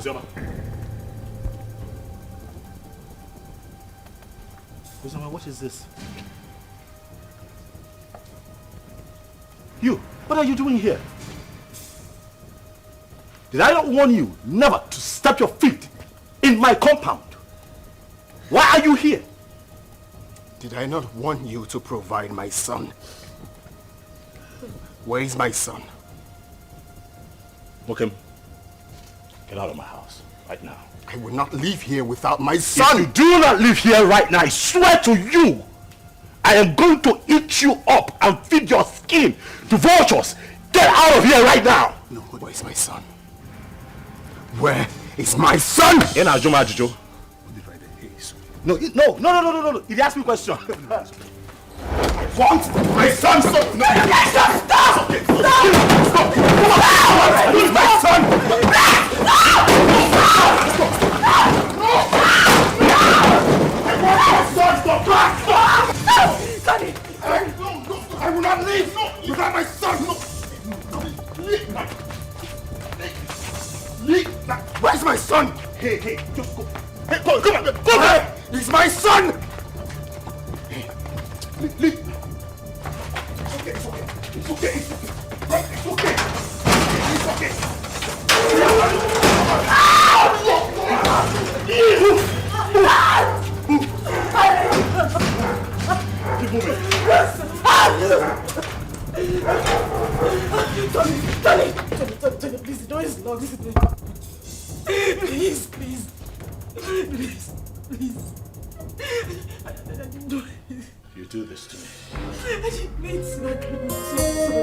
Ozioma. Ozioma, what is this? You, what are you doing here? Did I not warn you never to step your feet in my compound? Why are you here? Did I not warn you to provide my son? Where is my son? Mokem, get out of my house right now. I will not leave here without my son! If you do not leave here right now, I swear to you, I am going to eat you up and feed your skin to vultures. Get out of here right now! No, where is my son? Where is my son? In Ajuma Ajujo. No, no. He asked me a question. I want my son! Stop! No, stop! Stop! Leave my son! I will not leave without my son! Leave! Where's my son? Hey, just go. Hey, come on! He's my son! Hey, leave! It's okay. It's okay. Keep moving. Tony, please, the door is locked. Please. I didn't do it. You do this to me. I didn't mean to. I'm so sorry.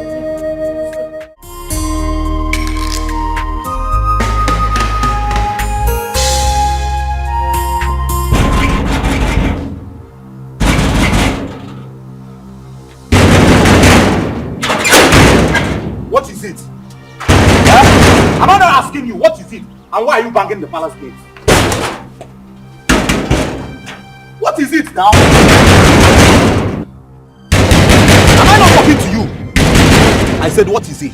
What is it? Huh? Am I not asking you what is it? And why are you banging the palace gate? What is it now? Am I not talking to you? I said, what is it?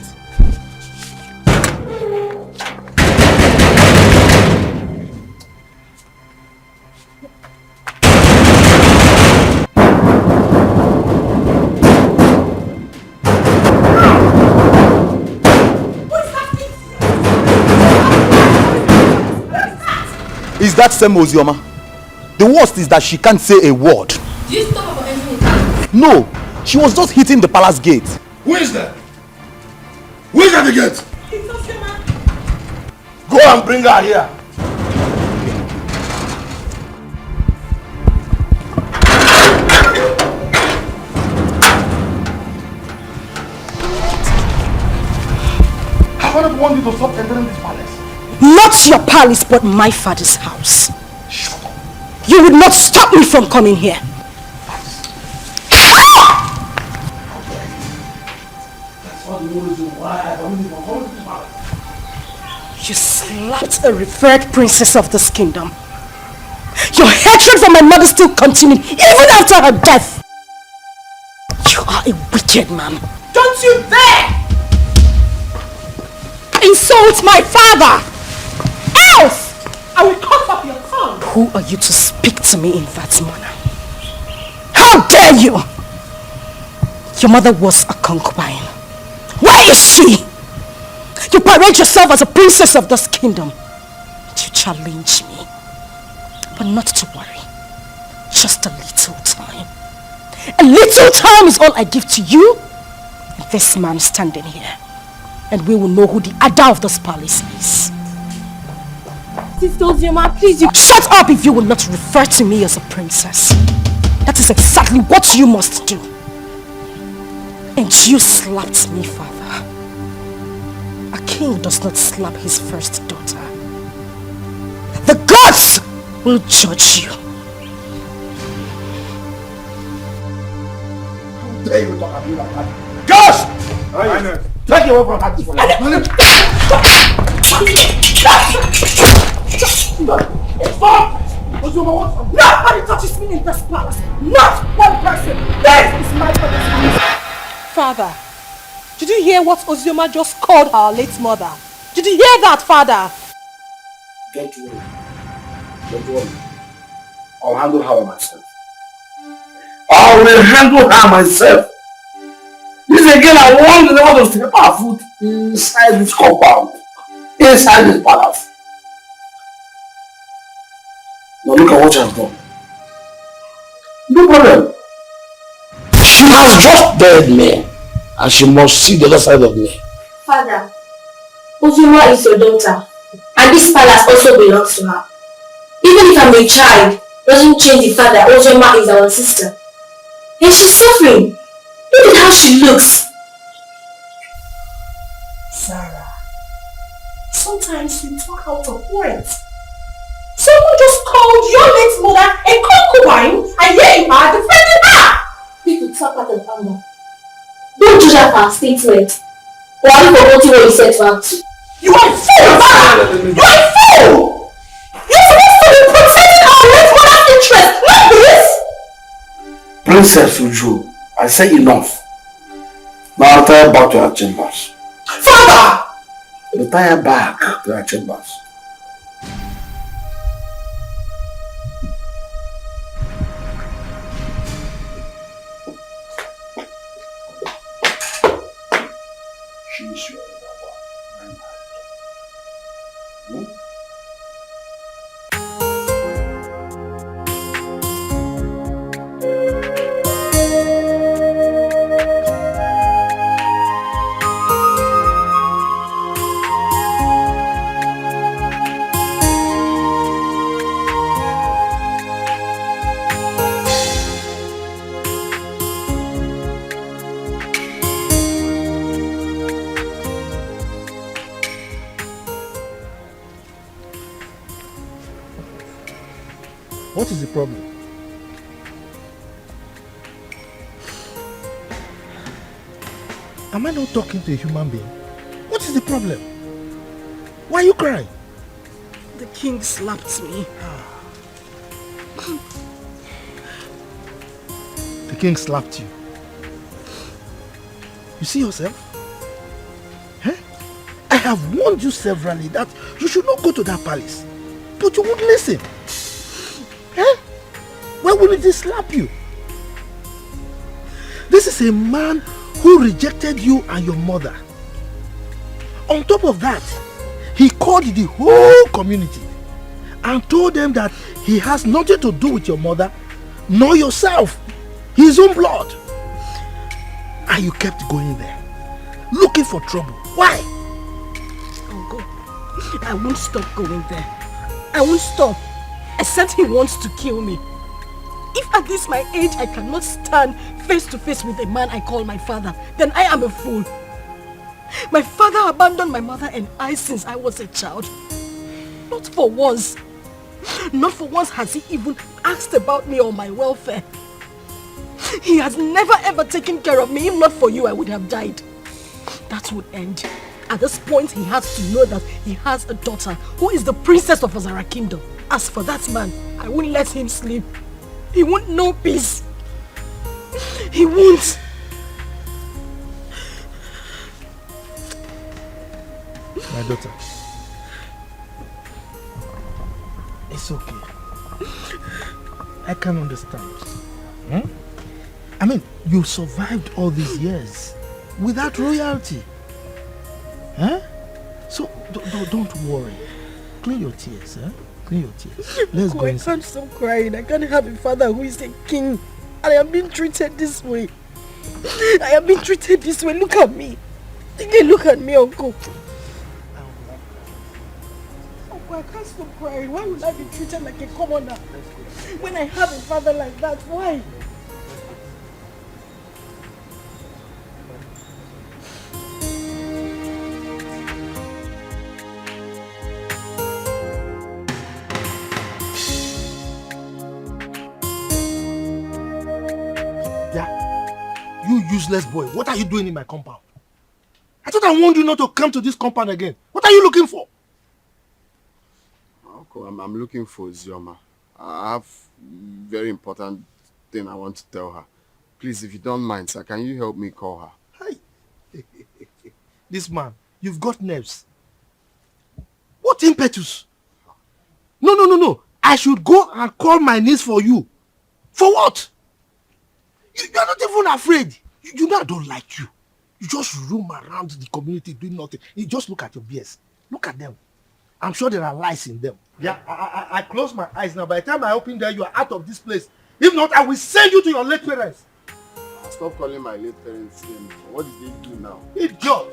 Is that same Ozioma? The worst is that she can't say a word. Did you stop her from entering the house? No, she was just hitting the palace gate. Who is that? Who is at the gate? It's Ozioma. Go and bring her here. Have I not wanted you to stop entering this palace? Not your palace, but my father's house. Shut up. You would not stop me from coming here. That's all the reason why I don't even come to this palace. You slapped a revered princess of this kingdom. Your hatred for my mother still continued even after her death. You are a wicked man. Don't you dare insult my father! Else I will cut off your tongue. Who are you to speak to me in that manner? How dare you! Your mother was a concubine. Where is she? You parade yourself as a princess of this kingdom. You challenge me. But not to worry. Just a little time. A little time is all I give to you and this man standing here. And we will know who the Ada of this palace is. Sister Ozioma, please, you... Shut up if you will not refer to me as a princess. That is exactly what you must do. And you slapped me, father. A king does not slap his first daughter. The gods will judge you. How dare you talk at me like that? Gosh! Take you away from that. Stop! Nobody touches me in this palace. Not one person. This is my father's house. Father, did you hear what Ozioma just called our late mother? Did you hear that, Father? Don't worry. Don't worry. I'll handle her myself. I will handle her myself. This again, I want the Lord to step our foot inside this compound. Inside this palace. Now look at what she has done. No problem. She has just dared me. And she must see the other side of me. Father, Ozioma is your daughter. And this palace also belongs to her. Even if I'm a child, doesn't change the fact that Ozioma is our sister. And she's suffering. Look at how she looks. Sarah, sometimes you talk out of words. Someone just called your late mother a concubine, and here you are defending her! People talk out of anger. Don't judge her for her statement. Or are you forgetting what you said to her too? You are a fool, Father! You are a fool! You're supposed to be protecting our late mother's interest, not this! Princess Uju, I say enough. Now retire back to her chambers. Father! Retire back to her chambers. She is your lover. What is the problem? Am I not talking to a human being? What is the problem? Why are you crying? The king slapped me. The king slapped you. You see yourself? Huh? I have warned you severally that you should not go to that palace. But you won't listen. Huh? Why wouldn't he slap you? This is a man who rejected you and your mother. On top of that, he called the whole community and told them that he has nothing to do with your mother nor yourself. His own blood. And you kept going there, looking for trouble. Why? I'll go. I won't stop going there. I won't stop. Except he wants to kill me. If at this my age I cannot stand face to face with a man I call my father, then I am a fool. My father abandoned my mother and I since I was a child. Not for once. Not for once has he even asked about me or my welfare. He has never ever taken care of me. If not for you, I would have died. That would end. At this point, he has to know that he has a daughter who is the princess of Azara Kingdom. As for that man, I won't let him sleep. He won't know peace. He won't. My daughter. It's okay. I can understand. Hmm? I mean, you survived all these years without royalty. Huh? So, don't worry. Clean your tears, huh? Clean your tears. Let's go inside. I can't stop crying. I can't have a father who is a king. And I am being treated this way. I am being treated this way. Look at me. Look at me, uncle. Uncle, I can't stop crying. Why would I be treated like a commoner? When I have a father like that, why? You useless boy, what are you doing in my compound? I thought I warned you not to come to this compound again. What are you looking for? Uncle, I'm looking for Ozioma. I have very important thing I want to tell her. Please, if you don't mind, sir, can you help me call her? Hey. This man, you've got nerves. What impetus? No. I should go and call my niece for you. For what? You are not even afraid. You know I don't like you. You just roam around the community doing nothing. You just look at your beers. Look at them. I'm sure there are lies in them. Yeah, I close my eyes now. By the time I open there, you are out of this place. If not, I will send you to your late parents. Stop calling my late parents name. What did they do now? Idiot!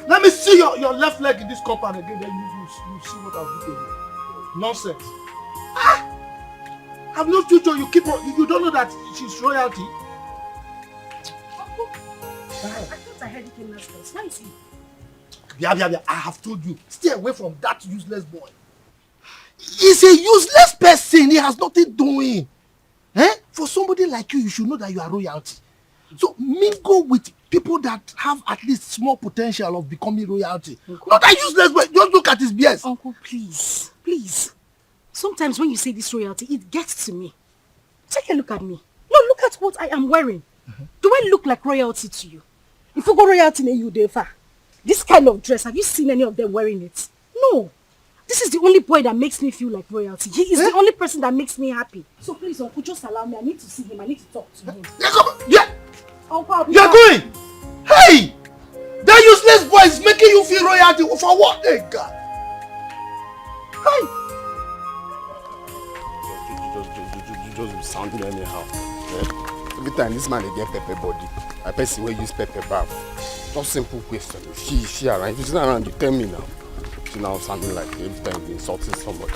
Let me see your left leg in this compound again, then you see what I'll do to you. Nonsense. I've no future, you don't know that she's royalty. Uncle, I thought I heard you came last place. Where is he? Yeah. I have told you, stay away from that useless boy. He's a useless person. He has nothing doing. For somebody like you should know that you are royalty. So mingle with people that have at least small potential of becoming royalty. Uncle, not that useless boy. Just look at his BS. Uncle, please. Sometimes when you say this royalty, it gets to me. Take a look at me. No, look at what I am wearing. Do I look like royalty to you? If you go royalty in you, Defa, this kind of dress, have you seen any of them wearing it? No. This is the only boy that makes me feel like royalty. He is the only person that makes me happy. So please, Uncle, just allow me. I need to see him. I need to talk to him. Yeah. Uncle, you're going. Hey! That useless boy is making you feel royalty. For what? Hey, God. Hey! You just sounding anyhow. Every time this man get pepper body, I person will use pepper bath. Just simple question. She around. If she's not around, you tell me now. She now sounding like every time you're insulting somebody.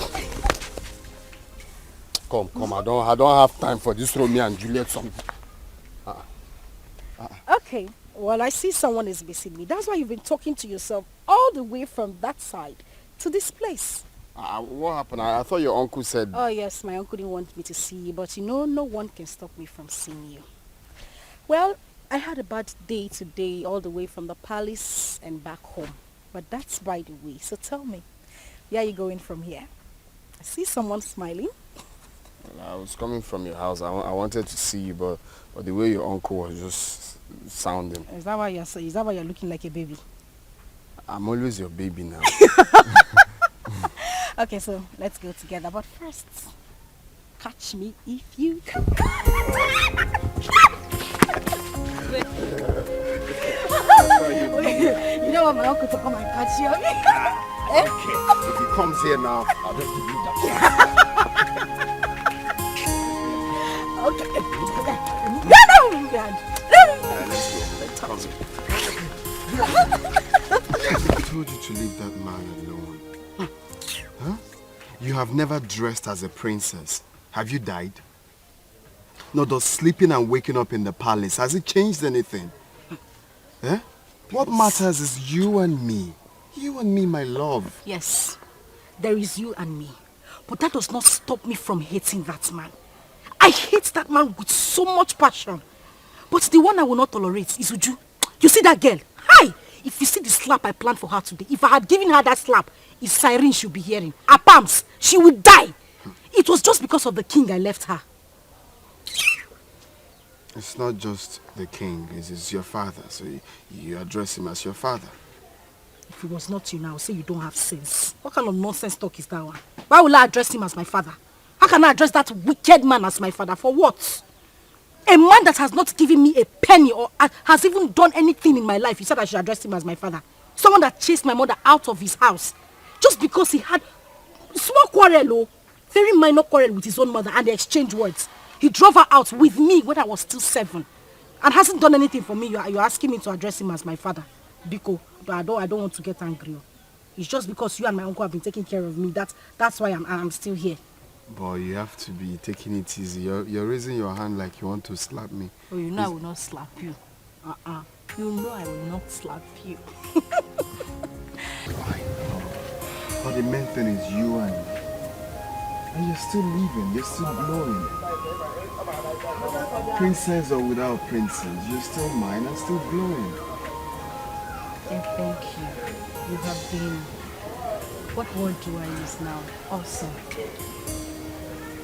Come. I don't have time for this Romeo and Juliet song. Okay. Well, I see someone is missing me. That's why you've been talking to yourself all the way from that side to this place. What happened? I thought your uncle said... Oh, yes, my uncle didn't want me to see you, but you know, no one can stop me from seeing you. Well, I had a bad day today, all the way from the palace and back home. But that's by the way. So tell me, where are you going from here? I see someone smiling. Well, I was coming from your house. I wanted to see you, but the way your uncle was just sounding. Is that why you're looking like a baby? I'm always your baby now. Okay, so let's go together. But first, catch me if you can. You don't want my uncle to come and catch you, okay? Okay. If he comes here now, I'll just give you that. Okay. I told you to leave that man alone. Huh? You have never dressed as a princess. Have you died? No, does sleeping and waking up in the palace, has it changed anything? Eh? What matters is you and me. You and me, my love. Yes, there is you and me. But that does not stop me from hating that man. I hate that man with so much passion. But the one I will not tolerate is Uju. You see that girl? Hi! If you see the slap I planned for her today, if I had given her that slap, it's siren she'll be hearing. Her palms, she would die. It was just because of the king I left her. It's not just the king, it's your father, so you address him as your father. If it was not you now, say you don't have sense. What kind of nonsense talk is that one? Why will I address him as my father? How can I address that wicked man as my father? For what? A man that has not given me a penny or has even done anything in my life, you said I should address him as my father. Someone that chased my mother out of his house just because he had small quarrel, very minor quarrel with his own mother, and they exchanged words. He drove her out with me when I was still 7 and hasn't done anything for me. You're asking me to address him as my father. Biko, but I don't want to get angry. It's just because you and my uncle have been taking care of me. That's why I'm still here. Boy, you have to be taking it easy. You're raising your hand like you want to slap me. Oh, you know I will not slap you. You know I will not slap you. I know. But the main thing is you and me. And you're still living, you're still glowing. Princess or without princess, you're still mine and still glowing. And thank you. You have been, what word do I use now? Awesome.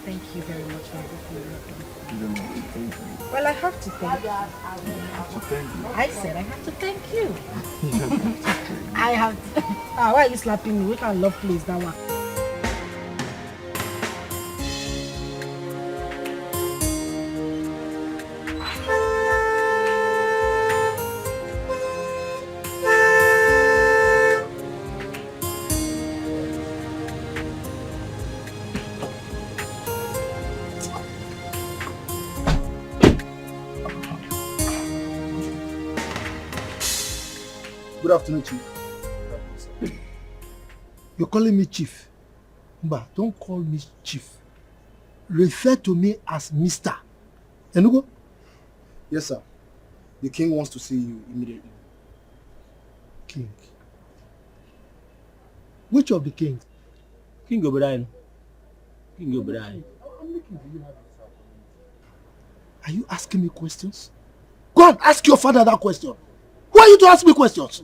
Thank you very much for everything you have done. You don't have to thank me. Well, I have to thank you. You have to thank me. I said I have to thank you. You don't have to thank me. I have to. Why are you slapping me? We can't love please that one. Good afternoon, Chief. You're calling me Chief. Mba, don't call me Chief. Refer to me as Mr. Enugo? Yes, sir. The king wants to see you immediately. King? Which of the kings? King O'Brien. King O'Brien. Are you asking me questions? Go and ask your father that question. Who are you to ask me questions?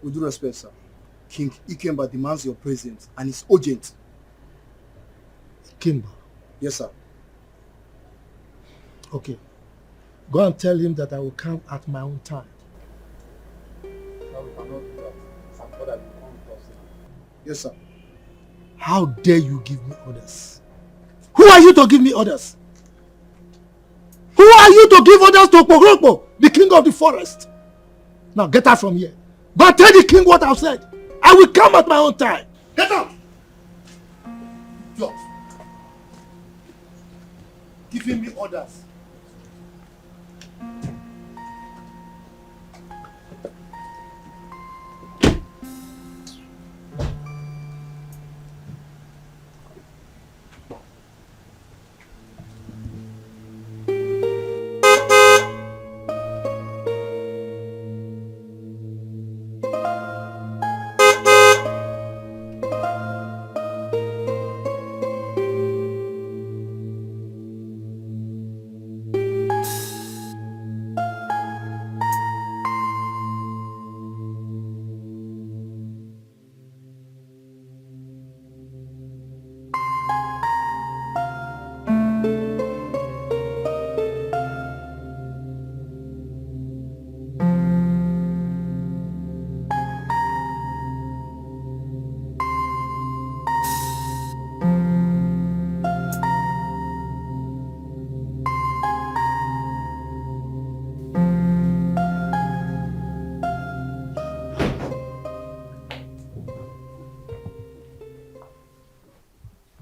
With due respect, sir. King Ikemba demands your presence and it's urgent. Ikemba? Yes, sir. Okay. Go and tell him that I will come at my own time. Yes, sir. How dare you give me orders? Who are you to give me orders? Who are you to give orders to Pogrokpo, the king of the forest? Now get out from here. Go and tell the king what I've said. I will come at my own time. Get out! Yo. Giving me orders.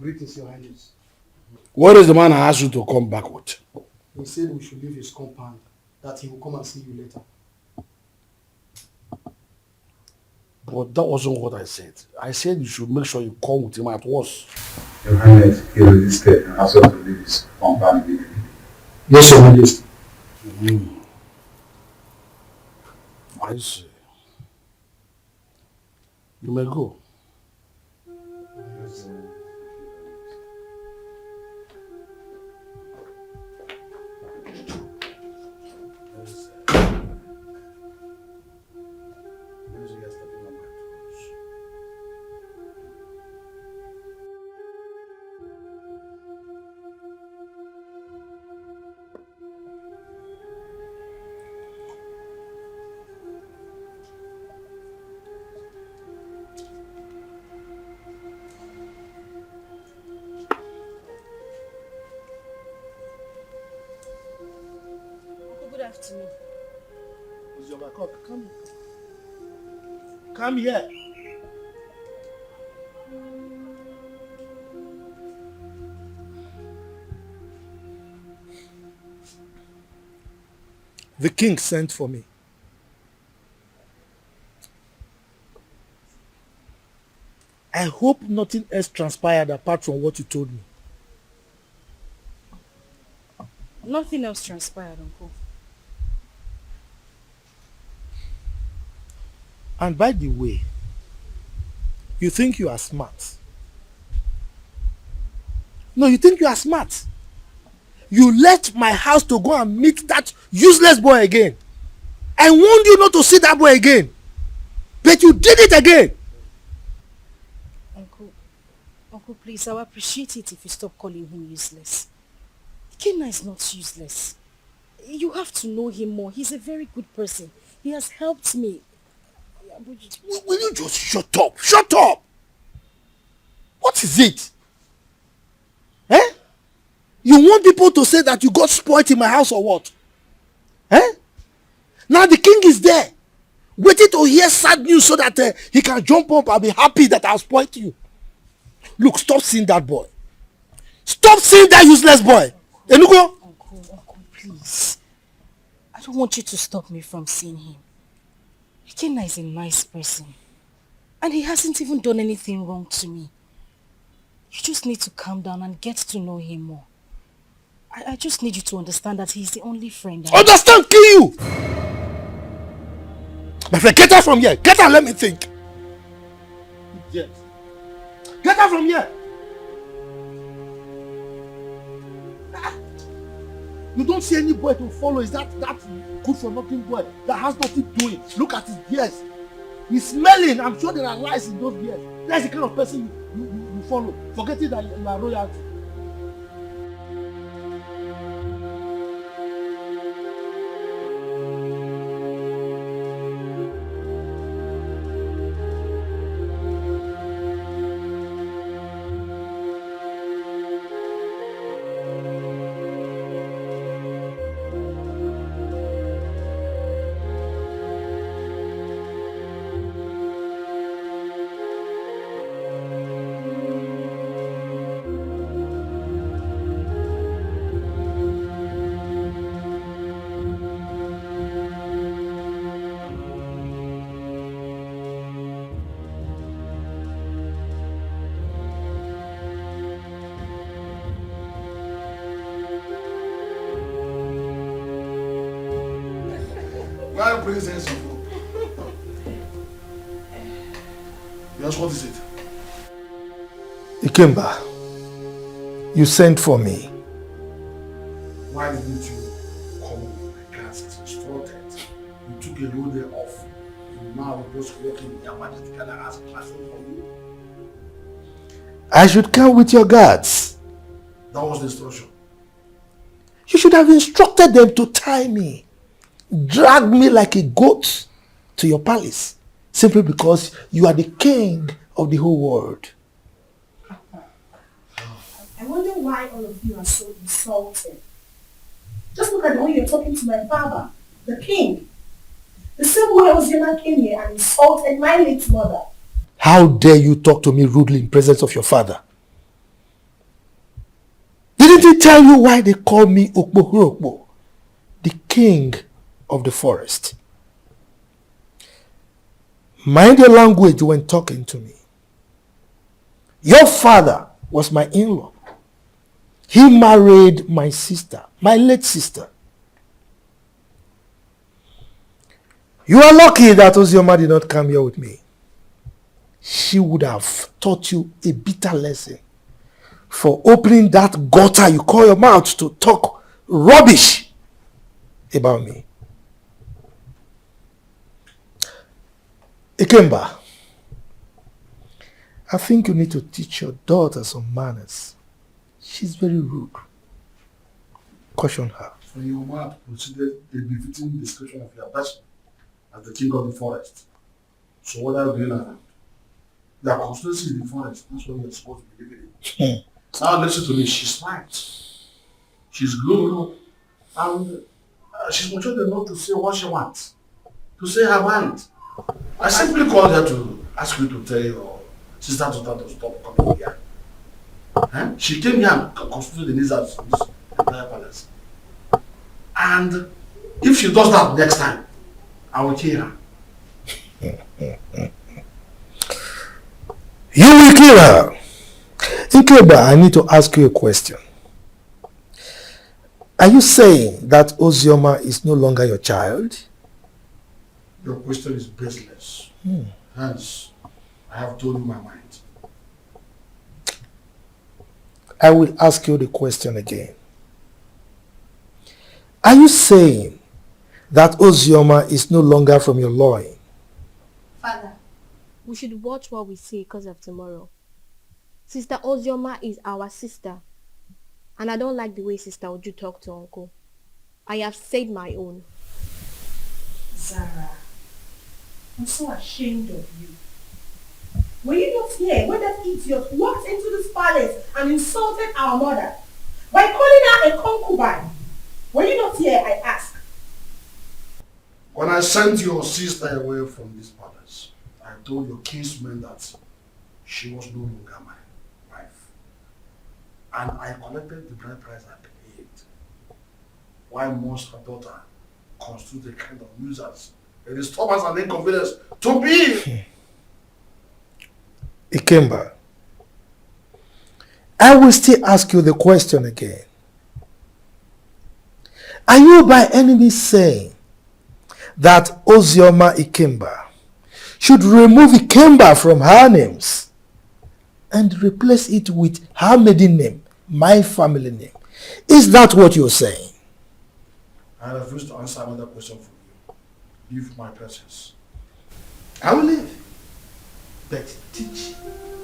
Greetings, Your Highness. What is the man I asked you to come back with? He said we should leave his compound, that he will come and see you later. But that wasn't what I said. I said you should make sure you come with him at once. Your Highness, he resisted and asked us to leave his compound immediately. Yes, Your Highness. I see. You may go. Yes, afternoon. Ozioma, come here. The king sent for me. I hope nothing else transpired apart from what you told me. Nothing else transpired, Uncle. And by the way, you think you are smart. No, you think you are smart. You left my house to go and meet that useless boy again. I warned you not to see that boy again. But you did it again. Uncle, please, I would appreciate it if you stop calling him useless. Kenna is not useless. You have to know him more. He's a very good person. He has helped me. Will you just shut up? Shut up! What is it? Eh? You want people to say that you got spoiled in my house or what? Eh? Now the king is there, waiting to hear sad news so that he can jump up and be happy that I spoiled you. Look, stop seeing that boy. Stop seeing that useless boy. Enugo? Uncle, please. I don't want you to stop me from seeing him. Ikenna is a nice person. And he hasn't even done anything wrong to me. You just need to calm down and get to know him more. I just need you to understand that he's the only friend I have. Understand, kill you! My friend, get out from here. Get out, let me think. Yes. Get out from here. You don't see any boy to follow. Is that good for nothing boy that has nothing doing? Look at his beard. He's smelling. I'm sure there are lies in those beards. That's the kind of person you follow, forgetting that you are royalty. Presence of hope. Yes, what is it? Ikemba, you sent for me. Why didn't you come with my class as instructed? You took a whole day off. And now we're just working in your majesty and I ask a classroom for you. I should come with your guards. That was the instruction. You should have instructed them to tie me. Drag me like a goat to your palace simply because you are the king of the whole world. I wonder why all of you are so insulted. Just look at the way you're talking to my father, the king. The same way Ozioma came here and insulted my late mother. How dare you talk to me rudely in presence of your father? Didn't he tell you why they call me Okpo, the king of the forest? Mind your language when talking to me. Your father was my in-law. He married my sister, my late sister. You are lucky that Ozioma did not come here with me. She would have taught you a bitter lesson for opening that gutter you call your mouth to talk rubbish about me. Ikemba, I think you need to teach your daughter some manners. She's very rude. Caution her. For your mouth considered a befitting description of your person as the king of the forest. So what are you doing around? Your constituency in the forest, that's what you're supposed to be living in. Now listen to me, she's smart. She's good. And she's mature enough to say what she wants. To say her mind. I simply called her to ask you to tell your sister to stop coming here. She came here and constituted the needs of this entire palace. And if she does that next time, I will kill her. You will kill her. Ikemba, I need to ask you a question. Are you saying that Ozioma is no longer your child? Your question is baseless. Hence, I have told you my mind. I will ask you the question again. Are you saying that Ozioma is no longer from your loin? Father, we should watch what we say because of tomorrow. Sister Ozioma is our sister. And I don't like the way Sister Uju talk to Uncle. I have said my own. Zara, I'm so ashamed of you. Were you not here when that idiot walked into this palace and insulted our mother by calling her a concubine? Were you not here, I ask? When I sent your sister away from this palace, I told your kinsman that she was no longer my wife. And I collected the bride price I paid. Why must her daughter constitute a kind of nuisance a disturbance and inconvenience to me. Ikemba, I will still ask you the question again. Are you by any means saying that Ozioma Ikemba should remove Ikemba from her names and replace it with her maiden name, my family name? Is that what you're saying? I refuse to answer another question for you. Leave my presence. I will leave. But teach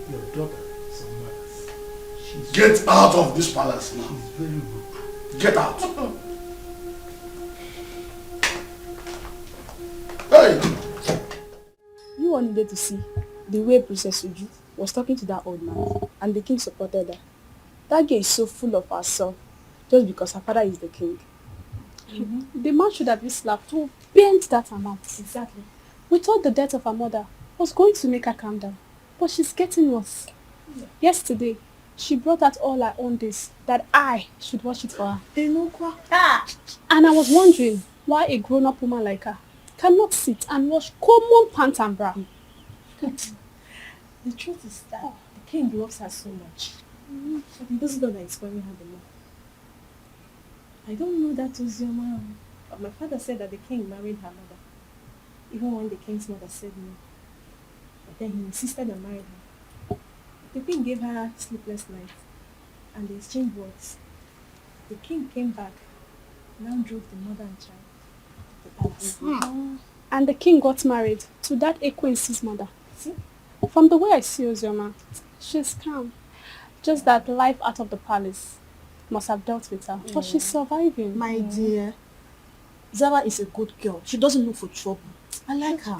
your daughter some manners. Get out of this palace now. She's very rude. Get out. Hey! You all needed to see the way Princess Uju was talking to that old man, and the king supported her. That girl is so full of herself just because her father is the king. The man should have been slapped to bend that amount. Exactly. We thought the death of her mother was going to make her calm down, but she's getting worse. Yesterday, she brought out all her own days that I should watch it for her. And I was wondering why a grown-up woman like her cannot sit and wash common pants and bra. The truth is that the king loves her so much. But he doesn't know that he's spoiling her the more. I don't know that Ozioma, but my father said that the king married her mother, even when the king's mother said no. But then he insisted on marrying her. The king gave her sleepless nights, and they exchanged words. The king came back, now drove the mother and child to the palace. And the king got married to that acquaintance's mother. See? From the way I see Ozioma, she's calm. Just that life out of the palace must have dealt with her. But she's surviving. My dear, Zara is a good girl. She doesn't look for trouble. I like her.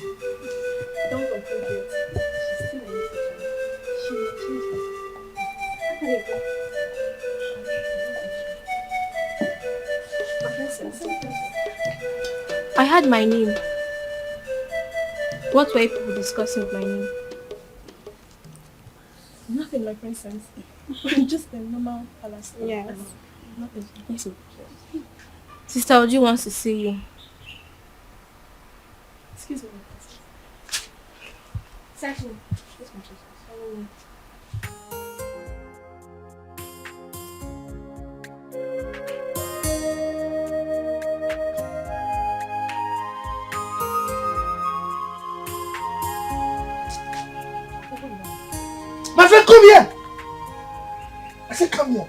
Don't conclude yet. She's still a little child. She will change her. I had my name. What were people discussing with my name? Nothing, my princess. Just a normal palace. Yes. Nothing. Yes. Sister Uju wants to see you. Excuse me, my princess. Exactly. Yes, my princess. My friend, come here! I said, come here.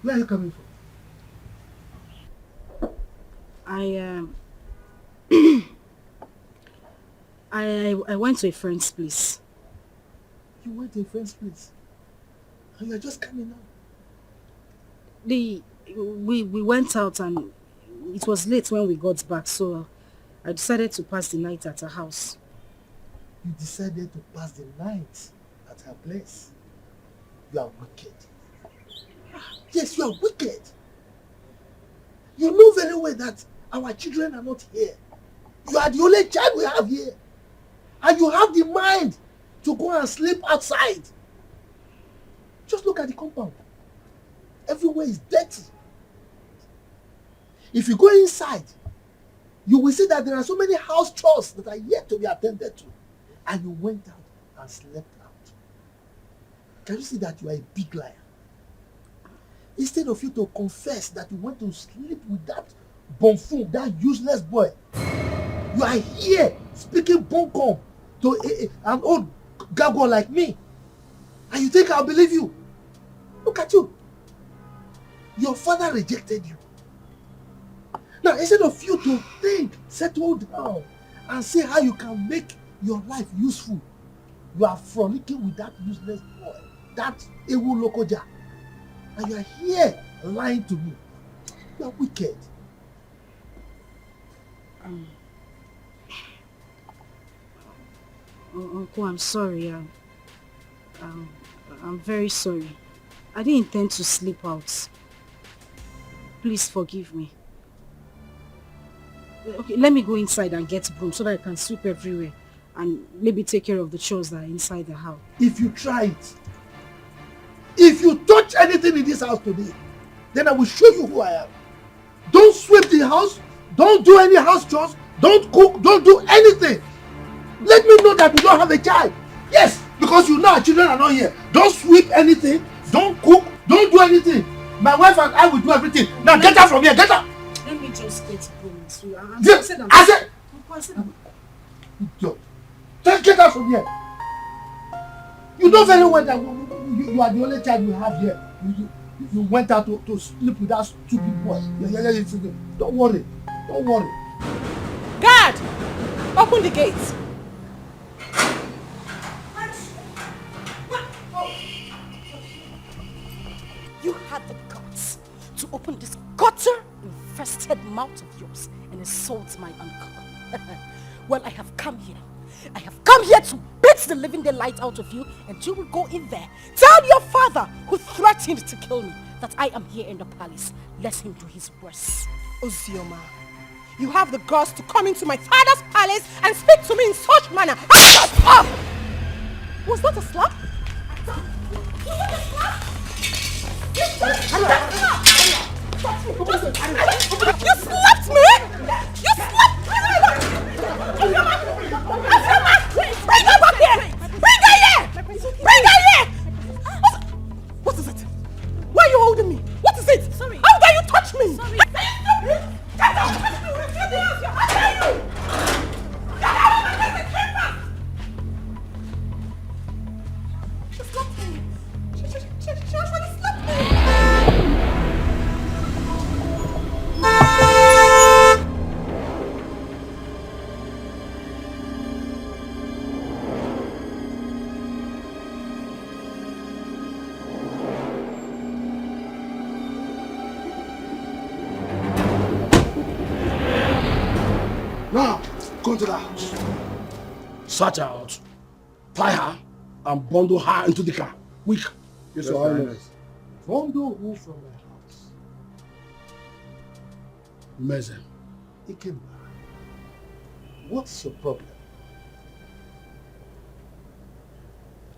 Where are you coming from? I went to a friend's place. You went to a friend's place? And you are just coming out? We went out and it was late when we got back, so I decided to pass the night at her house. You decided to pass the night at her place? You are wicked. Yes, you are wicked. You know very well that our children are not here. You are the only child we have here. And you have the mind to go and sleep outside. Just look at the compound. Everywhere is dirty. If you go inside, you will see that there are so many house chores that are yet to be attended to. And you went out and slept out. Can you see that you are a big liar? Instead of you to confess that you went to sleep with that buffoon, that useless boy, you are here speaking bunkum to an old gargoyle like me. And you think I'll believe you? Look at you. Your father rejected you. Now, instead of you to think, settle down, and see how you can make your life useful, you are frolicking with that useless boy, that Ewu Lokoja. And you are here lying to me. You are wicked. Uncle, I'm sorry. I'm very sorry. I didn't intend to sleep out. Please forgive me. Okay, let me go inside and get broom so that I can sweep everywhere and maybe take care of the chores that are inside the house. If you try it, If you touch anything in this house today, then I will show you who I am. Don't sweep the house. Don't do any house chores. Don't cook. Don't do anything. Let me know that you don't have a child. Yes, because you know our children are not here. Don't sweep anything. Don't cook. Don't do anything. My wife and I will do everything. Now get out from here. Get out. Let me just get going. I said. Just get out from here. You know very well that you are the only child you have here. You went out to sleep with that stupid boy. Don't worry. Don't worry. Guard! Open the gates. You had the guts to open this gutter-infested mouth of yours and insult my uncle. Well, I have come here. I have come here to beat the living daylight out of you, and you will go in there. Tell your father, who threatened to kill me, that I am here in the palace. Let him do his worst. Ozioma, you have the guts to come into my father's palace and speak to me in such manner. Up! Was that a slap? Was that a slap? You slapped me! You slapped me! Bring her back here! Bring her here! Bring her here! What is it? Why are you holding me? What is it? Sorry. How dare you touch me? Sorry. Get out! How dare you? Get out of my face! She slapped me. She actually slapped me. Now, go to the house. Search her out. Tie her and bundle her into the car. Quick. Yes, Your Highness. Bundle who from the house? Meze. Ikemba. What's your problem?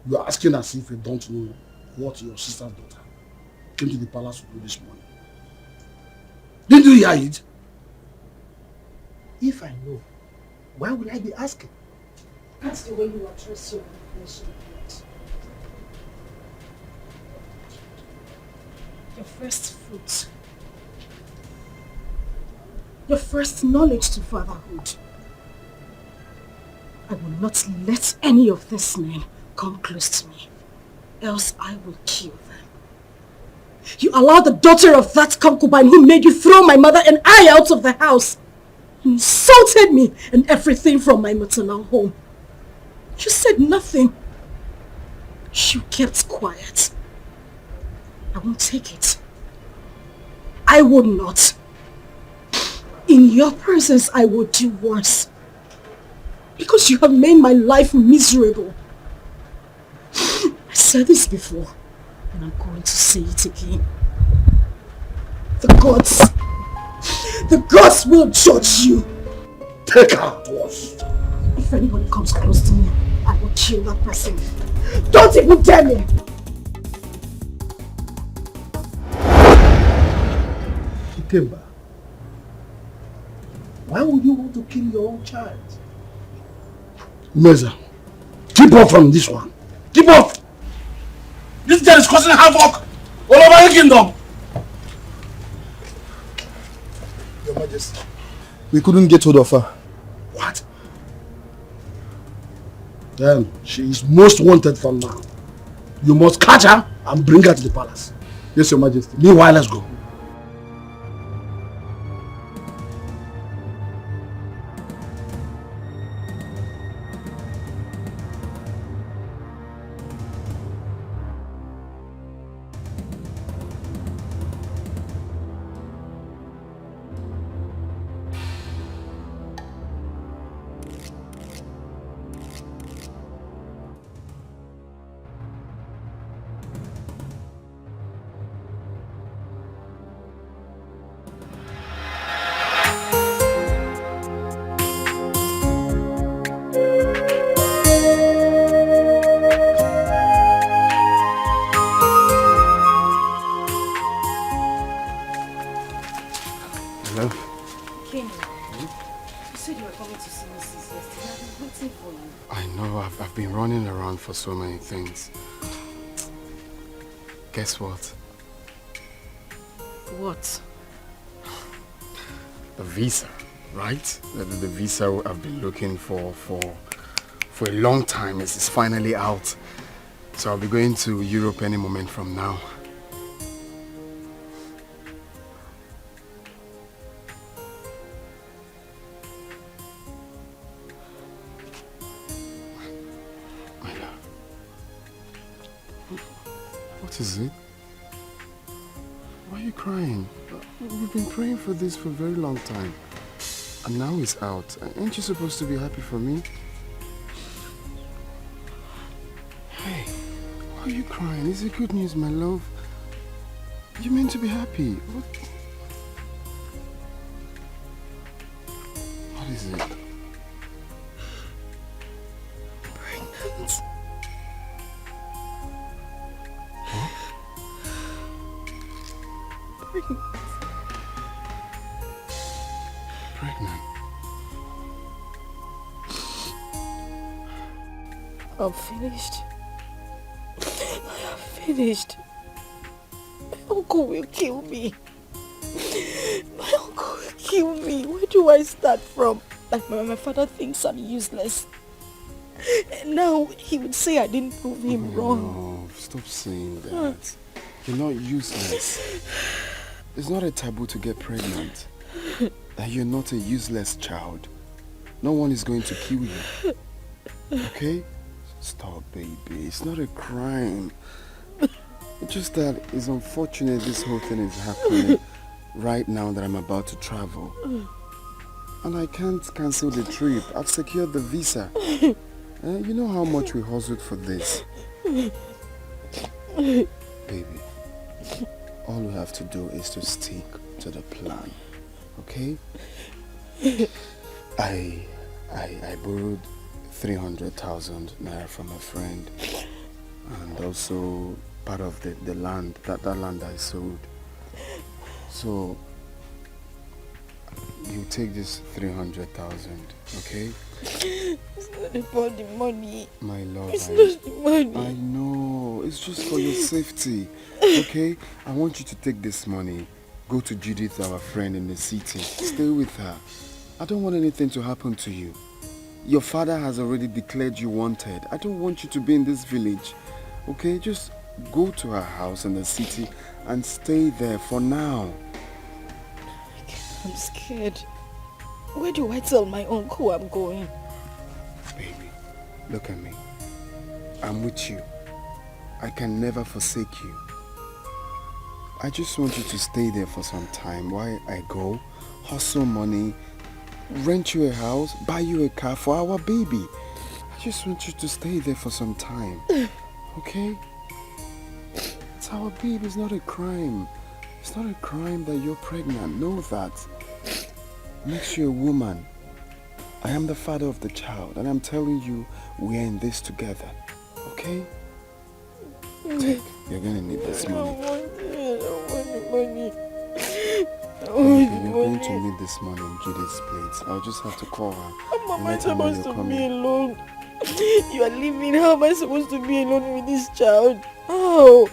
You are asking as if you don't know what your sister's daughter came to the palace to do this morning. Didn't you hear it? If I know, why would I be asking? That's the way you address your information. Your first fruit. Your first knowledge to fatherhood. I will not let any of these men come close to me, else I will kill them. You allowed the daughter of that concubine who made you throw my mother and I out of the house. You insulted me and everything from my maternal home. You said nothing. You kept quiet. I won't take it. I would not. In your presence, I would do worse. Because you have made my life miserable. I said this before, and I'm going to say it again. The gods will judge you. Take her to us. If anybody comes close to me, I will kill that person. Don't even dare me! Ikemba, why would you want to kill your own child? Meza, keep off from this one. Keep off! This girl is causing havoc all over the kingdom. Your Majesty, we couldn't get hold of her. What? Then she is most wanted from now. You must catch her and bring her to the palace. Yes, Your Majesty. Meanwhile, let's go. for so many things. Guess what? What? The visa, right? The visa I've been looking for a long time is finally out. So I'll be going to Europe any moment from now. My love. What is it? Why are you crying? We've been praying for this for a very long time. And now it's out. Aren't you supposed to be happy for me? Hey, why are you crying? Is it good news, my love? You're meant to be happy. What is it? Pregnant. Huh? Pregnant. I'm finished. I am finished. My uncle will kill me. My uncle will kill me. Where do I start from? Like my father thinks I'm useless. And now he would say I didn't prove him wrong. No, stop saying that. You're not useless. It's not a taboo to get pregnant. That you're not a useless child. No one is going to kill you. Okay? Stop, baby. It's not a crime. It's just that it's unfortunate this whole thing is happening right now that I'm about to travel. And I can't cancel the trip. I've secured the visa. You know how much we hustled for this. Baby, all we have to do is to stick to the plan. Okay? I borrowed 300,000 naira from a friend, and also part of the land, that land I sold. So you take this 300,000, okay? It's not about the money. My love, it's not the money. I know, it's just for your safety, okay? I want you to take this money, go to Judith, our friend in the city, stay with her. I don't want anything to happen to you. Your father has already declared you wanted. I don't want you to be in this village. Okay, just go to her house in the city and stay there for now. I'm scared. Where do I tell my uncle I'm going? Baby, look at me. I'm with you. I can never forsake you. I just want you to stay there for some time while I go, hustle money, rent you a house, buy you a car for our baby. I just want you to stay there for some time. Okay? It's our baby, it's not a crime. It's not a crime that you're pregnant. Know that. Makes you a woman. I am the father of the child, and I'm telling you, we are in this together. Okay? Take. You're gonna need this money. I don't want the money. You're going to need this money in Judy's place. I'll just have to call her. How am I supposed to be alone? You are leaving. How am I supposed to be alone with this child? How?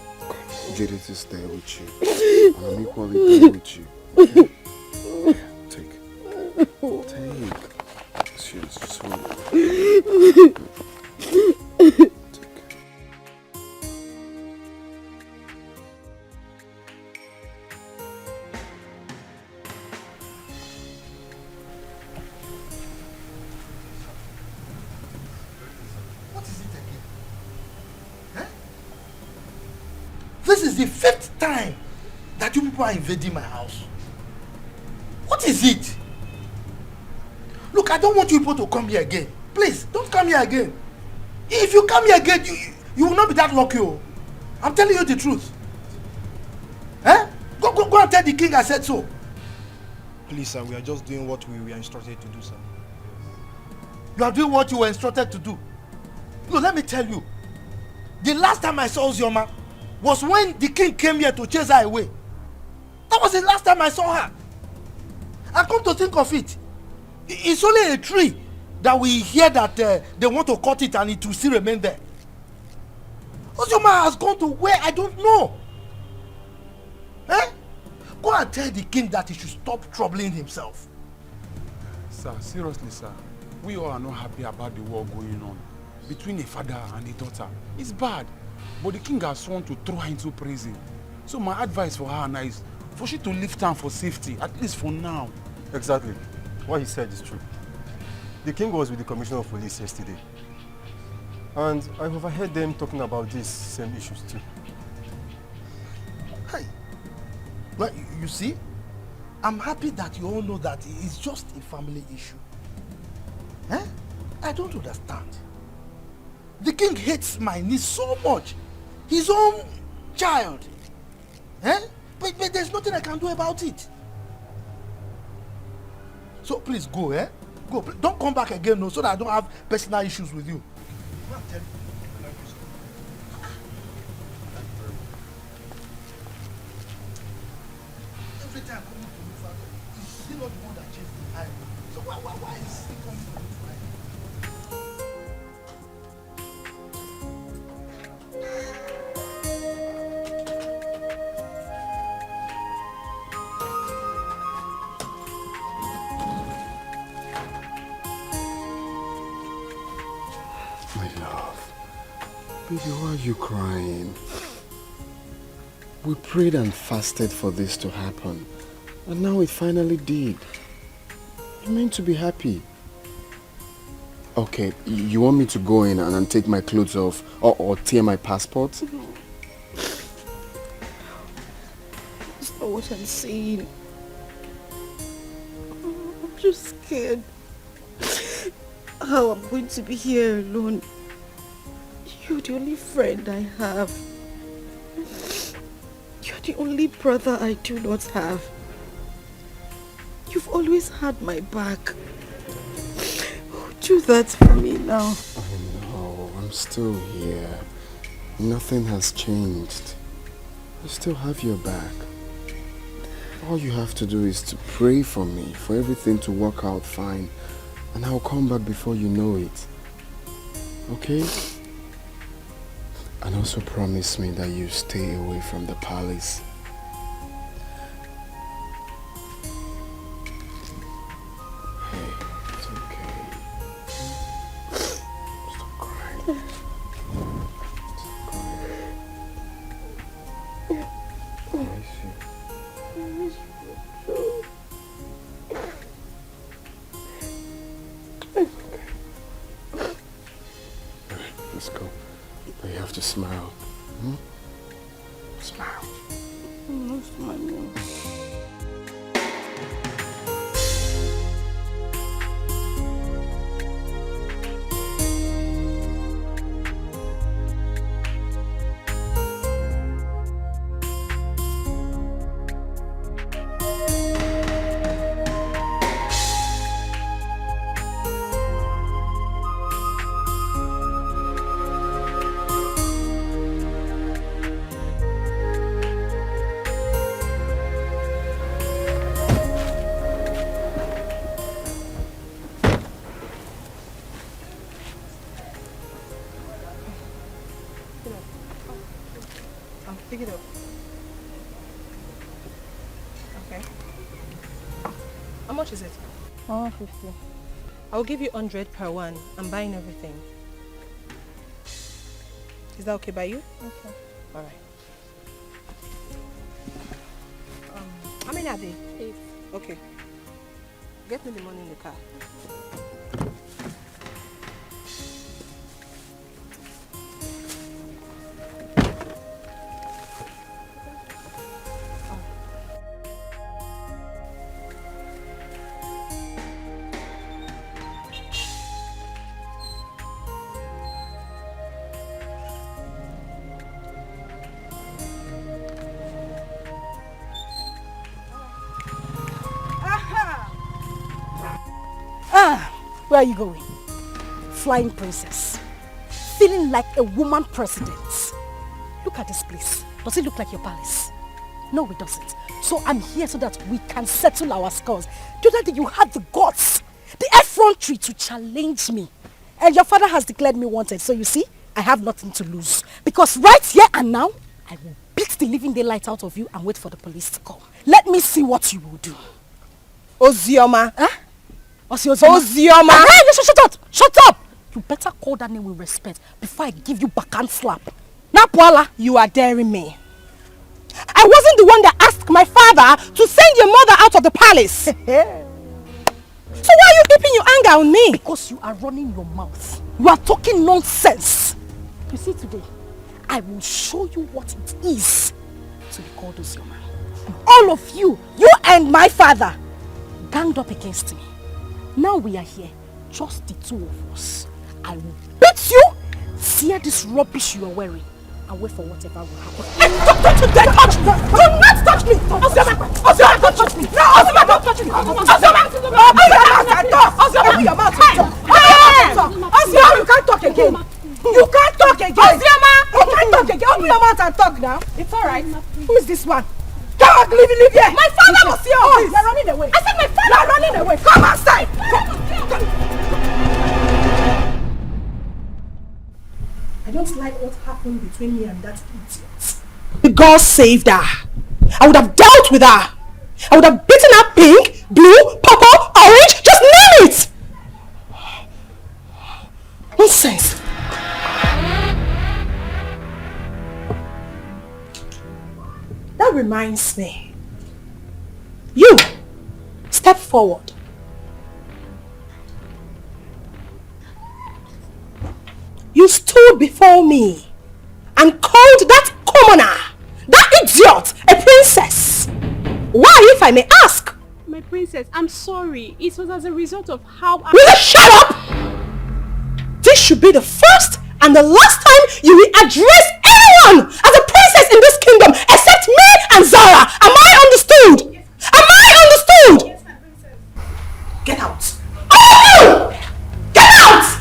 Judith is there with you. I'm equally there with you. Okay? Take. Serious, just hold it. This is the 5th time that you people are invading my house. What is it? Look, I don't want you people to come here again. Please, don't come here again. If you come here again, you will not be that lucky. Oh. I'm telling you the truth. Eh? Go and tell the king I said so. Please, sir, we are just doing what we were instructed to do, sir. You are doing what you were instructed to do. No, let me tell you. The last time I saw Ozioma was when the king came here to chase her away. That was the last time I saw her. And come to think of it, it's only a tree that we hear that they want to cut it and it will still remain there. Ozioma has gone to where I don't know. Eh? Go and tell the king that he should stop troubling himself. Sir, seriously, sir. We all are not happy about the war going on between a father and a daughter. It's bad. But the king has sworn to throw her into prison. So my advice for her now is for she to leave town for safety, at least for now. Exactly. What he said is true. The king was with the commissioner of police yesterday. And I overheard them talking about these same issues too. Hey, well, you see, I'm happy that you all know that it's just a family issue. Eh? I don't understand. The king hates my niece so much. His own child. Eh? But there's nothing I can do about it. So please go, eh? Go. Don't come back again, no, so that I don't have personal issues with you. Every time I come to look for him, he's still not the one that chased the eye. So why is he coming to look for him? Baby, why are you crying? We prayed and fasted for this to happen. And now it finally did. You're meant to be happy. Okay, you want me to go in and take my clothes off or tear my passport? No. That's not what I'm saying. I'm just scared. How I'm going to be here alone. You're the only friend I have. You're the only brother I do not have. You've always had my back. Do that for me now. I know, I'm still here. Nothing has changed. I still have your back. All you have to do is to pray for me, for everything to work out fine. And I'll come back before you know it. Okay? And also promise me that you stay away from the palace. Hey, it's okay. Stop crying. Stop crying. I miss you. I miss you too. It's okay. Alright, let's go. But you have to smile. Hmm? Smile. I'm not smiling. Pick it up. Okay. How much is it? 150. I'll give you 100 per one. I'm buying everything. Is that okay by you? Okay. Alright. How many are they? 8. Okay. Get me the money in the car. Where are you going? Flying princess. Feeling like a woman president. Look at this place. Does it look like your palace? No, it doesn't. So I'm here so that we can settle our scores. The other day you had the guts, the effrontery to challenge me. And your father has declared me wanted. So you see, I have nothing to lose. Because right here and now, I will beat the living daylight out of you and wait for the police to come. Let me see what you will do. Ozioma. Huh? Ozioma. Hey, shut up! Shut up! You better call that name with respect before I give you backhand slap. Now, Paula, you are daring me. I wasn't the one that asked my father to send your mother out of the palace. So why are you keeping your anger on me? Because you are running your mouth. You are talking nonsense. You see today, I will show you what it is to be called Ozioma. All of you and my father, ganged up against me. Now we are here, just the two of us. I will beat you, tear this rubbish you are wearing, and wait for whatever will happen. Don't you dare touch me! Do not touch me! Ozioma, don't touch me! No, Ozioma, don't touch me! Ozioma, open your mouth and talk! Ozioma, you can't talk again! You can't talk again! Ozioma! You can't talk again! Open your mouth and talk now! It's alright. Who is this one? Come on, leave here! My father was here! Oh, you're running away! I said my father! You're running away! Come outside! Come. I don't like what happened between me and that idiot. The girl saved her. I would have dealt with her. I would have beaten her pink, blue, purple, orange, just name it! Nonsense. That reminds me. You, step forward. You stood before me and called that commoner, that idiot, a princess. Why, if I may ask? My princess, I'm sorry. It was as a result of how I... Will you shut up? This should be the first and the last time you will address anyone as a princess in this kingdom except me and Zara. Am I understood? Am I understood? Yes, my princess. Get out. All of you! Get out!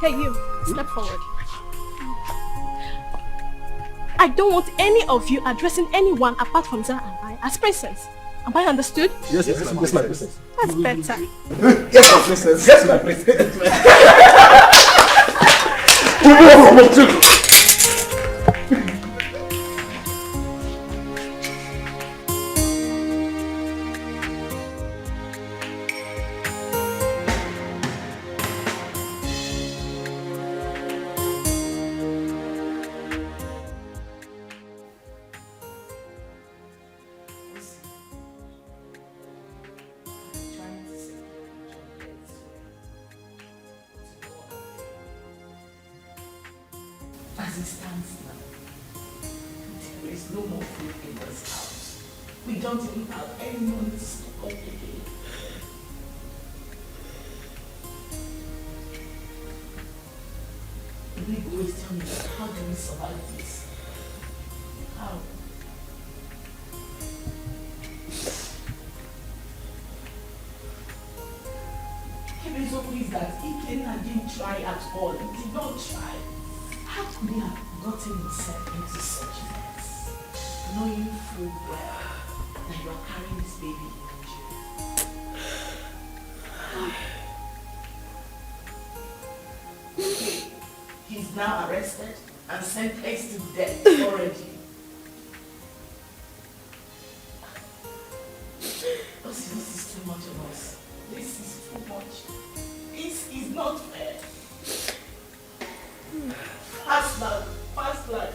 Hey, you, step forward. I don't want any of you addressing anyone apart from Zara and I as princess. Am I understood? Yes, my princess. That's better. Yes, my princess. Yes, my princess. As it stands now, there is no more food in this house. We don't even have any money to stock up again. The big question is, how do we survive this? How? The result is that Ikenna didn't try at all. He did not try. How could he have gotten himself into such a mess, knowing full well that you are carrying this baby in Nigeria? He's now arrested and sentenced to death already. This is too much of us. This is too much. This is not fair.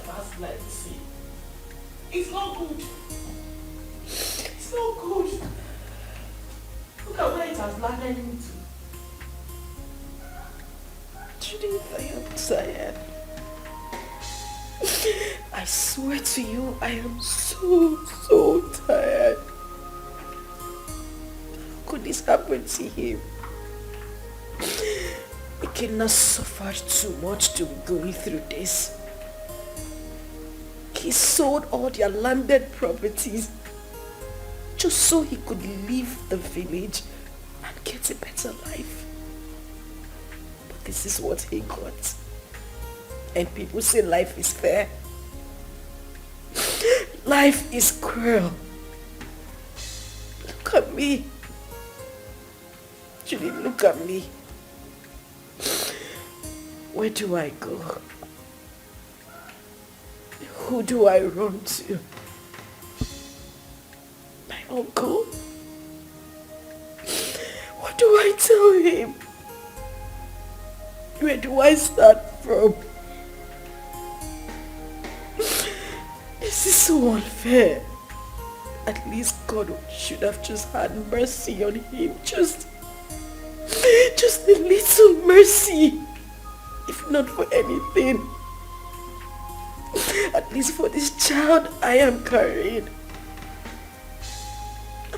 Fast life, see. It's not good. It's not good. Look at where it has landed into. Chidi, I am tired. I swear to you, I am so tired. How could this happen to him? We cannot suffer too much to be going through this. he sold all their landed properties just so he could leave the village and get a better life. But this is what he got. And people say life is fair. Life is cruel. Look at me. Chidi, look at me. Where do I go? Who do I run to? My uncle? What do I tell him? Where do I start from? This is so unfair. At least God should have just had mercy on him. Just a little mercy. If not for anything. At least for this child I am carrying.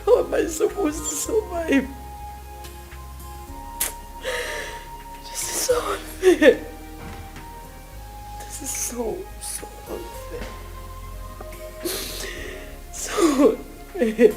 How am I supposed to survive? This is so unfair. This is so unfair. So unfair.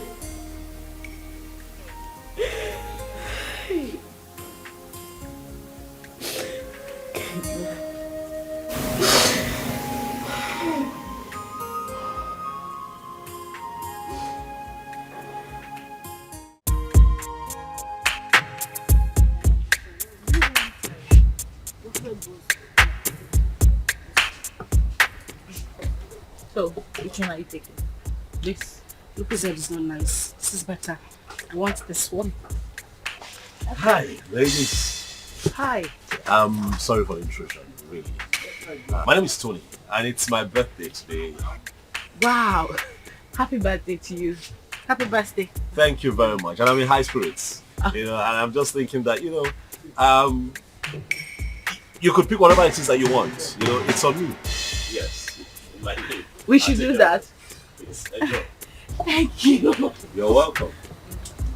So, which one are you taking? This. Look, is not nice. This is better. I want this one. Hi, ladies. Hi. I'm sorry for the intrusion, really. My name is Tony, and it's my birthday today. Wow. Happy birthday to you. Happy birthday. Thank you very much, and I'm in high spirits. You know, and I'm just thinking that, you know, you could pick whatever it is that you want. You know, it's on me. Yes. We should do that. Please, enjoy. Thank you. You're welcome.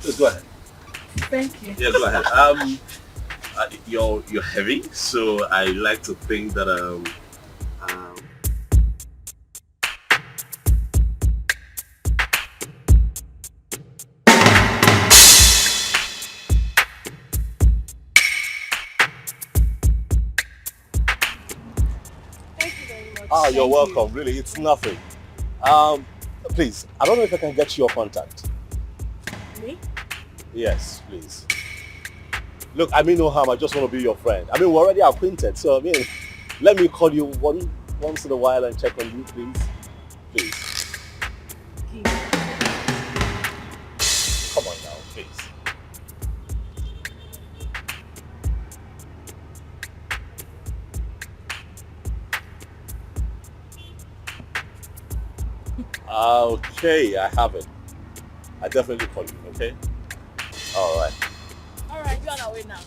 Just go ahead. Thank you. Yeah, go ahead. You're heavy, so I like to think that you're welcome. Really, it's nothing. Please, I don't know if I can get your contact. Me? Yes, please. Look, I mean no harm. I just want to be your friend. I mean, we're already acquainted, so I mean, let me call you once in a while and check on you, please. Please. Come on now, please. Okay, I have it. I definitely call you, okay? Alright. Alright, you're on our way now.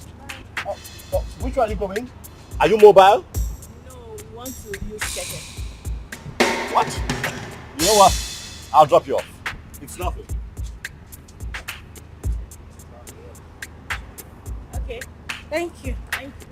Oh, which one are you going? Are you mobile? No, we want to use second. What? You know what? I'll drop you off. It's nothing. Okay. Thank you. Thank you.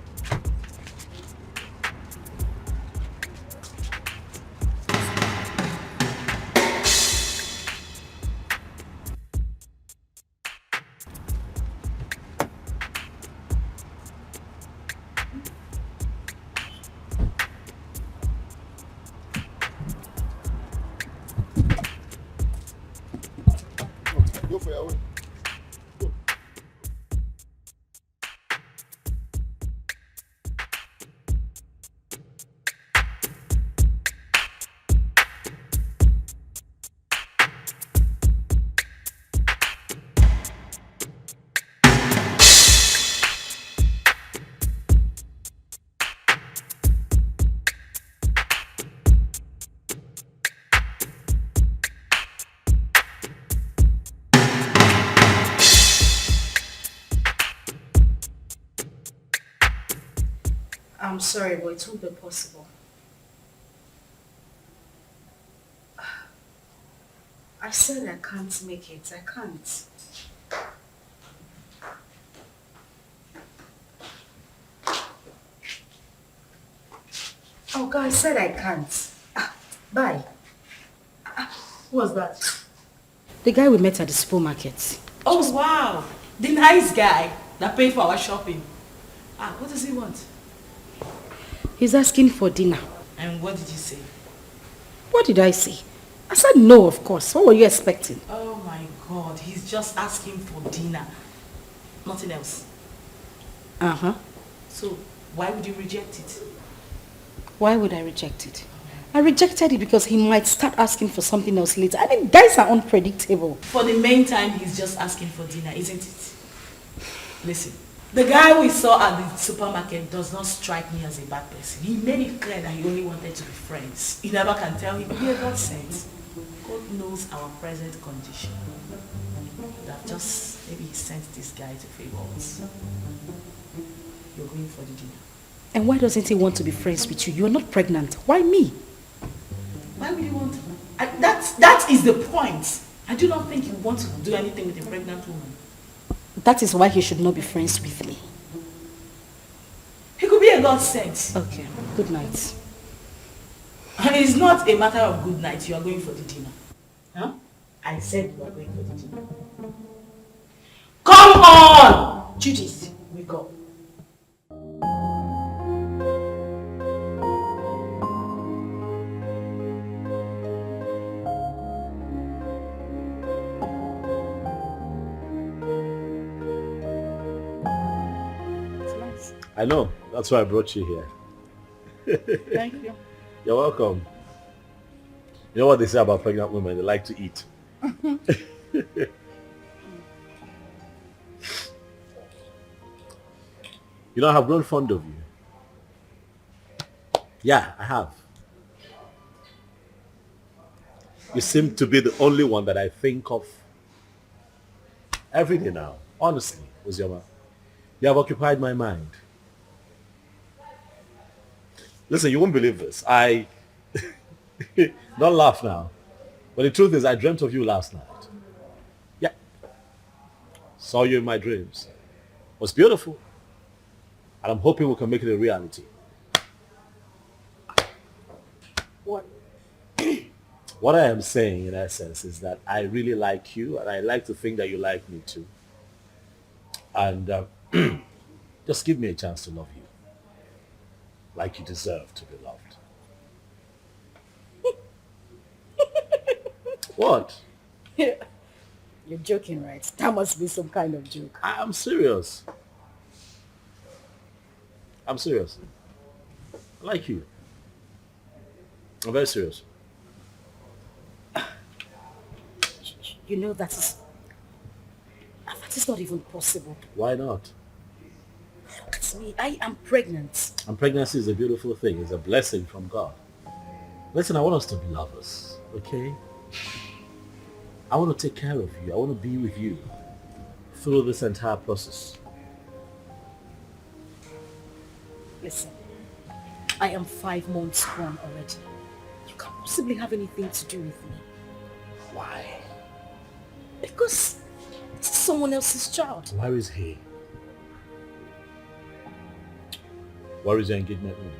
Go for your way. I'm sorry, but it won't be possible. I said I can't make it. I can't. Oh God, I said I can't. Bye. Who was that? The guy we met at the supermarket. Oh, wow. The nice guy that paid for our shopping. What does he want? He's asking for dinner. And what did you say? What did I say? I said no, of course. What were you expecting? Oh my God, he's just asking for dinner. Nothing else. Uh-huh. So, why would you reject it? Why would I reject it? I rejected it because he might start asking for something else later. I mean, guys are unpredictable. For the main time, he's just asking for dinner, isn't it? Listen, the guy we saw at the supermarket does not strike me as a bad person. He made it clear that he only wanted to be friends. You never can tell him. He God sent. God knows our present condition. That just, maybe he sent this guy to favor us. You're going for the dinner. And why doesn't he want to be friends with you? You're not pregnant. Why me? Why would you want to? That is the point. I do not think you want to do anything with a pregnant woman. That is why he should not be friends with me. He could be a God sent. Okay, good night. And it's not a matter of good night. You are going for the dinner. Huh? I said you are going for the dinner. Come on! Judith, wake up. I know. That's why I brought you here. Thank you. You're welcome. You know what they say about pregnant women? They like to eat. You know, I have grown fond of you. Yeah, I have. You seem to be the only one that I think of every day now. Honestly, Ozioma. You have occupied my mind. Listen, you won't believe this. Don't laugh now. But the truth is, I dreamt of you last night. Yeah. Saw you in my dreams. It was beautiful. And I'm hoping we can make it a reality. What? What I am saying, in essence, is that I really like you, and I like to think that you like me too. And just give me a chance to love you. Like you deserve to be loved. What? You're joking, right? That must be some kind of joke. I'm serious. I'm serious. I like you. I'm very serious. You know that is not even possible. Why not? Look at me. I am pregnant. And pregnancy is a beautiful thing. It's a blessing from God. Listen, I want us to be lovers, okay? I want to take care of you. I want to be with you through this entire process. Listen, I am 5 months gone already. You can't possibly have anything to do with me. Why? Because it's someone else's child. Where is he? Where is your engagement ring?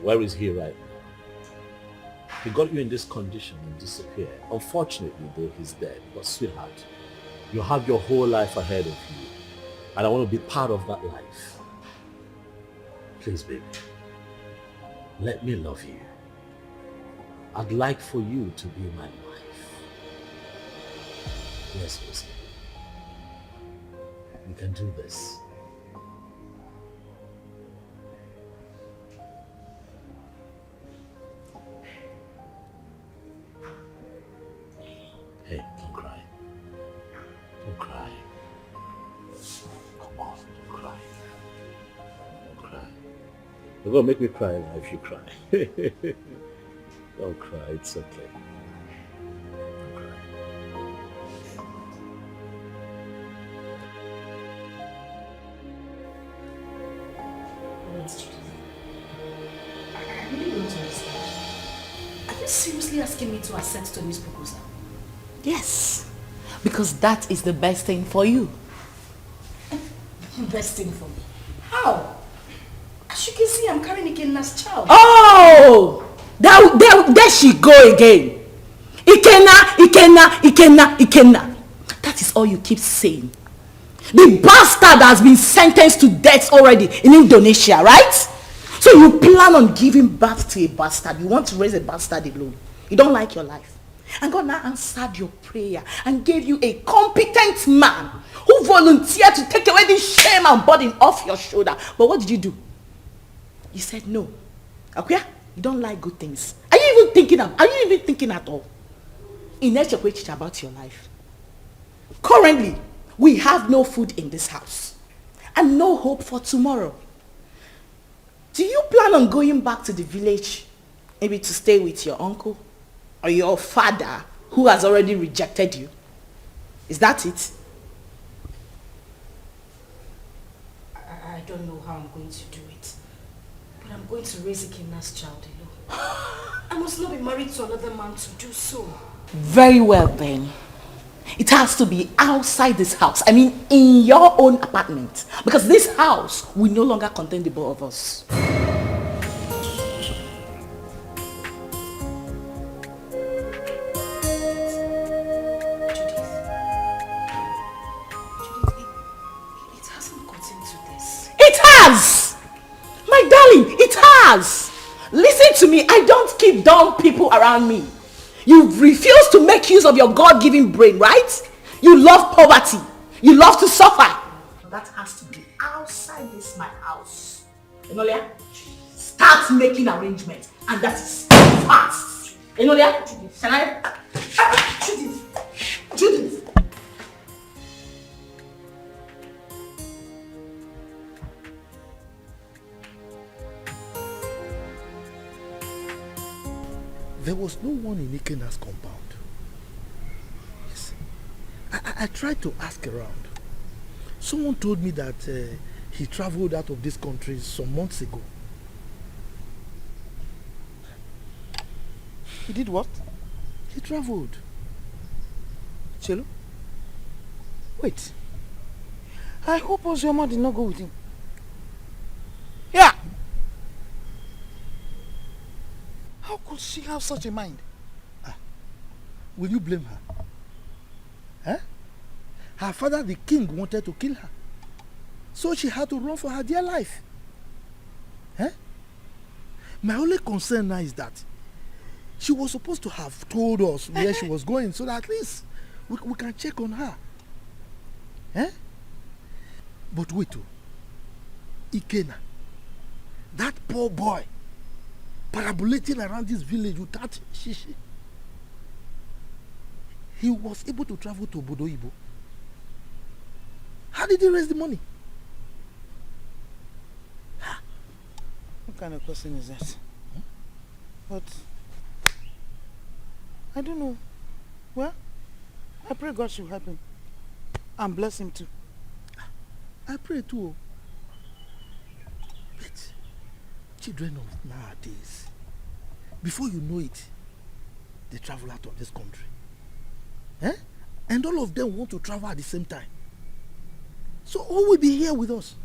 Where is he right now? He got you in this condition and disappeared. Unfortunately, though, he's dead. But sweetheart, you have your whole life ahead of you. And I want to be part of that life. Please, baby, let me love you. I'd like for you to be my wife. Yes, Lucy. We can do this. Hey, don't cry. Don't cry. Come on, don't cry. Don't cry. You're gonna make me cry now if you cry. Don't cry, it's okay. Don't cry. I really don't understand. Are you seriously asking me to assent to this proposal? Yes, because that is the best thing for you. Best thing for me? How? As you can see, I'm carrying a kidnapped child. Oh! There she go again. Ikenna. That is all you keep saying. The bastard has been sentenced to death already in Indonesia, right? So you plan on giving birth to a bastard. You want to raise a bastard alone. You don't like your life. And God now answered your prayer and gave you a competent man who volunteered to take away this shame and burden off your shoulder. But what did you do? You said no. Okay? You don't like good things. Are you even thinking at all? In about your life. Currently, we have no food in this house and no hope for tomorrow. Do you plan on going back to the village, maybe to stay with your uncle or your father who has already rejected you? Is that it? I don't know how I'm going to do it, but I'm going to raise Ikenna's child alone. I must not be married to another man to do so. Very well then. It has to be outside this house. I mean, in your own apartment. Because this house will no longer contain the both of us. It hasn't gotten to this. It has! My darling, it has! Listen to me, I don't keep dumb people around me. You refuse to make use of your God-given brain, right? You love poverty. You love to suffer. That has to be outside this my house. Enolia, start making arrangements. And that is fast. Enolia, can I? Judith. There was no one in Ikenna's compound. Yes. I tried to ask around. Someone told me that he traveled out of this country some months ago. He did what? He traveled. Chelo? Wait. I hope Ozioma did not go with him. Yeah! How could she have such a mind? Will you blame her? Her father, the king, wanted to kill her. So she had to run for her dear life. My only concern now is that she was supposed to have told us where she was going so that at least we can check on her. But wait, Ikenna, that poor boy, parabolating around this village without shishi. He was able to travel to Obodo Ibo. How did he raise the money? What kind of question is that? But I don't know. Well, I pray God should help him and bless him too. I pray too. But children of nowadays, before you know it, they travel out of this country. And all of them want to travel at the same time. So who will be here with us?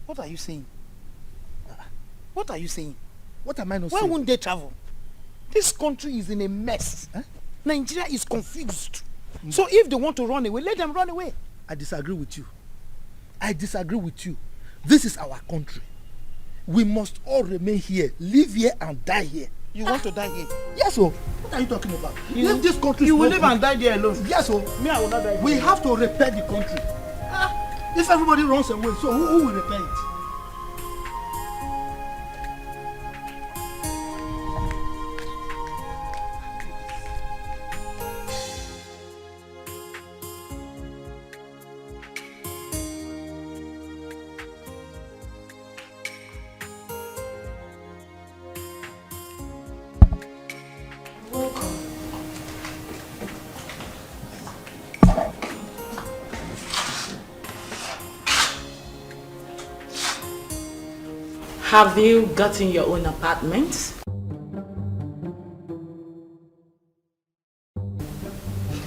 What are you saying? What are you saying? What am I not Why saying? won't they travel? This country is in a mess. Nigeria is confused. So if they want to run away, let them run away. I disagree with you. This is our country. We must all remain here, live here and die here. You want to die here? Yes, sir. What are you talking about? Leave this country. You will live and die there alone. Yes, sir. Me, I will not die there. We have to repair the country. If everybody runs away, so who will repair it? Have you gotten your own apartment?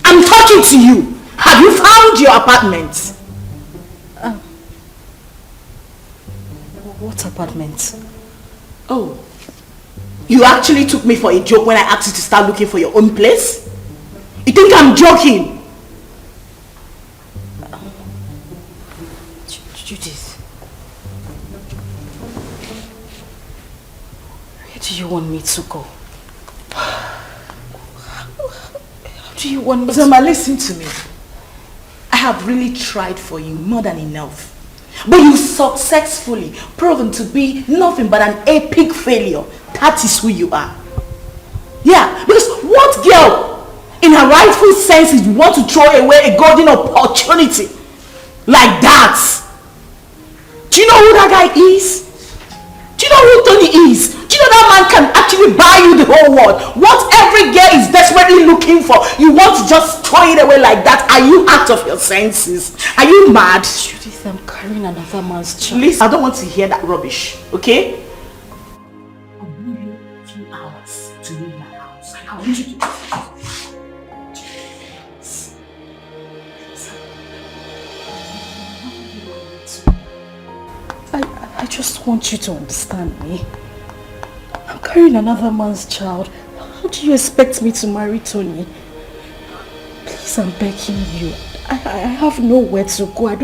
I'm talking to you. Have you found your apartment? What apartment? Oh, You actually took me for a joke when I asked you to start looking for your own place? You think I'm joking? Judith. Where do you want me to go? How do you want me Ozioma, listen to me. I have really tried for you more than enough. But you successfully proven to be nothing but an epic failure. That is who you are. Yeah, because what girl in her rightful senses want to throw away a golden opportunity like that? Do you know who that guy is? Do you know who Tony is? Do you know that man can actually buy you the whole world? What every girl is desperately looking for, you want to just throw it away like that? Are you out of your senses? Are you mad? Judith, I'm carrying another man's child. Please, I don't want to hear that rubbish, okay? I'll give you a few hours to leave my house. I want you to... I just want you to understand me. I'm carrying another man's child. How do you expect me to marry Tony? Please, I'm begging you. I have nowhere to go.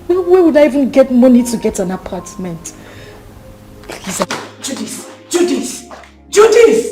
Where would I even get money to get an apartment? Please. Judith! Judith! Judith!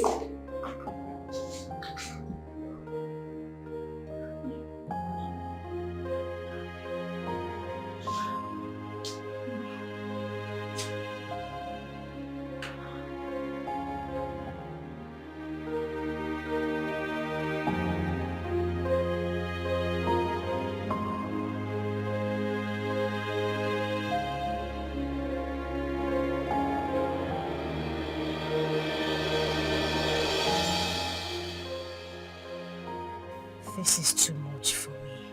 This is too much for me.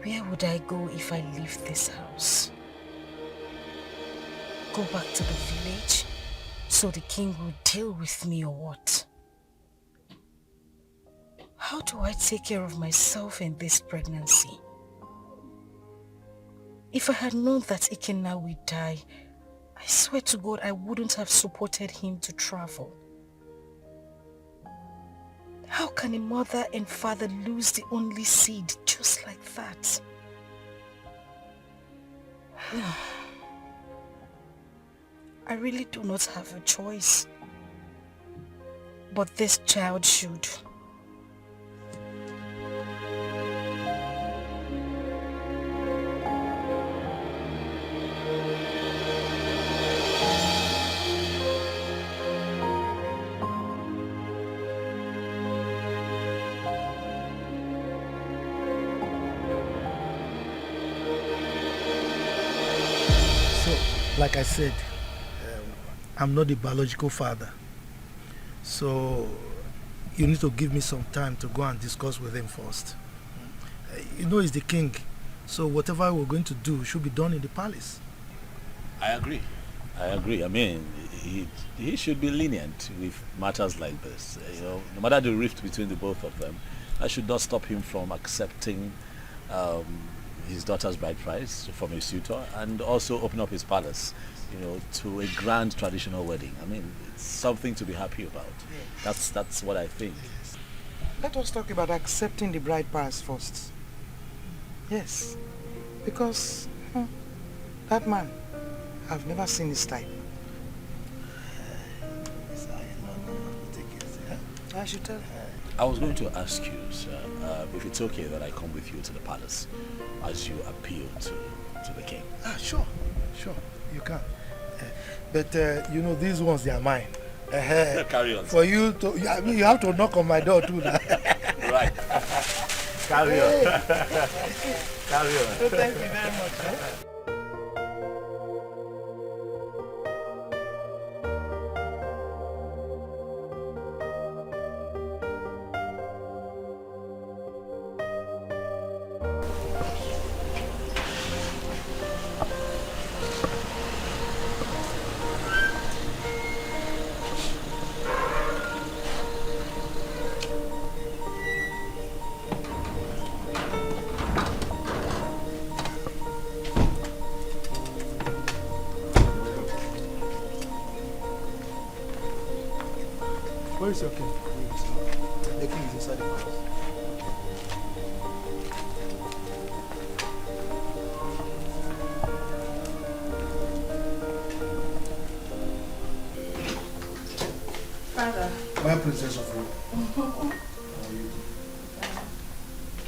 Where would I go if I leave this house? Go back to the village so the king will deal with me or what? How do I take care of myself in this pregnancy? If I had known that Ikenna would die, I swear to God I wouldn't have supported him to travel. How can a mother and father lose the only seed just like that? I really do not have a choice. But this child should. Like I said, I'm not the biological father. So you need to give me some time to go and discuss with him first. You know he's the king. So whatever we're going to do should be done in the palace. I agree. I mean, he should be lenient with matters like this. You know, no matter the rift between the both of them, that should not stop him from accepting his daughter's bride price from a suitor and also open up his palace, you know, to a grand traditional wedding. I mean, it's something to be happy about. That's what I think. Let us talk about accepting the bride price first. Yes, because that man, I've never seen his type. I should tell. I was going to ask you, sir, if it's okay that I come with you to the palace as you appeal to the king. Sure, you can. But you know, these ones, they are mine. Carry on. For you to, I mean, you have to knock on my door too now. Right. Carry on. Carry on. So thank you very much. Where is your king? The king is inside the palace. Father. My princess of Rome.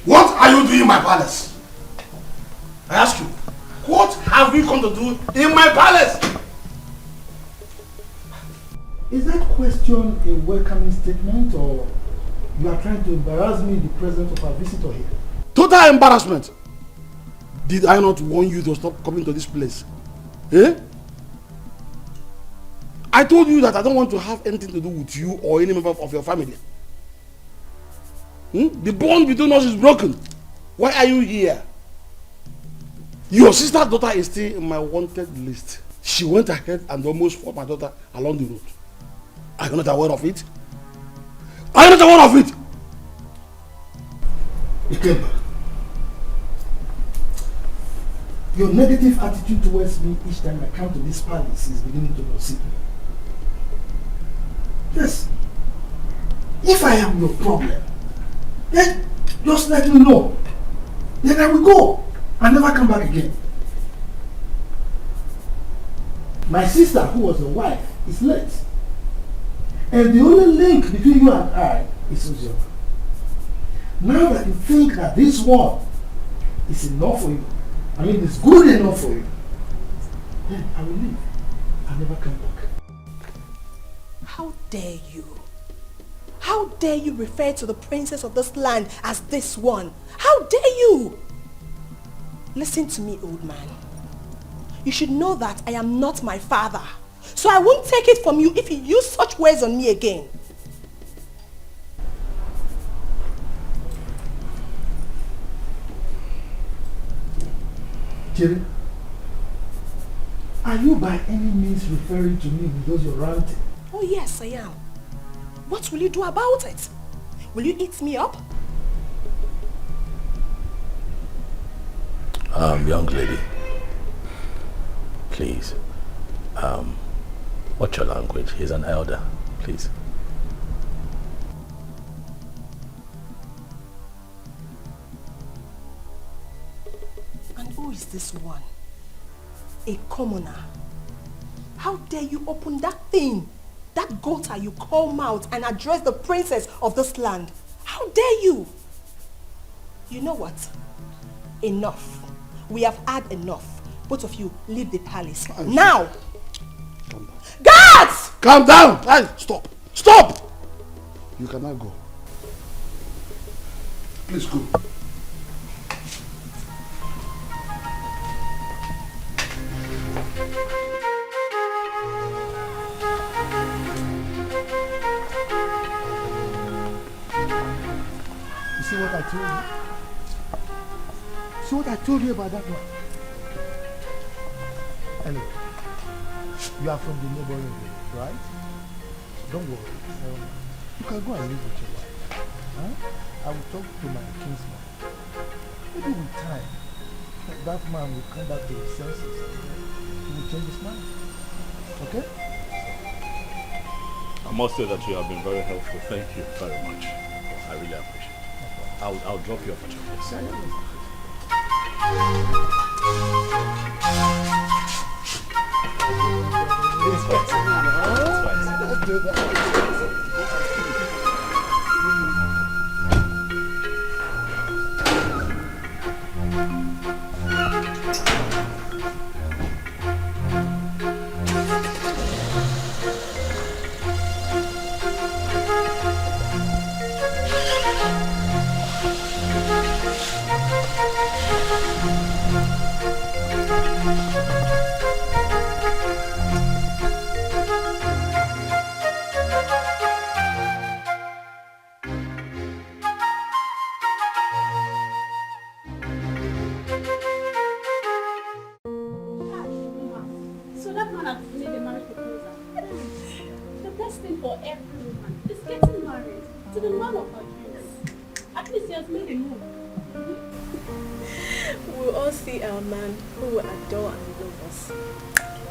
What are you doing in my palace? I ask you, what have you come to do in my palace? Is that question a welcoming statement, or you are trying to embarrass me in the presence of our visitor here? Total embarrassment. Did I not warn you to stop coming to this place? Eh? I told you that I don't want to have anything to do with you or any member of your family. The bond between us is broken. Why are you here? Your sister's daughter is still in my wanted list. She went ahead and almost fought my daughter along the road. Are you not aware of it? Are you not aware of it? Ikemba, your negative attitude towards me each time I come to this palace is beginning to unseat me. Yes. If I am your problem, then just let me know. Then I will go and never come back again. My sister, who was your wife, is late. And the only link between you and I is Ozioma. Now that you think that this one is enough for you, I mean it's good enough for you, then I will leave. I'll never come back. How dare you? How dare you refer to the princess of this land as this one? How dare you? Listen to me, old man. You should know that I am not my father. So I won't take it from you if you use such words on me again. Chidi, are you by any means referring to me with those you're ranting? Oh yes, I am. What will you do about it? Will you eat me up? Young lady, please, watch your language. He's an elder, please. And who is this one? A commoner. How dare you open that thing, that gutter you call mouth, and address the princess of this land? How dare you? You know what? Enough. We have had enough. Both of you, leave the palace. Now! Calm down. Guards! Calm down! Hey, stop! Stop! You cannot go. Please go. You see what I told you? See what I told you about that one? Anyway, you are from the neighboring village, right? Don't worry. You can go and live with your wife. Huh? I will talk to my kinsman. Maybe with time, that man will come back to his senses. He will change his mind. Okay? I must say that you have been very helpful. Thank you very much. I really appreciate it. I'll drop you off at your place. It's fine. Let's do that.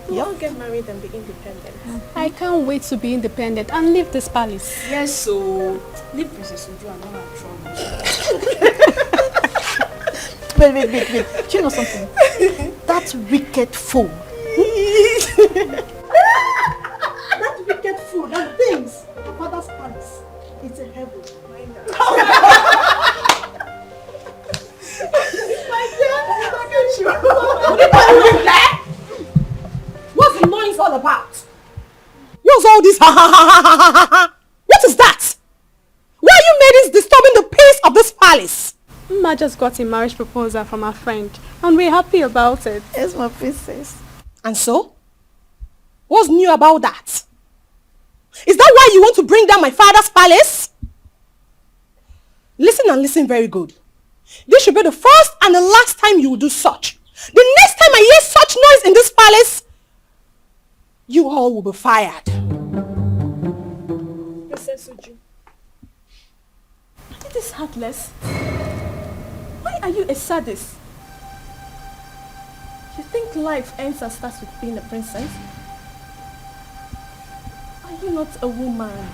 We'll all get married and be independent. I can't wait to be independent and leave this palace. Yes, so leave Princess Uju and all our trouble. Wait. Do you know something? That wicked fool. That wicked fool that thinks the father's palace is a heaven. What's the noise all about? What's all this? What is that? Why are you ladies disturbing the peace of this palace? Ma just got a marriage proposal from her friend and we're happy about it. Yes, my princess. And so? What's new about that? Is that why you want to bring down my father's palace? Listen and listen very good. This should be the first and the last time you will do such. The next time I hear such noise in this palace, you all will be fired. Princess Uju, it is heartless. Why are you a sadist? You think life ends and starts with being a princess? Are you not a woman?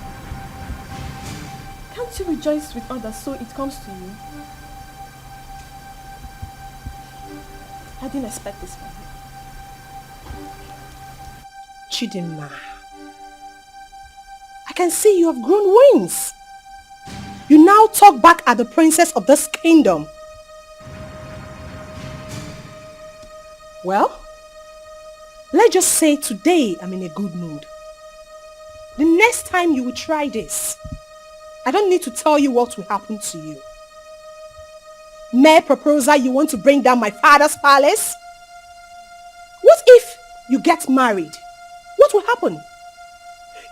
Can't you rejoice with others so it comes to you? I didn't expect this from you. Chidima, I can see you have grown wings. You now talk back at the princess of this kingdom. Well, let's just say today I'm in a good mood. The next time you will try this, I don't need to tell you what will happen to you. Mere proposal, you want to bring down my father's palace? What if you get married? What will happen?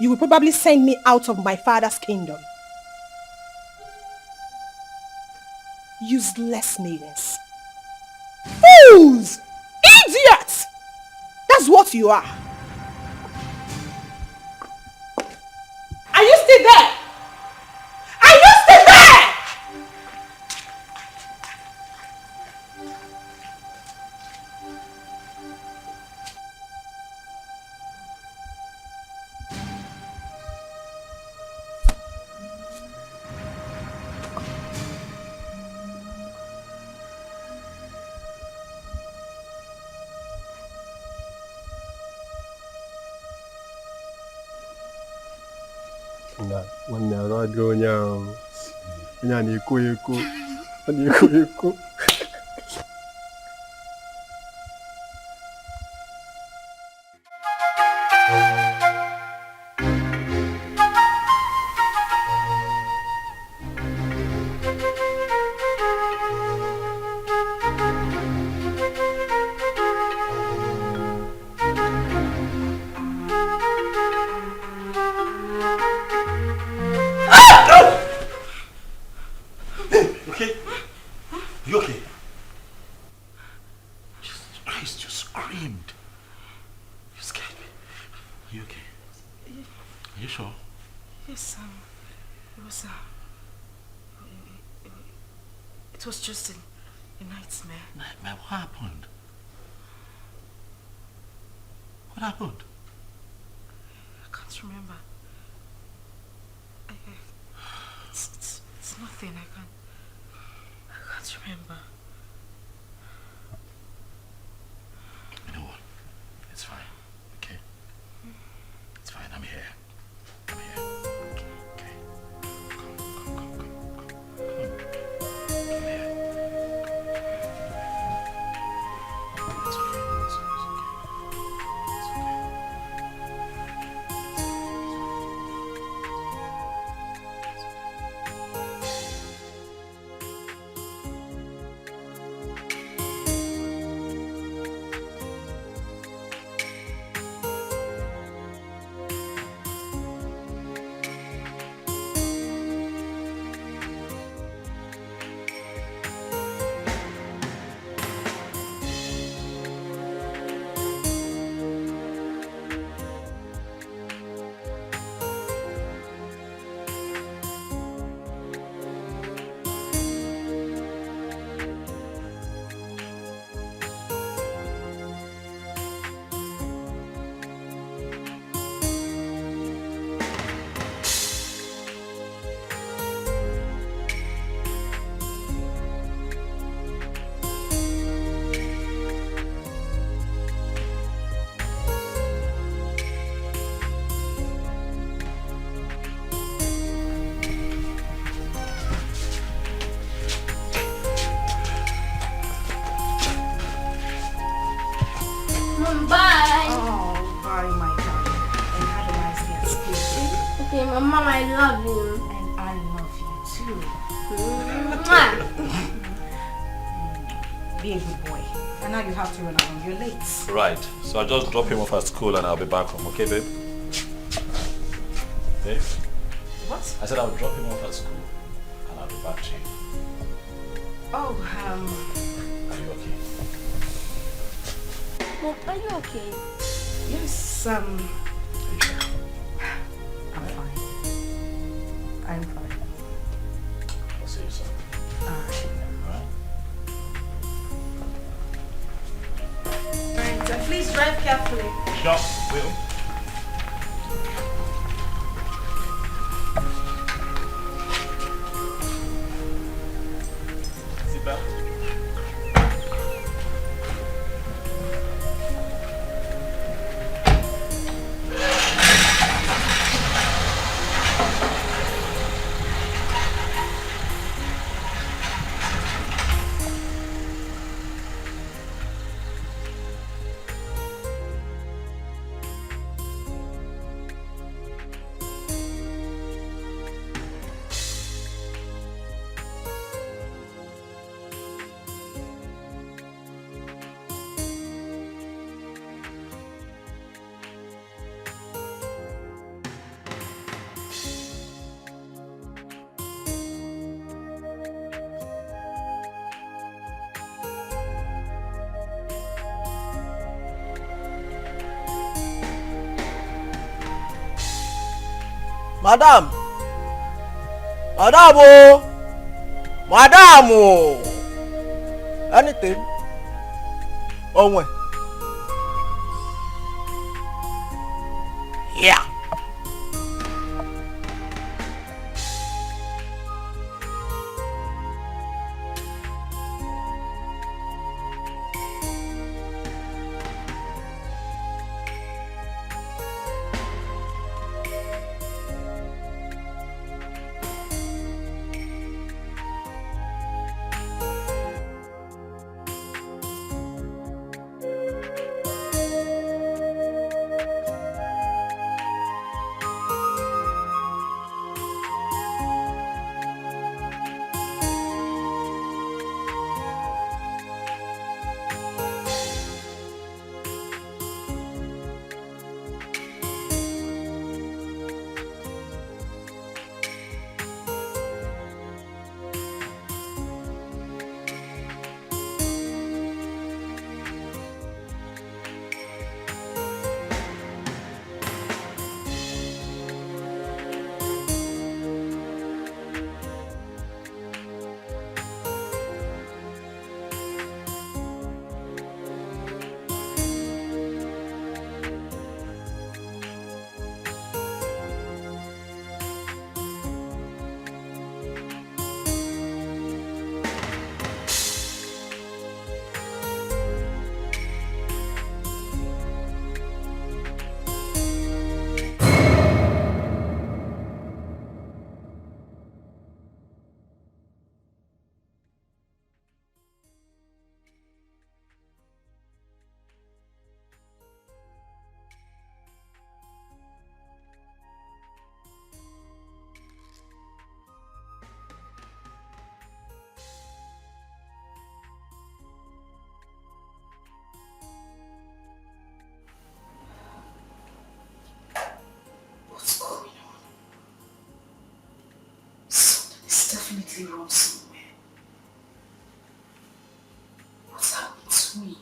You will probably send me out of my father's kingdom. Useless maidens. Fools! Idiots! That's what you are. Are you still there? Are you still there? One hour ago now. Eko. It was just a nightmare. Nightmare? What happened? What happened? I can't remember. It's nothing. I can't remember. You know what? It's fine. Okay? It's fine. I'm here. I'm here. Okay. Come. Come here. It's okay. It's okay. love him. And I love you too. Be a good boy. And now you have to run along. You're late. Right. So I'll just drop him off at school and I'll be back home. Okay, babe? Babe? What? I said I'll drop him off at school and I'll be back to you. Oh, Are you okay? Mom, are you okay? yes, I'm fine. I'm fine. I'll see you soon. Alright. Alright? Alright, so please drive carefully. Sure, will. Sit back. Madam! Madam! Oh! Madam! Oh! Anything? Oh, when? Yeah! Definitely wrong somewhere. What's happened to me?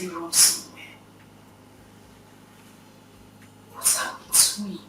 getting wrong somewhere. What's happening to me?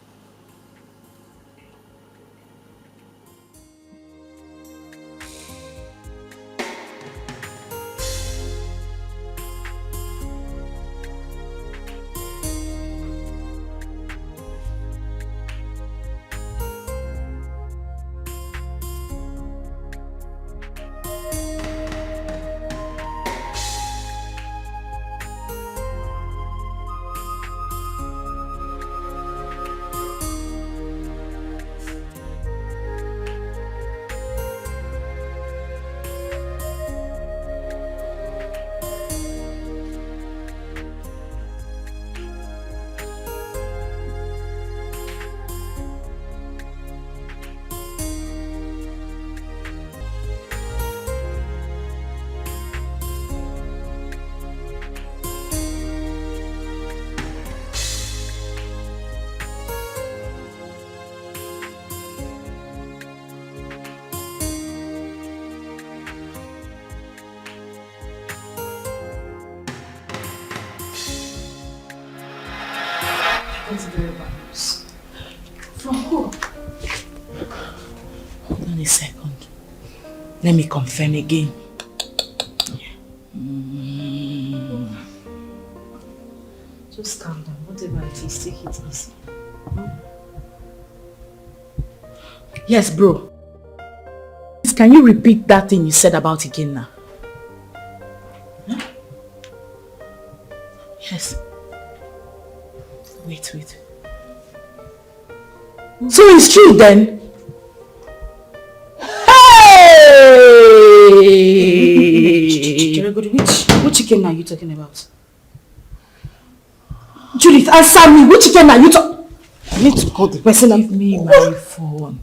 From who? Hold on a second. Let me confirm again. Just calm down. Whatever it is, take it easy. Yes, bro. Can you repeat that thing you said about Ikenna? Huh? Yes. Wait. So it's true then? Hey! Which chicken are you talking about? Judith, answer me. Which chicken are you talking? I need to call the person. Give me my phone.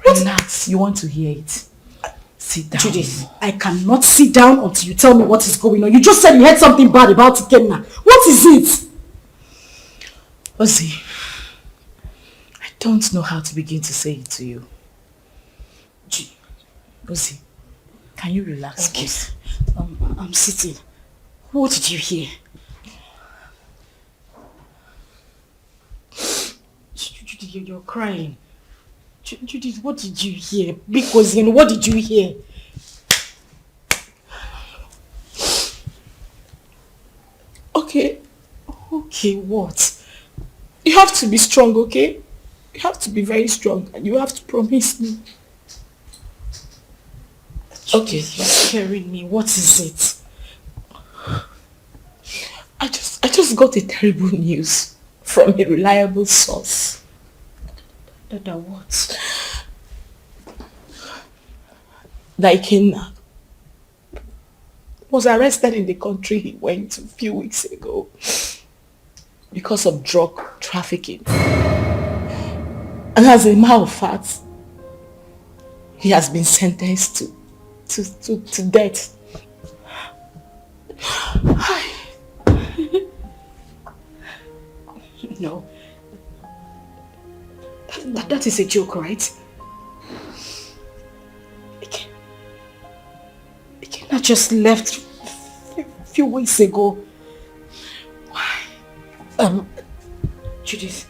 Relax. You want to hear it? Sit down. Judith, I cannot sit down until you tell me what is going on. You just said you heard something bad about Ikenna. What is it? Ozzy, I don't know how to begin to say it to you. Ozzy, can you relax, please? I'm sitting. What did you hear? You're crying. Judith, what did you hear? Because what did you hear? Okay, what? You have to be strong, okay? You have to be very strong and you have to promise me. Okay, you're scaring me. What is it? I just got a terrible news from a reliable source. That what? That Ikenna was arrested in the country he went to a few weeks ago because of drug trafficking. And as a matter of fact, he has been sentenced to death. No. That is a joke, right? Ikenna just left a few weeks ago. Why? Judith,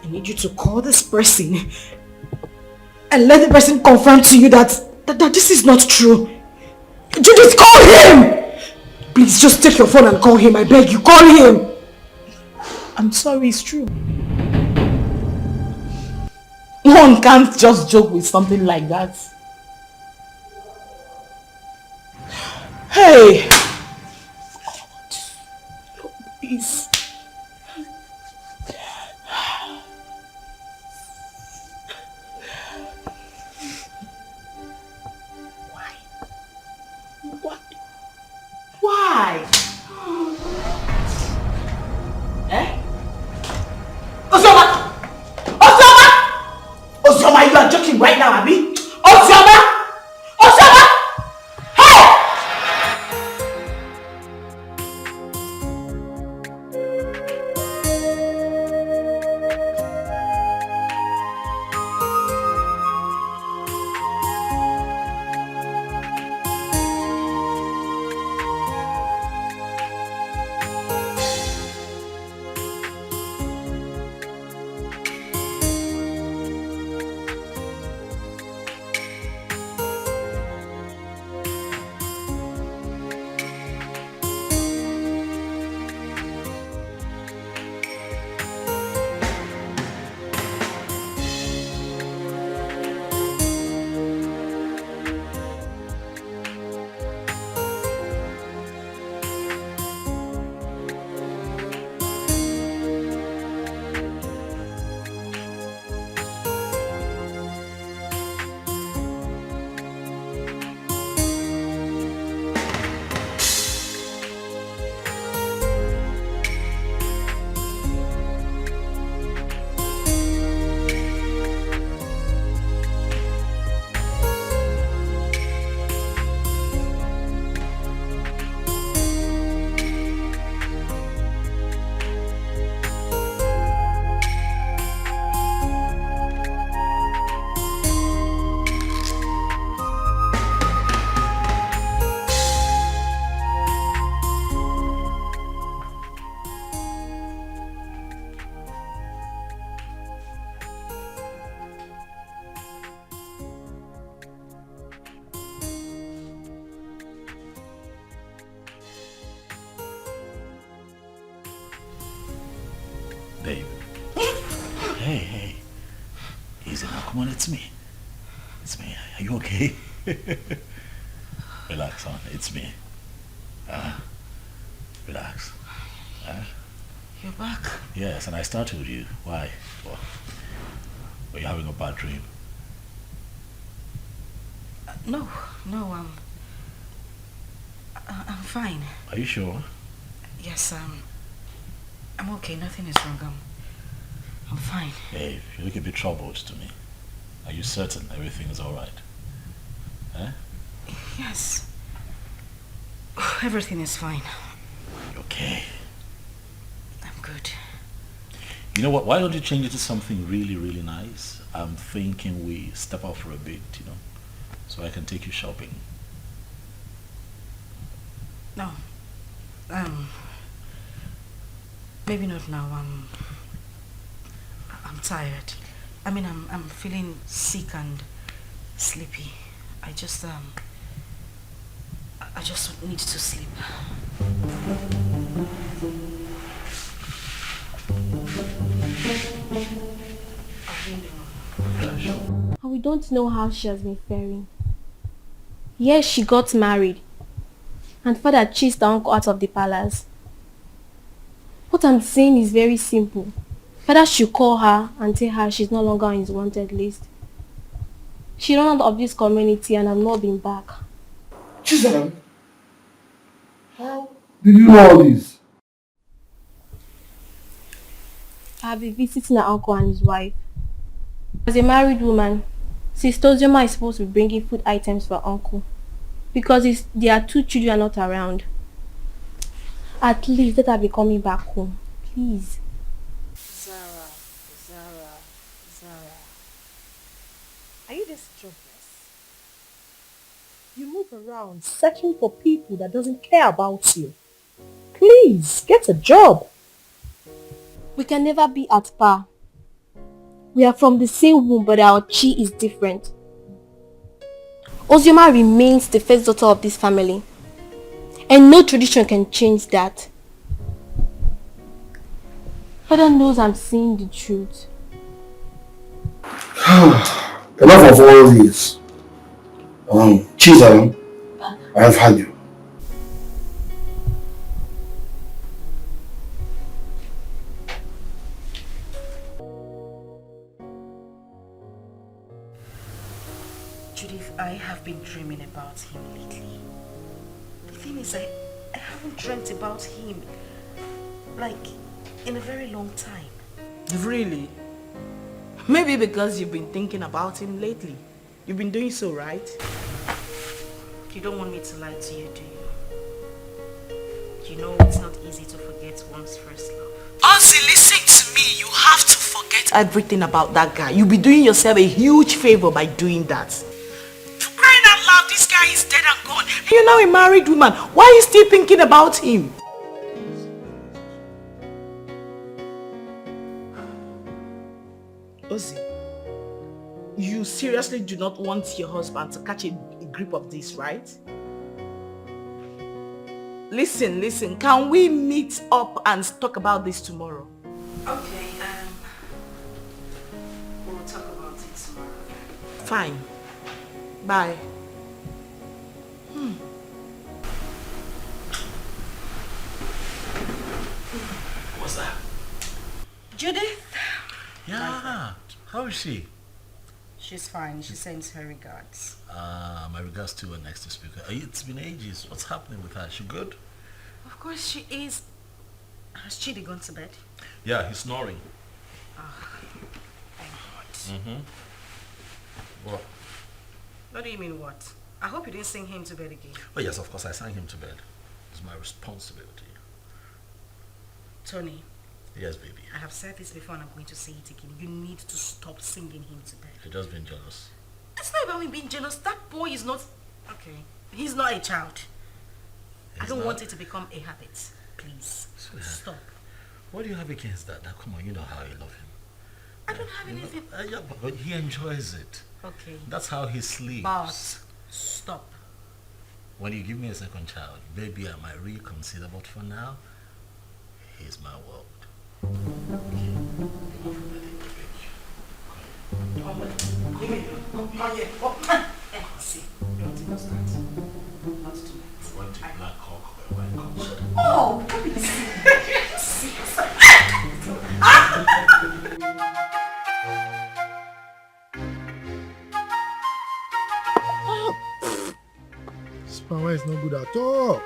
I need you to call this person and let the person confirm to you that this is not true. Judith, call him! Please, just take your phone and call him. I beg you, call him! I'm sorry, it's true. One can't just joke with something like that. Hey! Please. Why? Eh? Ozioma! Ozioma, you are joking right now, Abi? Ozioma! Hey! Babe. Hey. Easy now. Come on, it's me. It's me. Are you okay? Relax, son. It's me. Relax. You're back? Yes, and I started with you. Why? Well, were you having a bad dream? No, I'm fine. Are you sure? Yes, I'm okay. Nothing is wrong. I'm fine. Hey, you look a bit troubled to me. Are you certain everything is alright? Huh? Yes. Everything is fine. Okay. I'm good. You know what? Why don't you change it to something really, really nice? I'm thinking we step out for a bit, so I can take you shopping. No. Maybe not now. I'm tired. I mean, I'm feeling sick and sleepy. I just need to sleep. And we don't know how she has been faring. Yes, she got married. And father chased her uncle out of the palace. What I'm saying is very simple. Father should call her and tell her she's no longer on his wanted list. She ran out of this community and has not been back. Chizzy, how did you know all this? I have been visiting her uncle and his wife. As a married woman, Sister Ozioma is supposed to be bringing food items for her uncle. Because their 2 children are not around. At least let her be coming back home. Please. Zara. Are you this jobless? You move around searching for people that doesn't care about you. Please, get a job. We can never be at par. We are from the same womb, but our chi is different. Ozioma remains the first daughter of this family. And no tradition can change that. Father knows I'm saying the truth. Enough of all this. Chizzy, I have had you. Judith, I have been dreaming about him lately. The thing is, I haven't dreamt about him, like, in a very long time. Really? Maybe because you've been thinking about him lately. You've been doing so, right? You don't want me to lie to you, do you? You know it's not easy to forget one's first love. Onsi, listen to me. You have to forget everything about that guy. You'll be doing yourself a huge favor by doing that. For crying out loud, this guy is dead and gone. And you're now a married woman. Why are you still thinking about him? Ozzy, you seriously do not want your husband to catch a grip of this, right? Listen, can we meet up and talk about this tomorrow? Okay, we'll talk about it tomorrow. Fine. Bye. What's that? Judith? Yeah. How is she? She's fine. She sends her regards. My regards to her next speaker. It's been ages. What's happening with her? She good? Of course she is. Has Chidi gone to bed? Yeah, he's snoring. Thank God. What? What do you mean what? I hope you didn't sing him to bed again. Oh yes, of course I sang him to bed. It's my responsibility. Tony. Yes, baby. I have said this before and I'm going to say it again. You need to stop singing him to bed. You're just being jealous. It's not about me being jealous. That boy is not... Okay. He's not a child. I don't want it to become a habit. Please. Stop. What do you have against that? Now, come on, you know how I love him. I don't have anything... Yeah, but he enjoys it. Okay. That's how he sleeps. Boss, stop. When you give me a second child, maybe I might reconsider, but for now, he's my world. Oh, This power is not good at all.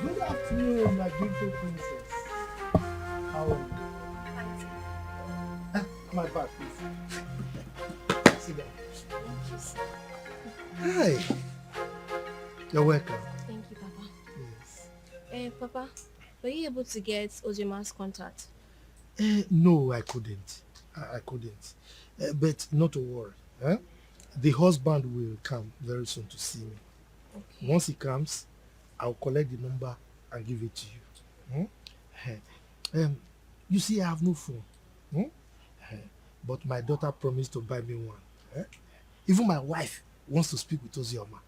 Good afternoon, my beautiful princess. How are you? My bad, please. Sit down. Hi. You're welcome. Thank you, Papa. Yes. Papa, were you able to get Ozioma's contact? No, I couldn't. I couldn't. But not to worry. The husband will come very soon to see me. Okay. Once he comes, I'll collect the number and give it to you. You see, I have no phone. But my daughter promised to buy me one. Even my wife wants to speak with Ozioma.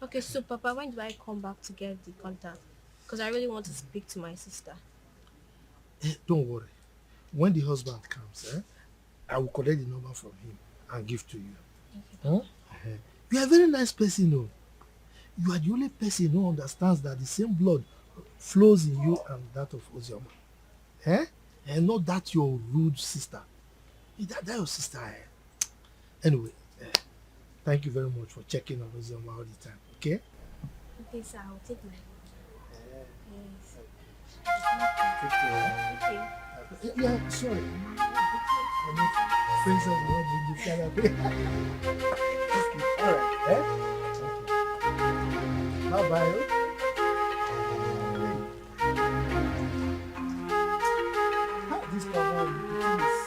Okay, so Papa, when do I come back to get the contact? Because I really want to speak to my sister. Don't worry. When the husband comes, I will collect the number from him and give to you. Okay. You are a very nice person, no? You are the only person who understands that the same blood flows in you and that of Ozioma. And not that your rude sister. That your sister. Anyway, thank you very much for checking on Ozioma all the time, okay? Okay, sir, I'll take my Take care. Yeah, sorry. Friends of the world, you Alright, Bye-bye. This cover, please.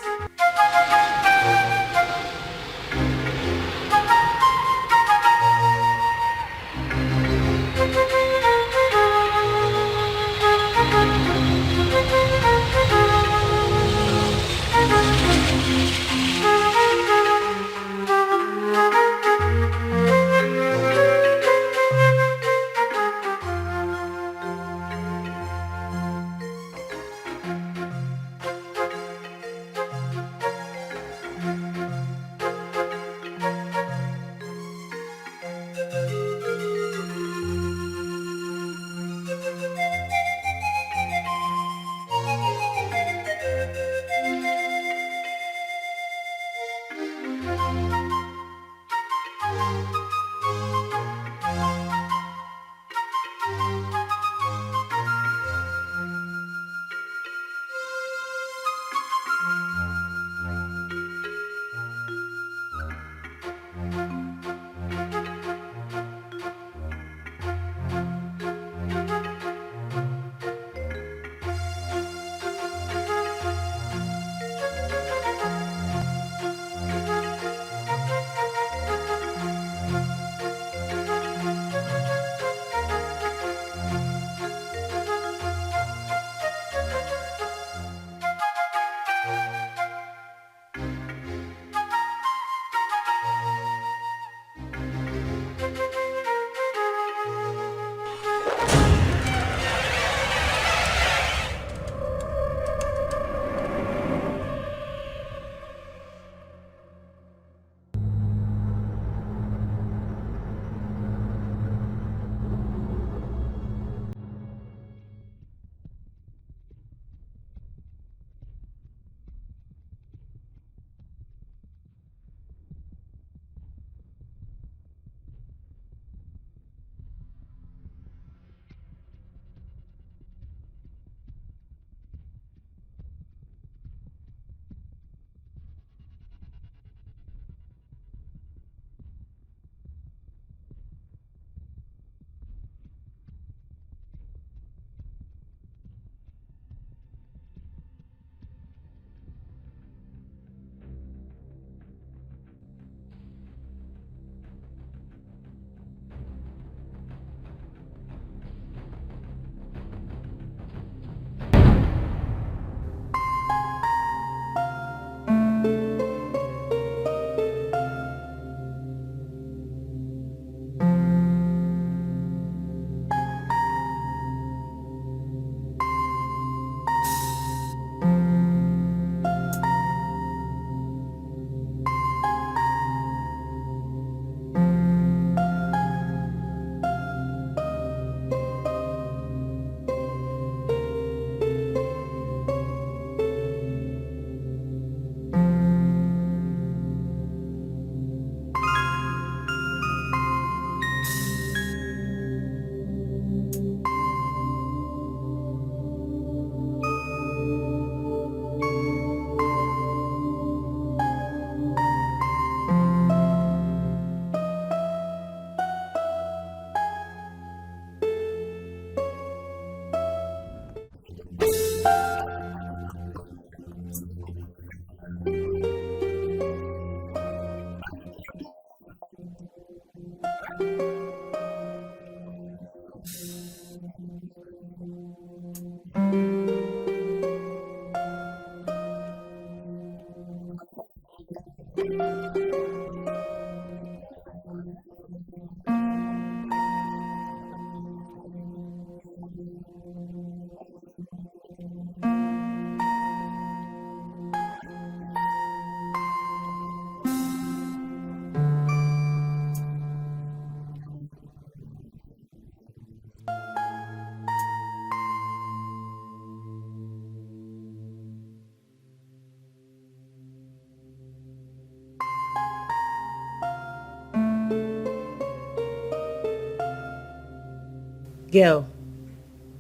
Girl,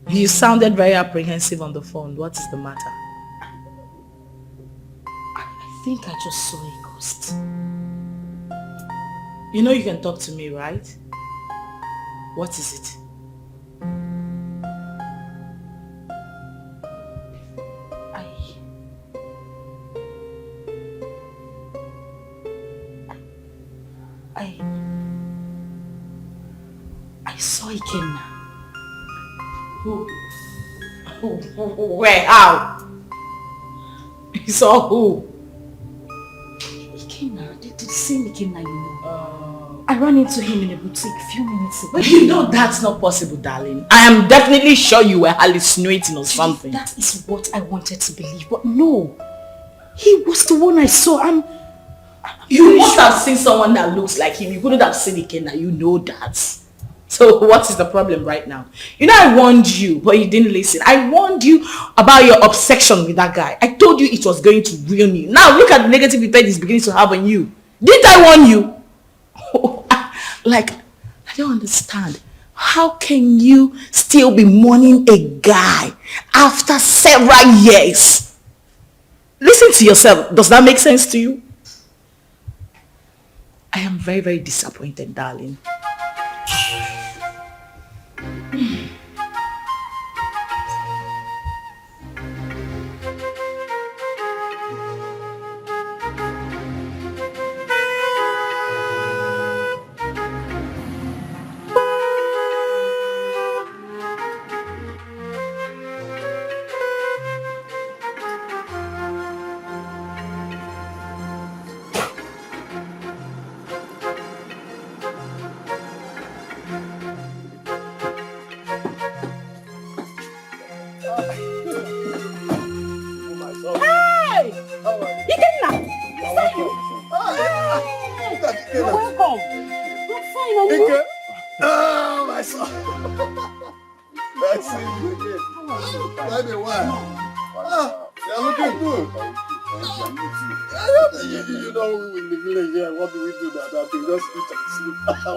you sounded very apprehensive on the phone. What is the matter? I think I just saw a ghost. You know you can talk to me, right? What is it? I saw Ikenna. Who? Where? How? You saw who? Ikenna, the same Ikenna you know. I ran into him in a boutique a few minutes ago. But you know that's not possible, darling. I am definitely sure you were hallucinating or something. That is what I wanted to believe, but no. He was the one I saw. You must have seen someone that looks like him. You couldn't have seen Ikenna. You know that. So what is the problem right now? You know I warned you, but you didn't listen. I warned you about your obsession with that guy. I told you it was going to ruin you. Now look at the negative effect it's beginning to have on you. Didn't I warn you? Like, I don't understand. How can you still be mourning a guy after several years? Listen to yourself. Does that make sense to you? I am very, very disappointed, darling.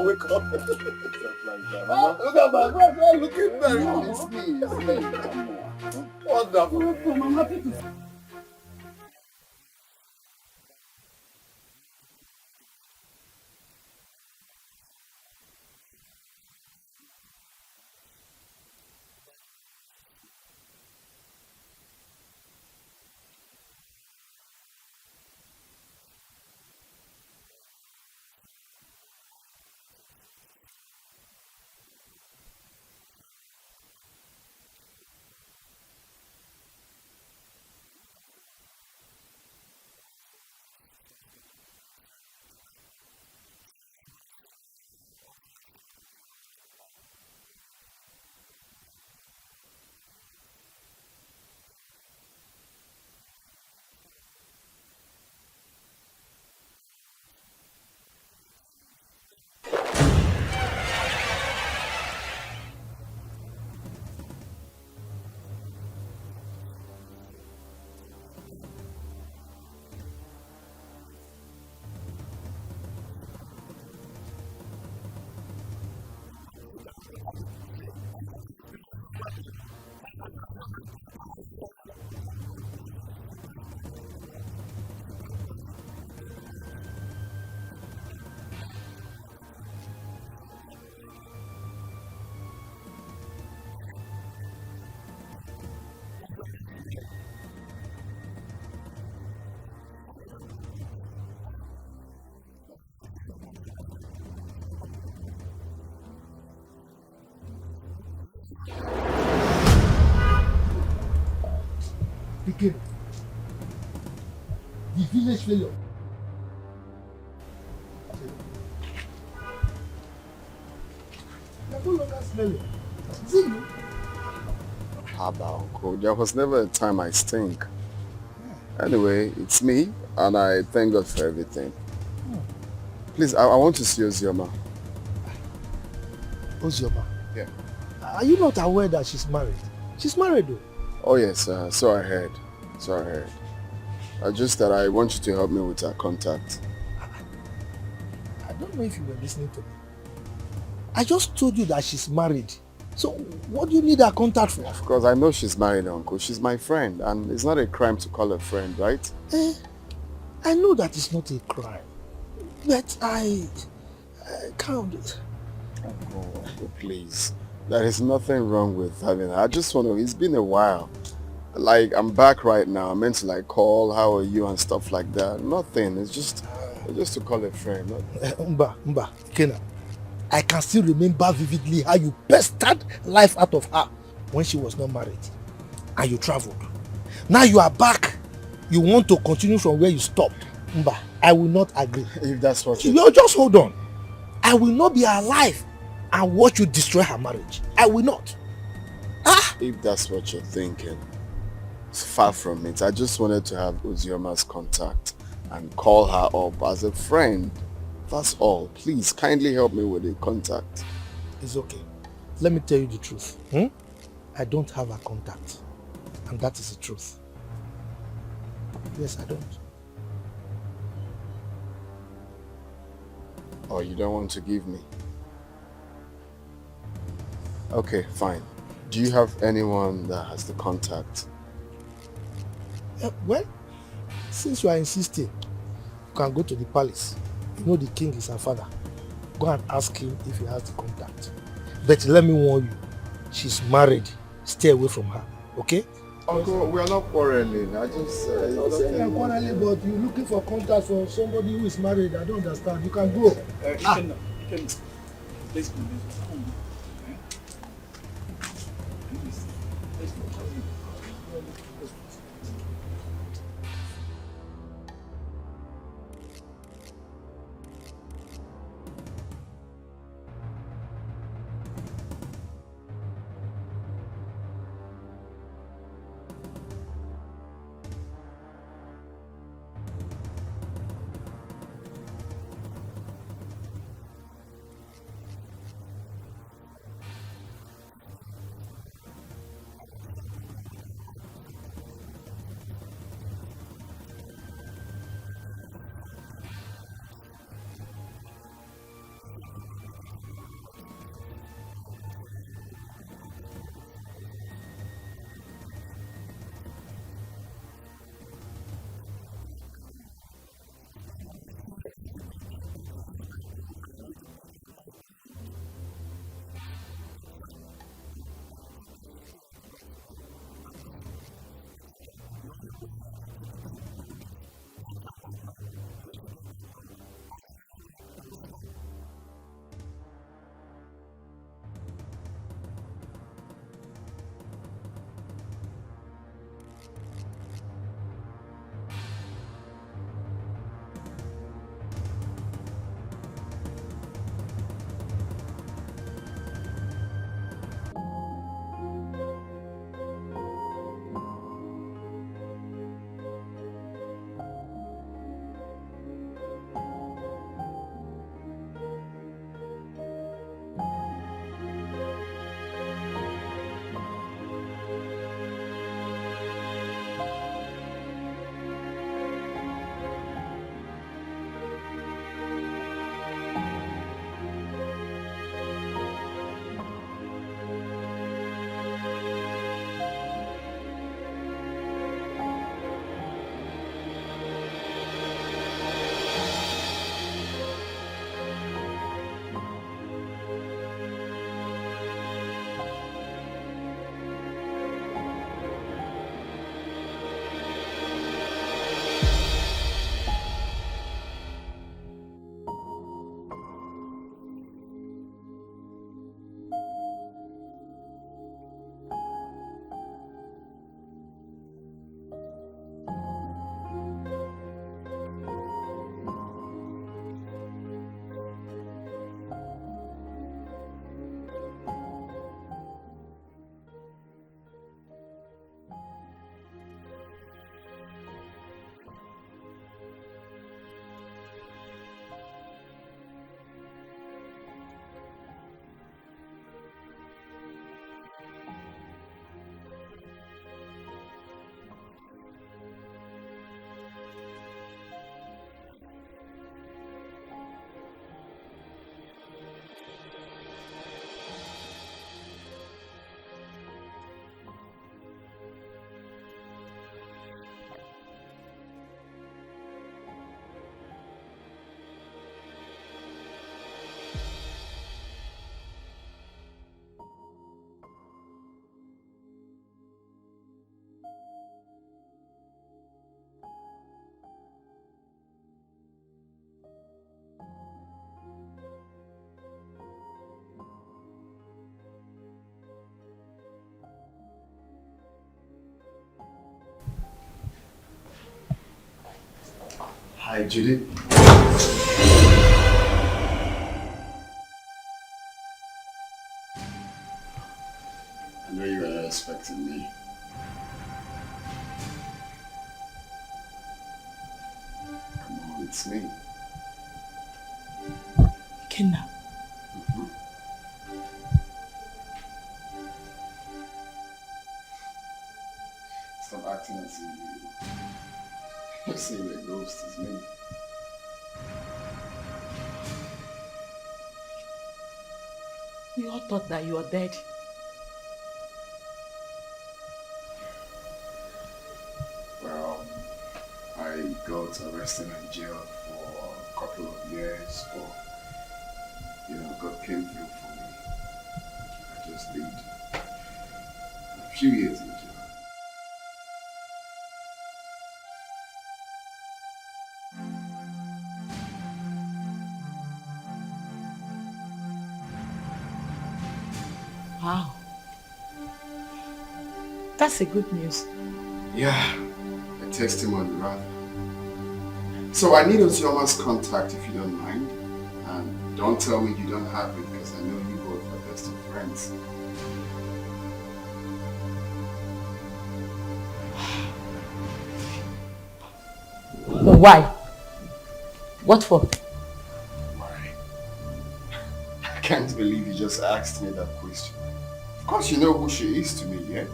Wake up. Look at my brother looking very wonderful. I'm happy to. Again. The village failure. You're no longer smelling. Is it you? Haba, uncle. There was never a time I stink. Anyway, it's me, and I thank God for everything. Please, I want to see Ozioma. Ozioma? Yeah. Are you not aware that she's married? She's married though. Oh yes, so I heard. Just that I want you to help me with her contact. I don't know if you were listening to me. I just told you that she's married. So what do you need her contact for? Of course, I know she's married, Uncle. She's my friend, and it's not a crime to call her friend, right? I know that it's not a crime, but I can't. Uncle, please. There is nothing wrong with having her. I just want to, it's been a while. Like, I'm back right now. I meant to like call, how are you and stuff like that. Nothing. It's just to call a friend. Mba, Kena. I can still remember vividly how you pestered life out of her when she was not married. And you traveled. Now you are back. You want to continue from where you stopped. Mba, I will not agree. If that's what you just hold on. I will not be alive and watch you destroy her marriage. I will not. If that's what you're thinking, it's far from it. I just wanted to have Ozioma's contact and call her up as a friend. That's all. Please, kindly help me with the contact. It's okay. Let me tell you the truth. I don't have a contact. And that is the truth. Yes, I don't. Oh, you don't want to give me? Okay, fine. Do you have anyone that has the contact? Well, since you are insisting, you can go to the palace. You know the king is her father. Go and ask him if he has the contact. But let me warn you, she's married. Stay away from her, okay? Uncle, we are not quarreling. I just... I'm not saying you're quarreling, but you're looking for contact for somebody who is married. I don't understand. You can go. Please, Hi, Judy. I know you were expecting me. Come on, it's me. Ikenna. Stop acting as if you're saying the ghost is me. We all thought that you were dead. Well, I got arrested and jailed for a couple of years, but God came through for me. I just did a few years in jail. Wow. That's a good news. Yeah, a testimony rather. So I need Ozioma's contact if you don't mind. And don't tell me you don't have it because I know you both are best of friends. Why? What for? Why? I can't believe you just asked me that question. Of course you know who she is to me, yeah?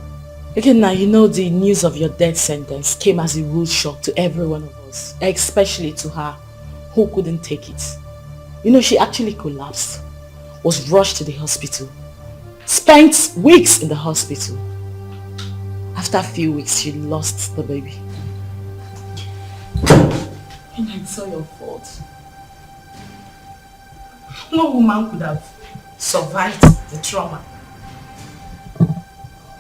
Okay, now you know the news of your death sentence came as a rude shock to every one of us, especially to her, who couldn't take it. You know, she actually collapsed, was rushed to the hospital, spent weeks in the hospital. After a few weeks, she lost the baby. And it's all your fault. No woman could have survived the trauma.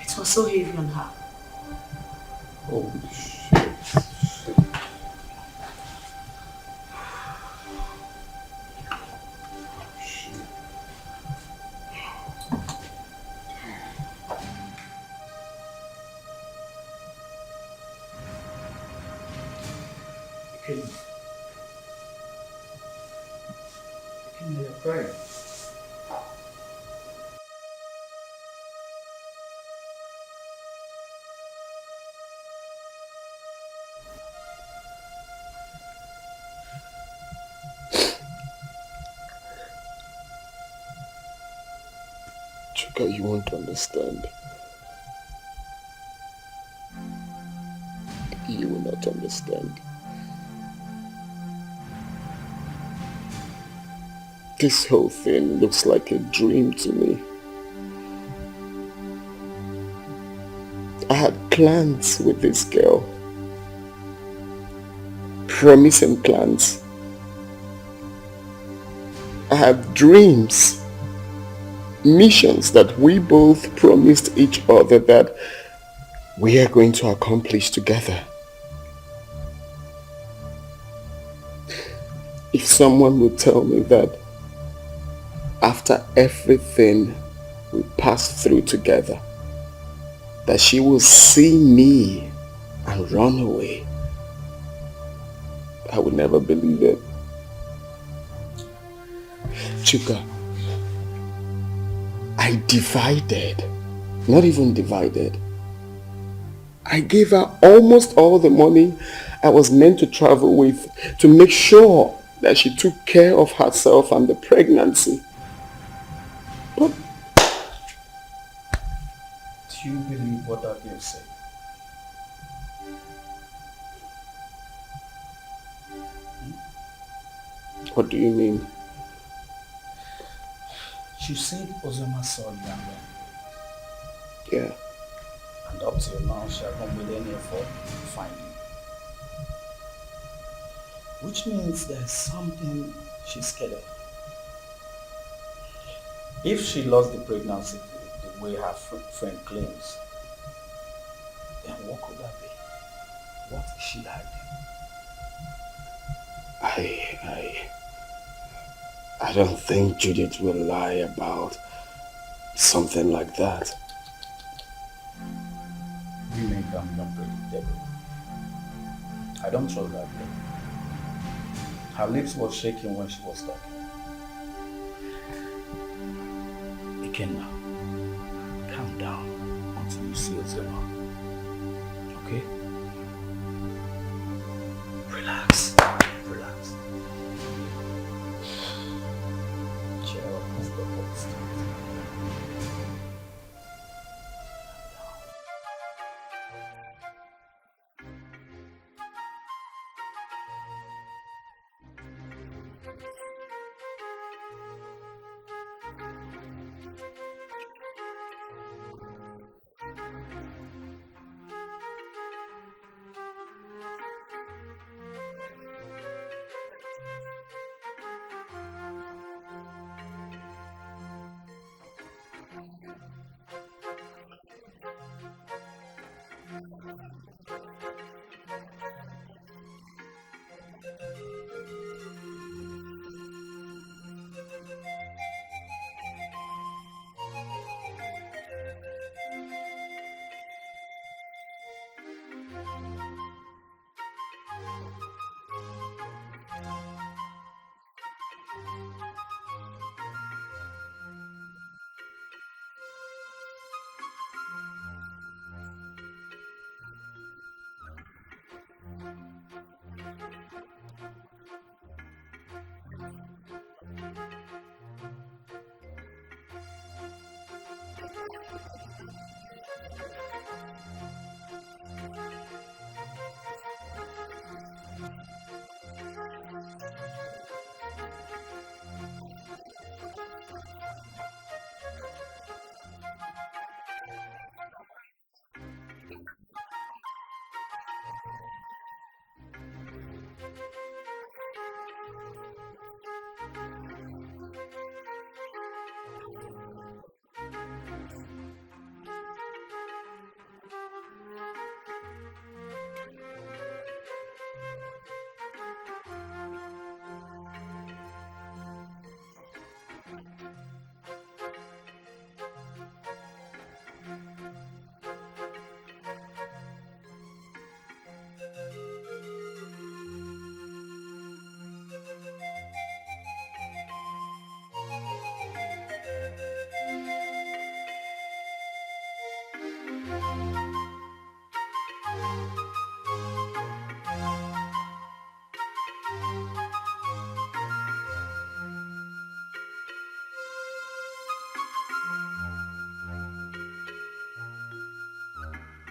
It was so heavy on her. Oh, shit. You're crying. Chuka, you won't understand. You will not understand. This whole thing looks like a dream to me. I had plans with this girl. Promising plans. I had dreams. Missions that we both promised each other that we are going to accomplish together. If someone would tell me that after everything we passed through together, that she will see me and run away, I would never believe it. Chuka, I divided, not even divided. I gave her almost all the money I was meant to travel with to make sure that she took care of herself and the pregnancy. But do you believe what that girl said? What do you mean? She said Ozioma saw the young man. Yeah. And up till now, she hasn't made any effort to find him. Which means there's something she's scared of. If she lost the pregnancy the way her friend claims, then what could that be? What is she hiding? I don't think Judith will lie about something like that. Women can be unpredictable. I don't trust that girl. Her lips were shaking when she was talking. Ikenna, calm down until you see Ozioma. Okay? Relax. Relax. Cheer up, Mr. Post.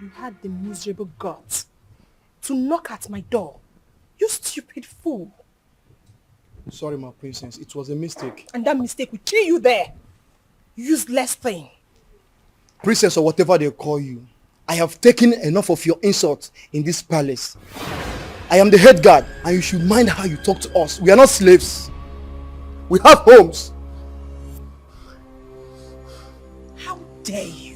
You had the miserable guts to knock at my door. You stupid fool. Sorry, my princess. It was a mistake. And that mistake will kill you there. Useless thing. Princess or whatever they call you, I have taken enough of your insults in this palace. I am the head guard and you should mind how you talk to us. We are not slaves. We have homes. How dare you?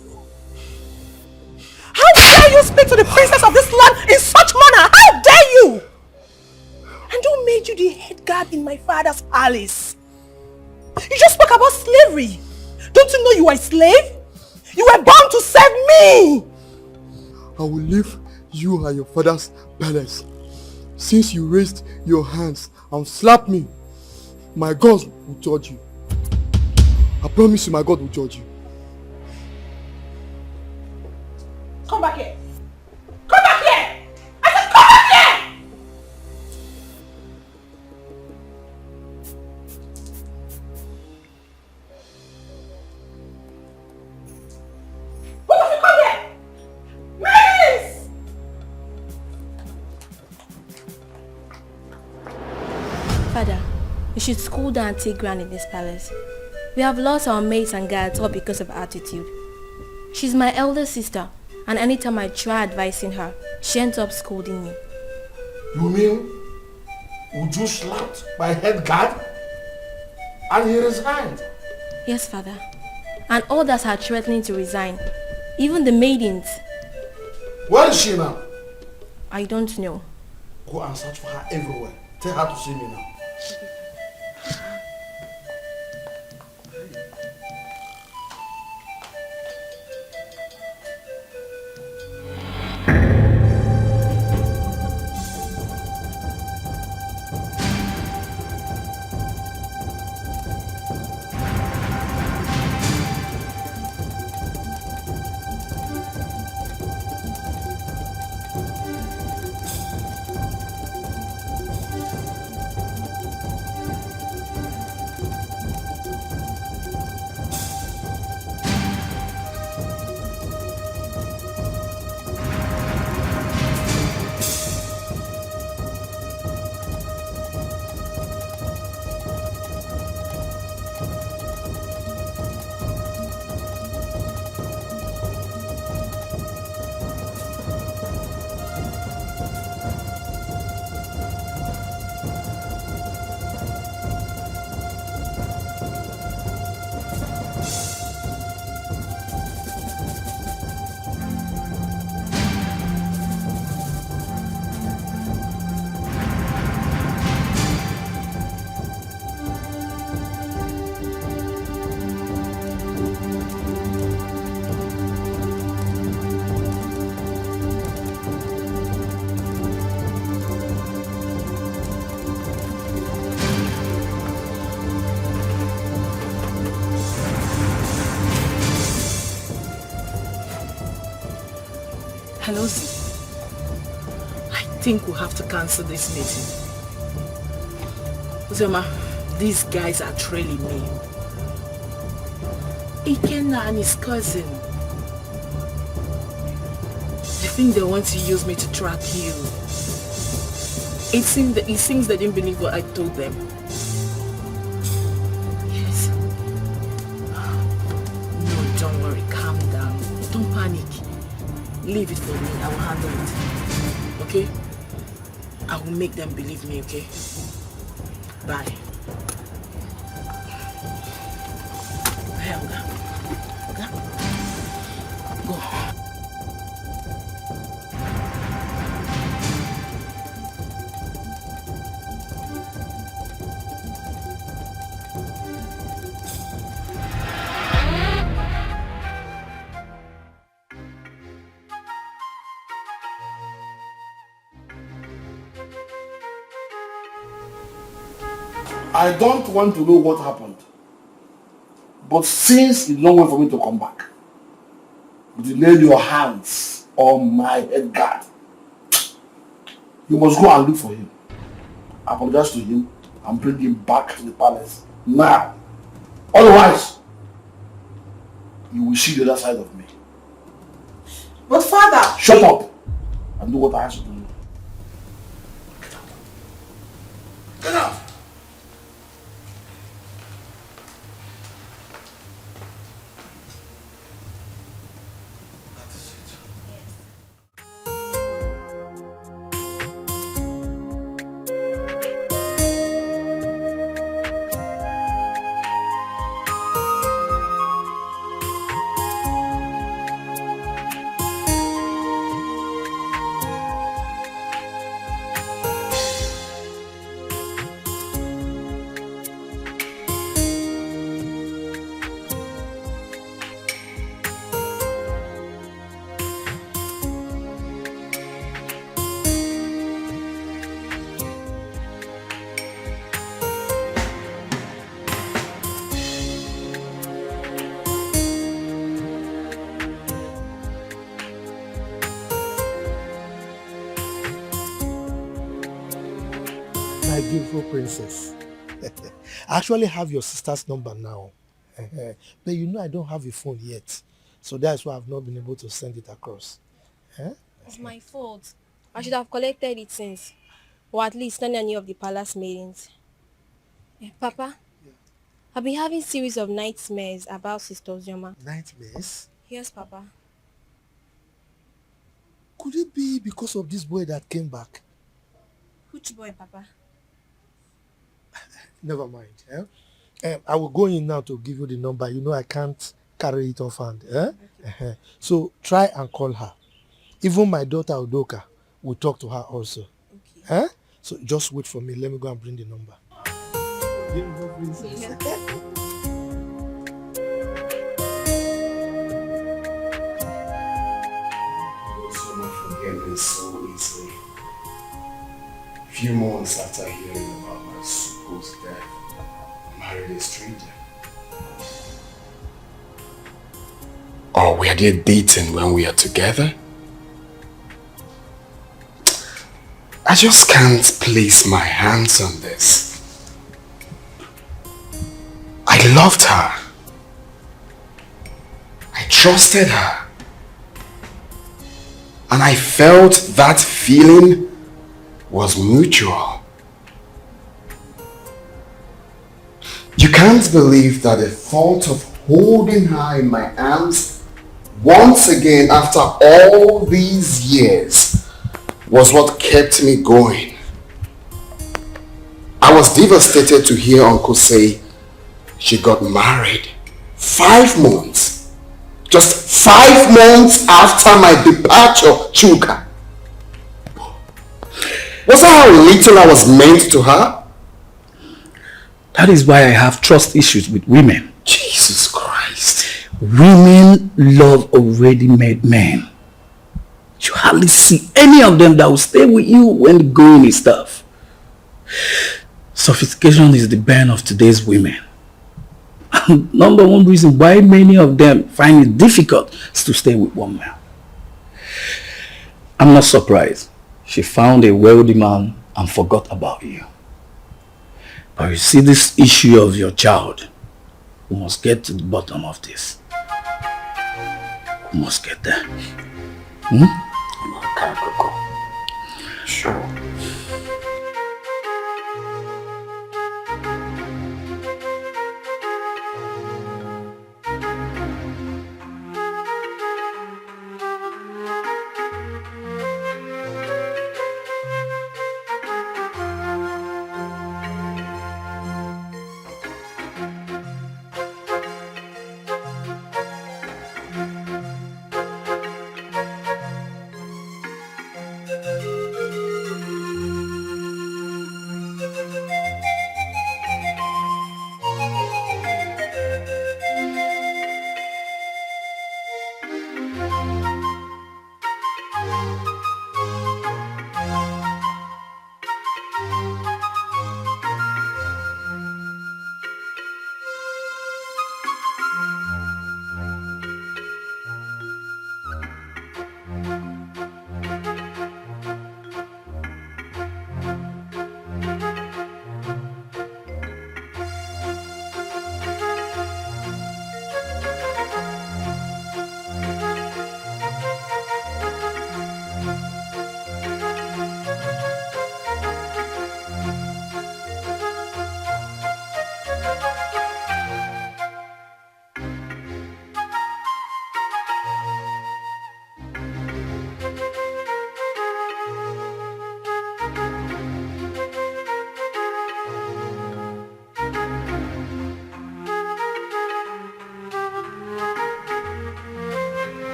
How dare you speak to the princess of this land in such manner? How dare you? And who made you the head guard in my father's palace? You just spoke about slavery. Don't you know you are a slave? You were born to serve me. I will leave you and your father's palace. Since you raised your hands and slapped me, my God will judge you. I promise you my God will judge you. Come back here. Come back here. I said come back here. Both of you come here. Please. Father, you should school down and take ground in this palace. We have lost our maids and guards all because of attitude. She's my elder sister, and anytime I try advising her, she ends up scolding me. You mean Uju slapped my head guard and he resigned? Yes, Father. And others are threatening to resign. Even the maidens. Where is she now? I don't know. Go and search for her everywhere. Tell her to see me now. Ozzy, I think we'll have to cancel this meeting. Ozioma, these guys are trailing me. Ikenna and his cousin. I think they want to use me to track you. It seems they didn't believe what I told them. Yes. No, don't worry. Calm down. Don't panic. Leave it for me. I will handle it. Okay? I will make them believe me, okay? Bye. Hey, Oga. Oga? Go. I don't want to know what happened. But since you don't wait for me to come back, you laid your hands on my head guard. You must go and look for him. Apologize to him and bring him back to the palace now. Otherwise, you will see the other side of me. But father... Shut up and do what I ask you to do. Get out! My beautiful princess. I actually have your sister's number now. But you know I don't have a phone yet. So that's why I've not been able to send it across. It's my fault. I should have collected it since. Or at least not any of the palace meetings. Papa, I've been having series of nightmares about Sister Ozioma. Nightmares? Yes, Papa. Could it be because of this boy that came back? Which boy, Papa? Never mind. I will go in now to give you the number. You know I can't carry it off hand. Okay. So try and call her. Even my daughter Udoka will talk to her also. Okay. So just wait for me. Let me go and bring the number. Beautiful princess. Yeah. Forget this so easily. Few months after hearing about my supposed death, I married a stranger. Or were they dating when we are together? I just can't place my hands on this. I loved her. I trusted her. And I felt that feeling was mutual. You can't believe that the thought of holding her in my arms once again after all these years was what kept me going. I was devastated to hear Uncle say she got married 5 months. Just 5 months after my departure, Chuka. Was that how little I was meant to her? That is why I have trust issues with women. Jesus Christ. Women love already made men. You hardly see any of them that will stay with you when the going is tough. Sophistication is the bane of today's women. And number one reason why many of them find it difficult is to stay with one man. I'm not surprised. She found a wealthy man and forgot about you. But you see, this issue of your child, we must get to the bottom of this. We must get there. Sure.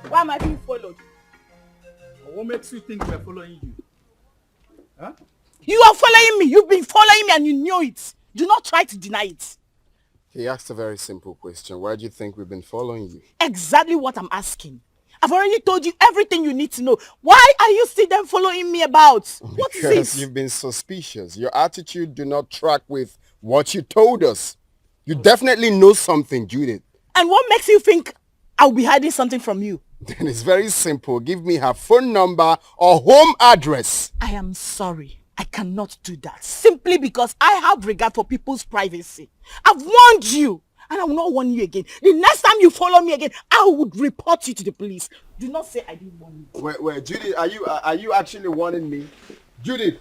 Why am I being followed? What makes you think we're following you? Huh? You are following me. You've been following me and you knew it. Do not try to deny it. He asked a very simple question. Why do you think we've been following you? Exactly what I'm asking. I've already told you everything you need to know. Why are you still then following me about? What is Because it? you've been suspicious. Your attitude do not track with what you told us. You definitely know something, Judith. And what makes you think I'll be hiding something from you? Then it's very simple. Give me her phone number or home address. I am sorry. I cannot do that. Simply because I have regard for people's privacy. I've warned you. And I will not warn you again. The next time you follow me again, I would report you to the police. Do not say I didn't warn you. Wait, Judith, are you actually warning me? Judith!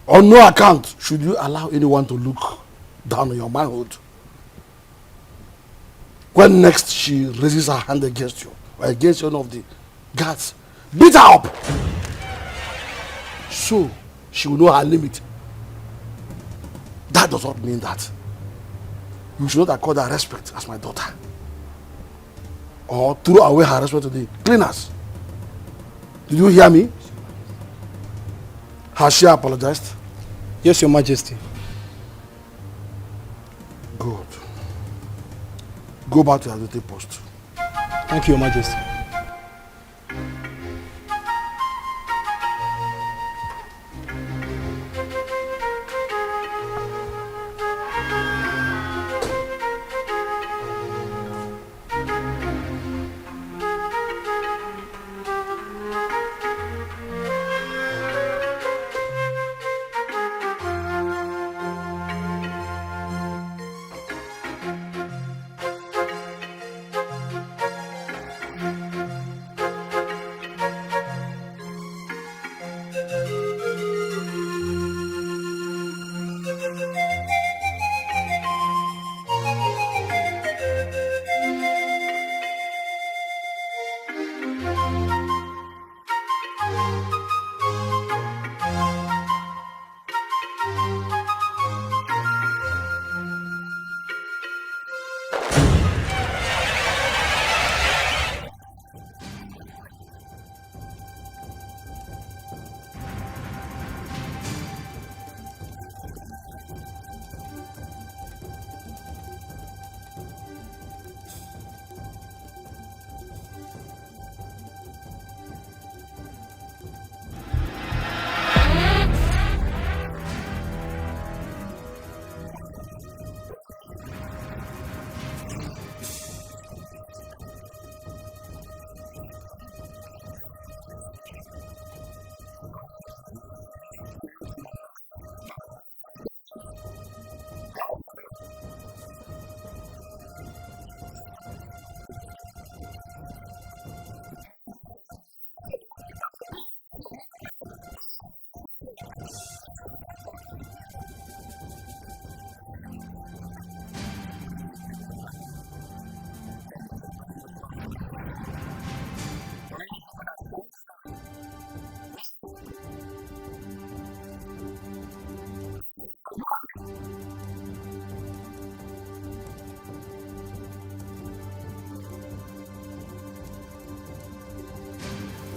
On no account should you allow anyone to look down on your manhood. when next she raises her hand against you or against one of the guards, beat her up. So she will know her limit. That does not mean that you should not accord her respect as my daughter. Or throw away her respect to the cleaners. Did you hear me? Has she apologized? Yes, Your Majesty. Good. Go back to your duty post. Thank you, Your Majesty.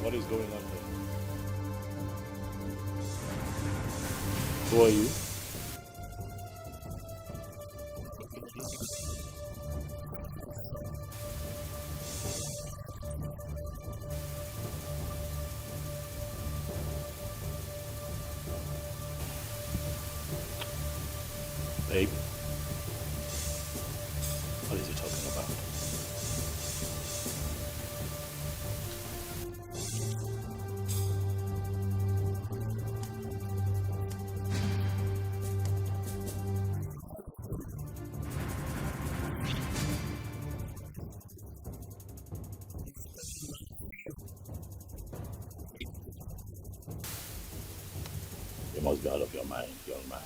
What is going on here? Who are you? Babe, what is he talking about? You must be out of your mind, young man.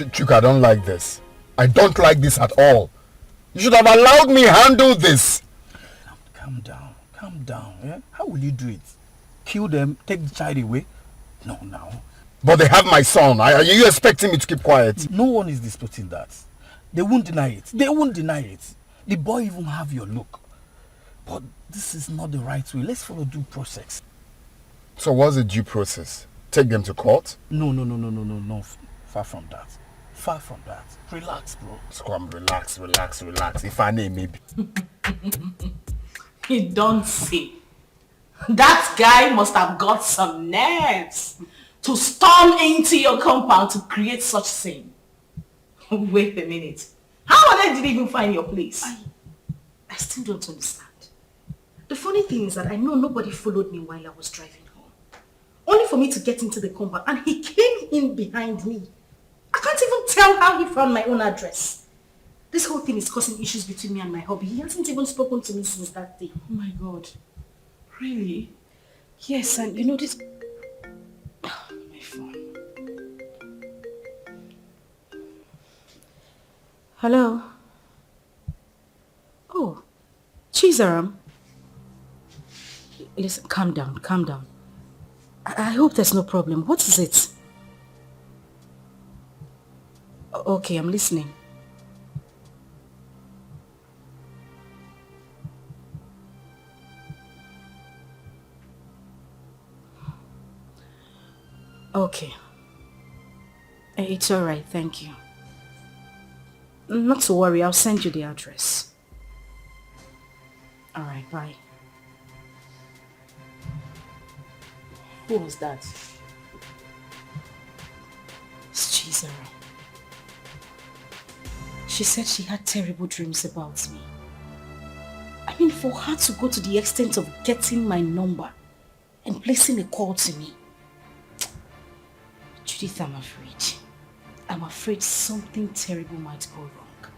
Chuka, I don't like this. I don't like this at all. You should have allowed me handle this. Calm down. Calm down. Yeah? How will you do it? Kill them, take the child away? No, now. But they have my son. Are you expecting me to keep quiet? No one is disputing that. They won't deny it. They won't deny it. The boy even have your look. But this is not the right way. Let's follow due process. So what's the due process? Take them to court? No. Far from that. Far from that. Relax, bro. Scrum, relax. If I name maybe. You don't see. That guy must have got some nerves to storm into your compound to create such scene. Wait a minute. How on earth did you even find your place? I still don't understand. The funny thing is that I know nobody followed me while I was driving home. Only for me to get into the compound and he came in behind me. I can't even tell how he found my own address. This whole thing is causing issues between me and my hubby. He hasn't even spoken to me since that day. Oh my God. Really? Yes, and you know this... Oh, my phone. Hello? Oh, Chizzy. Listen, calm down. I hope there's no problem. What is it? Okay, I'm listening. Okay. It's alright, thank you. Not to worry, I'll send you the address. Alright, bye. Who was that? It's Chizzy. She said she had terrible dreams about me. I mean, for her to go to the extent of getting my number and placing a call to me. Judith, I'm afraid. I'm afraid something terrible might go wrong.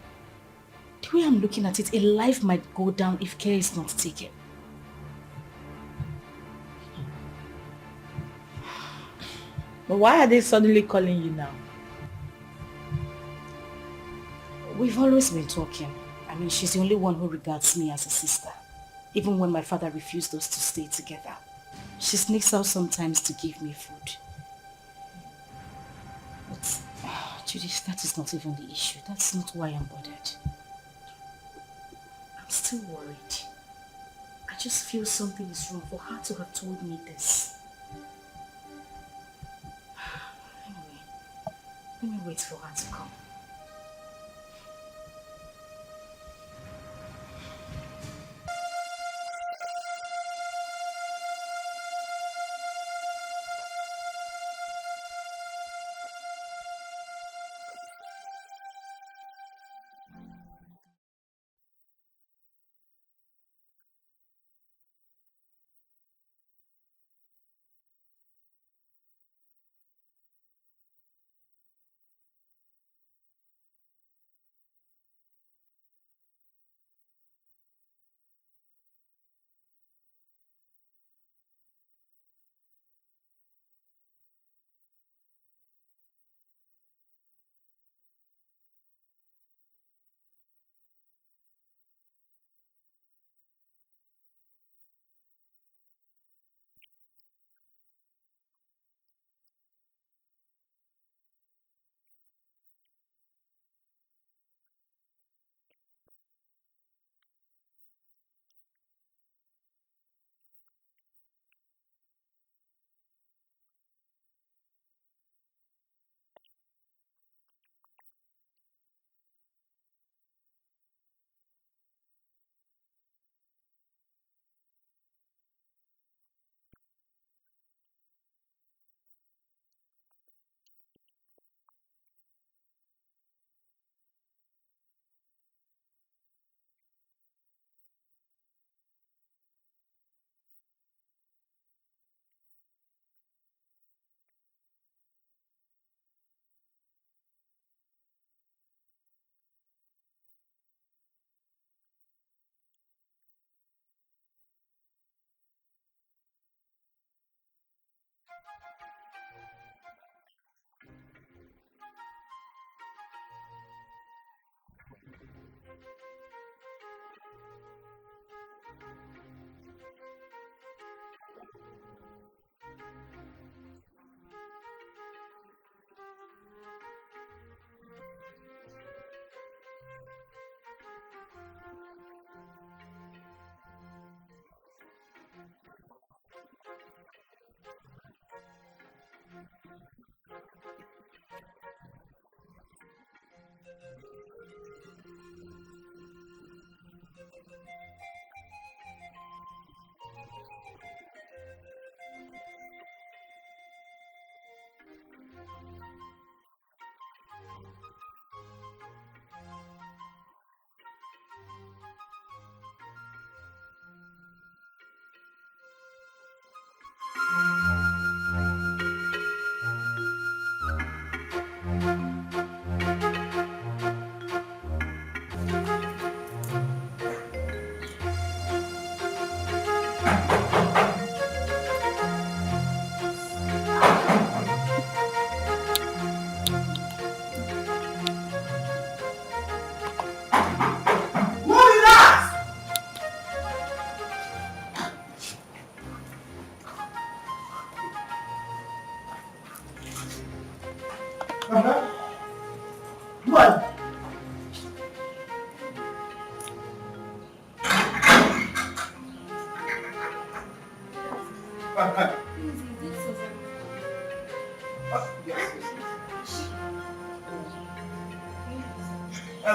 The way I'm looking at it, a life might go down if care is not taken. But why are they suddenly calling you now? We've always been talking. I mean, she's the only one who regards me as a sister. Even when my father refused us to stay together. She sneaks out sometimes to give me food. But, Judith, that is not even the issue. That's not why I'm bothered. I'm still worried. I just feel something is wrong for her to have told me this. Anyway, let me wait for her to come.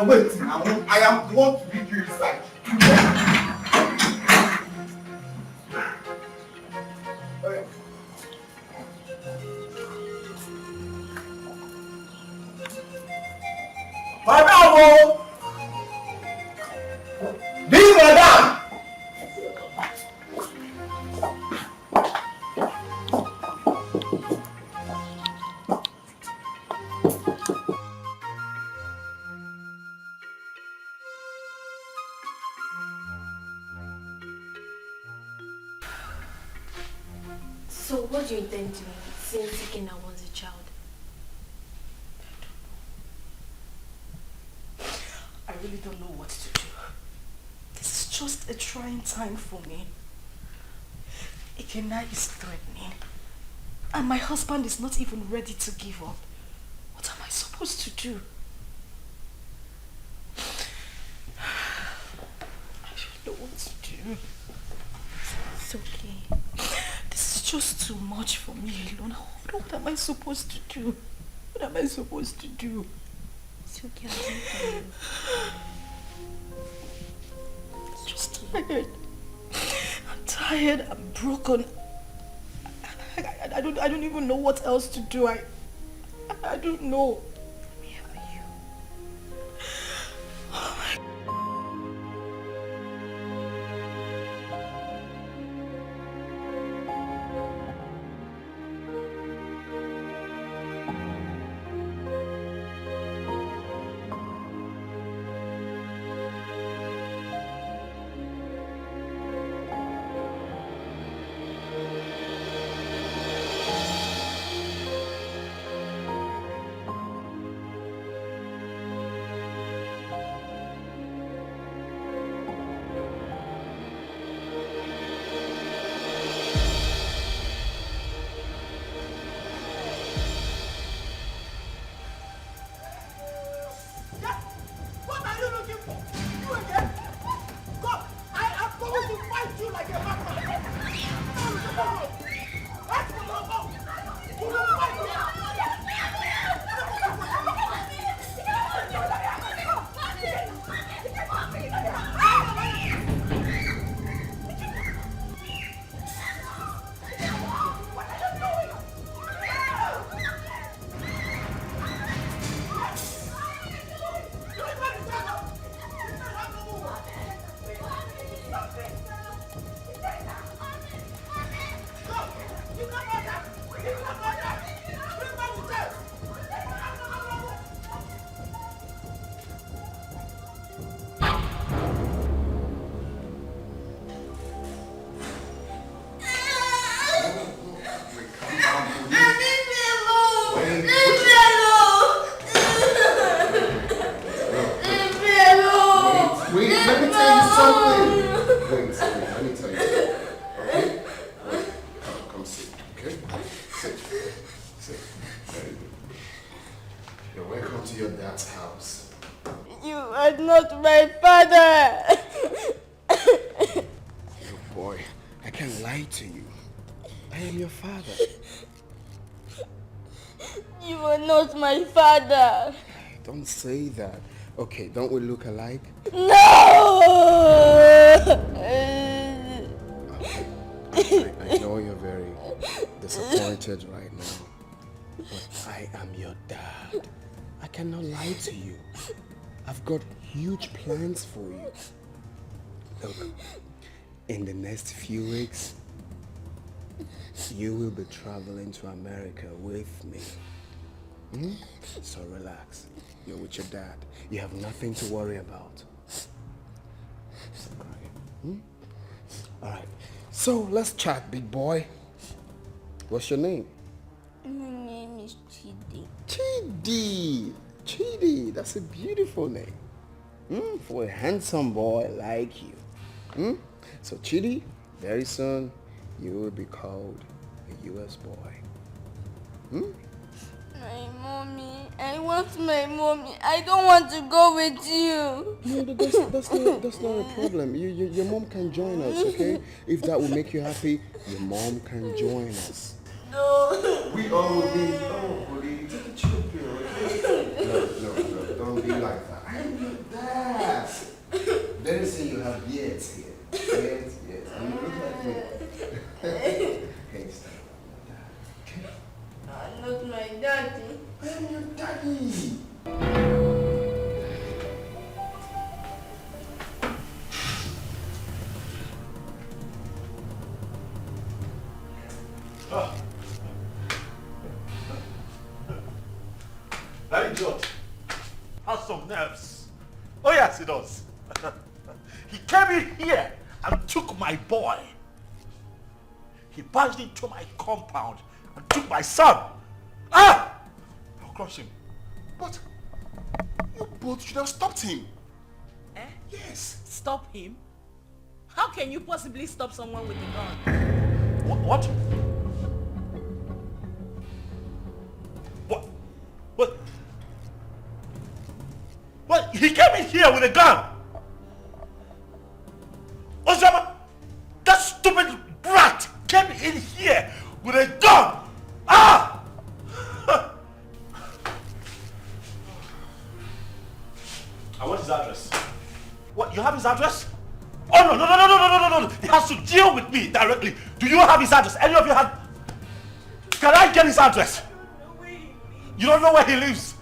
Wait, now I am the one to lead you inside. Madam! This madam! So what do you intend doing since Ikena was a child? I really don't know what to do. This is just a trying time for me. Ikena is threatening. And my husband is not even ready to give up. What am I supposed to do? I don't know what to do. It's okay. This is just too much for me alone. What am I supposed to do? What am I supposed to do? It's okay, I'll do it for you. I'm just tired. I'm tired. I'm broken. I don't even know what else to do. I don't know. Let me help you. Oh my God. Don't say that. Okay, don't we look alike? No! I know you're very disappointed right now, but I am your dad. I cannot lie to you. I've got huge plans for you. Look, in the next few weeks, you will be traveling to America with me. So relax. You're with your dad. You have nothing to worry about. Stop crying. Alright, so let's chat, big boy. What's your name? My name is Chidi. Chidi! Chidi, that's a beautiful name. For a handsome boy like you. So Chidi, very soon you will be called a US boy. My mommy, I want my mommy. I don't want to go with you. No, that's not a problem. Your mom can join us, okay? If that will make you happy, your mom can join us. No. We all will be. Oh, buddy, take a chill pill, okay? No, don't be like that. I am your dad. Very soon you have beards here. Yes. And you look like me. Hey, stop. I'm not my daddy. I am your daddy. That idiot has some nerves. Oh yes, he does. He came in here and took my boy. He barged into my compound and took my son. I'll crush him. But you both should have stopped him. Yes. Stop him? How can you possibly stop someone with a gun? What? What? He came in here with a gun. Ozioma, that stupid brat came in here with a gun. I want his address. What? You have his address? Oh no! He has to deal with me directly. Do you have his address? Any of you have? Can I get his address? You don't know where he lives.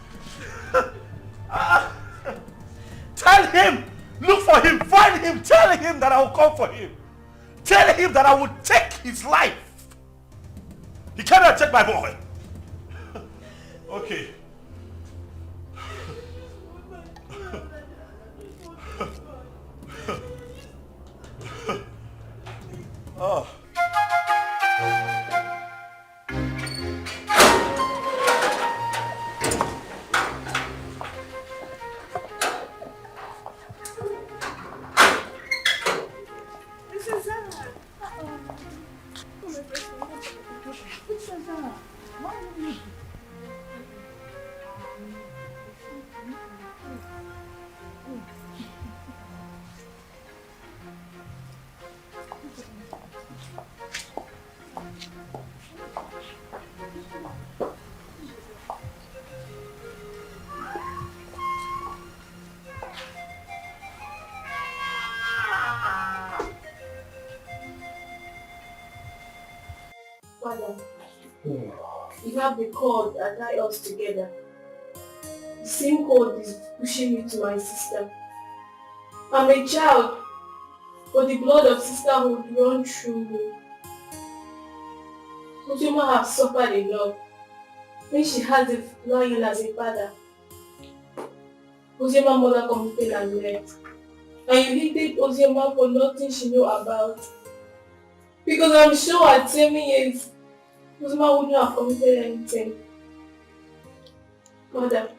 Tell him, look for him, find him, tell him that I will come for him. Tell him that I will take his life. He cannot take my boy. Okay. Oh. Father, you have the cord that ties us together. The same cord is pushing me to my sister. I'm a child, but the blood of sisterhood runs through me. Ozioma has suffered enough when she has a lion as a father. Ozioma's mother committed and left. And you hated Ozioma for nothing she knew about. Because I'm sure at 7 years, Ozioma wouldn't have committed anything. Mother,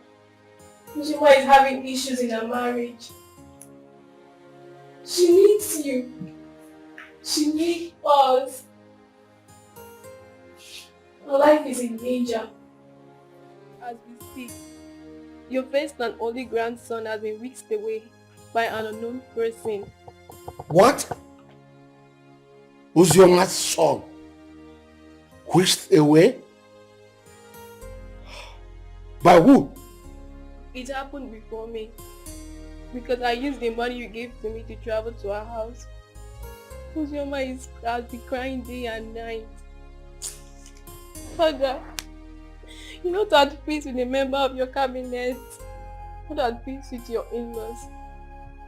Ozioma is having issues in her marriage. She needs you. She needs us. Her life is in danger. As we speak, your first and only grandson has been whisked away by an unknown person. What? Ozioma's son whisked away? By who? It happened before me. because I used the money you gave to me to travel to our house. Ozioma has been crying day and night. Father, you're not at peace with a member of your cabinet. Not at peace with your in-laws.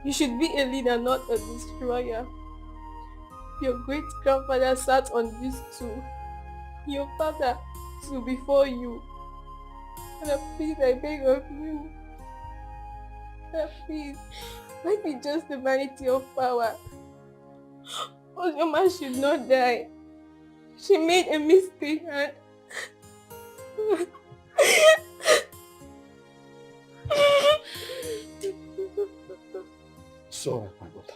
You should be a leader, not a destroyer. Your great-grandfather sat on this stool. Your father stood before you. Father, please, I beg of you. Father, please, let me just the vanity of power. Ozioma should not die. She made a mistake and... So, my daughter.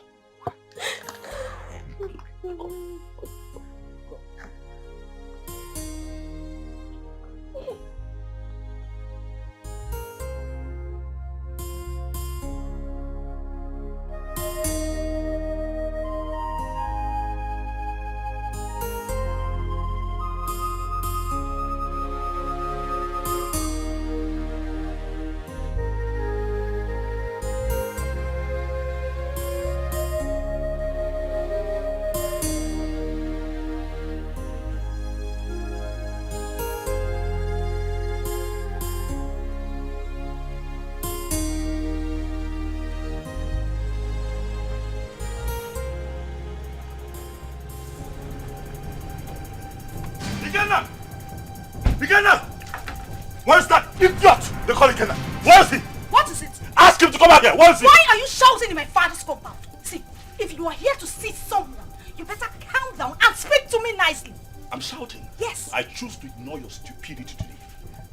Where's that idiot? They call it Kenna. Where is he? What is it? Ask him to come out here. Where is he? Why are you shouting in my father's compound? See, if you are here to see someone, you better calm down and speak to me nicely. I'm shouting. Yes. I choose to ignore your stupidity today.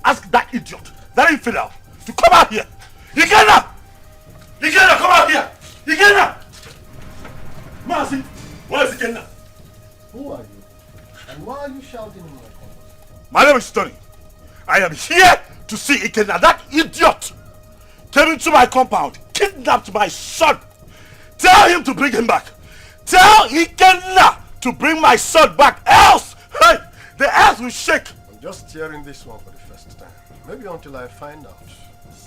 Ask that idiot, that infidel, to come out here. Ikenna! Ikenna, come out here! Ikenna! Mercy, where is Ikenna? Who are you? And why are you shouting in my compound? My name is Tony. I am here to see Ikenna. That idiot came into my compound, kidnapped my son. Tell him to bring him back. Tell Ikenna to bring my son back, else hey, the earth will shake. I'm just hearing this one for the first time. Maybe until I find out.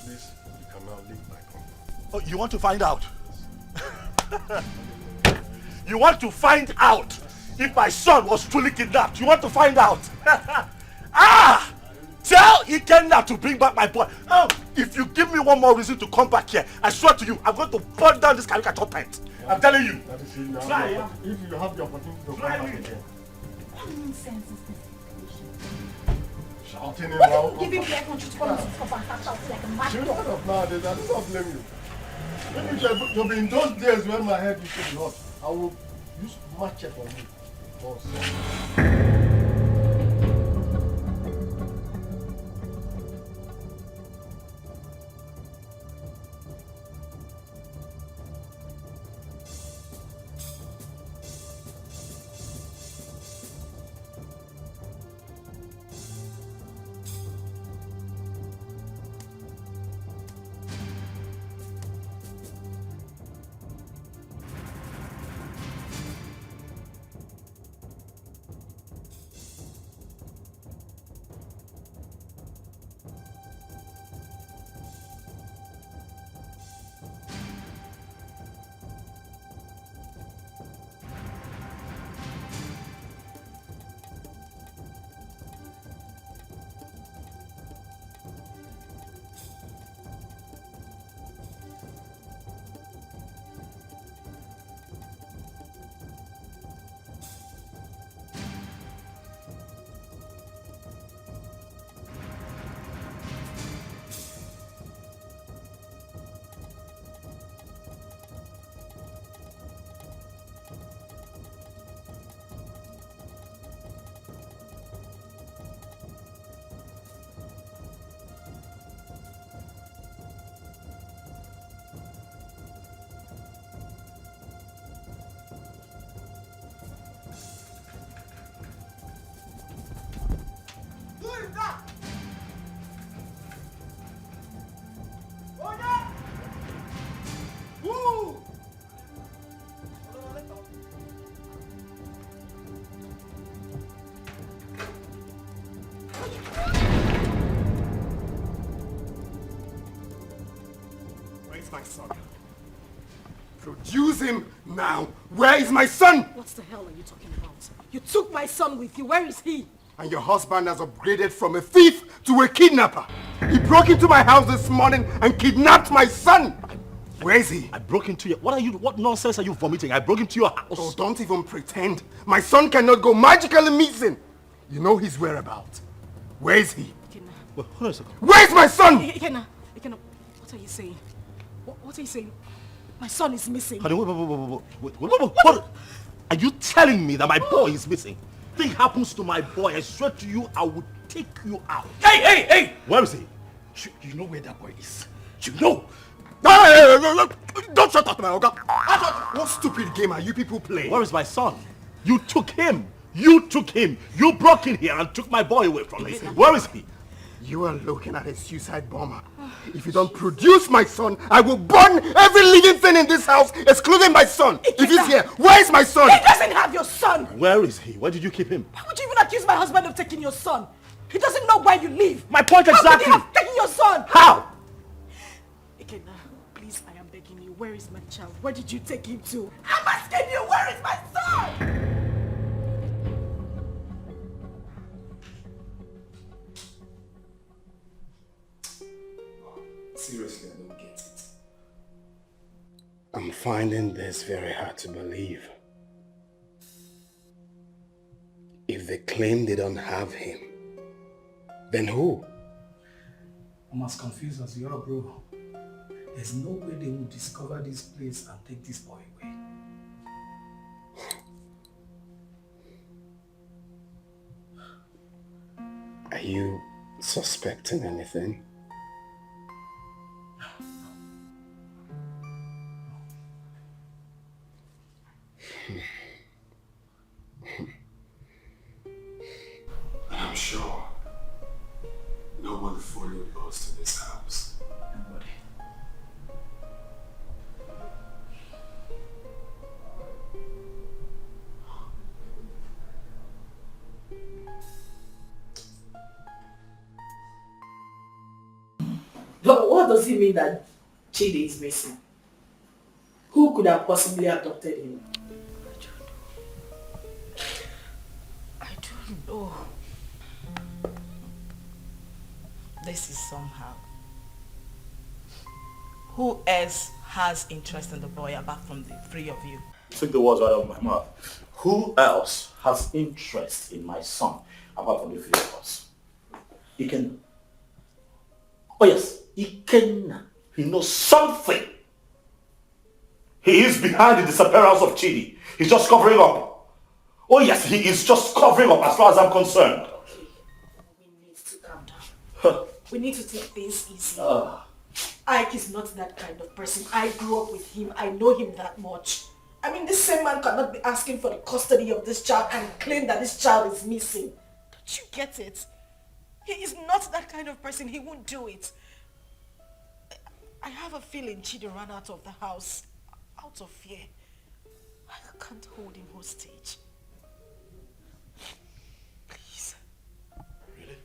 Please, you can now leave my compound. Oh, you want to find out? You want to find out if my son was truly kidnapped? You want to find out? Ah! Tell Ikenna to bring back my boy. Oh, if you give me one more reason to come back here, I swear to you, I'm going to burn down this caricature tent. I'm telling you. Try, if you have the opportunity to come back again. What nonsense is this? Shouting him What out. are you giving me air control to come into this compound and shout like a mad Shut dog? up nowadays, I don't blame you. Maybe you'll be in those days when my head used to be hot. I will use machete on you. Boss. My son. Use him now. Where is my son? What the hell are you talking about? You took my son with you. Where is he? And your husband has upgraded from a thief to a kidnapper. He broke into my house this morning and kidnapped my son. Where is he? I broke into your... What nonsense are you vomiting? I broke into your house. Oh, don't even pretend. My son cannot go magically missing. You know his whereabouts. Where is he? Well, hold on a second. Where is my son? Ikenna, what are you saying? What are you saying? My son is missing. Honey, what? Are you telling me that my boy is missing? Thing happens to my boy, I swear to you, I will take you out. Hey! Where is he? You know where that boy is? You know? Don't shut up, my Oga. What stupid game are you people playing? Where is my son? You took him. You broke in here and took my boy away from me. Where is he? You are looking at a suicide bomber. If you don't produce my son, I will burn every living thing in this house, excluding my son. If he's here, where is my son? He doesn't have your son. Where is he? Where did you keep him? Why would you even accuse my husband of taking your son? He doesn't know where you live. My point exactly. How could he have taken your son? How? Ikenna, please, I am begging you. Where is my child? Where did you take him to? I'm asking you, where is my son? Seriously, I don't get it. I'm finding this very hard to believe. If they claim they don't have him, then who? I'm as confused as you are, bro. There's no way they will discover this place and take this boy away. Are you suspecting anything? I'm sure no one followed us to this house. Nobody. But what does it mean that Chidi is missing? Who could have possibly abducted him? I don't know. This is somehow. Who else has interest in the boy apart from the three of you? Took the words right out of my mouth. Who else has interest in my son apart from the three of us? Ikenna. Oh yes, Ikenna. He knows something. He is behind the disappearance of Chidi. He's just covering up. Oh yes, he is just covering up as far as I'm concerned. We need to calm down. We need to take things easy. Ike is not that kind of person. I grew up with him. I know him that much. I mean, this same man cannot be asking for the custody of this child and claim that this child is missing. Don't you get it? He is not that kind of person. He won't do it. I have a feeling Chidi ran out of the house out of fear. I can't hold him hostage. Please. Really?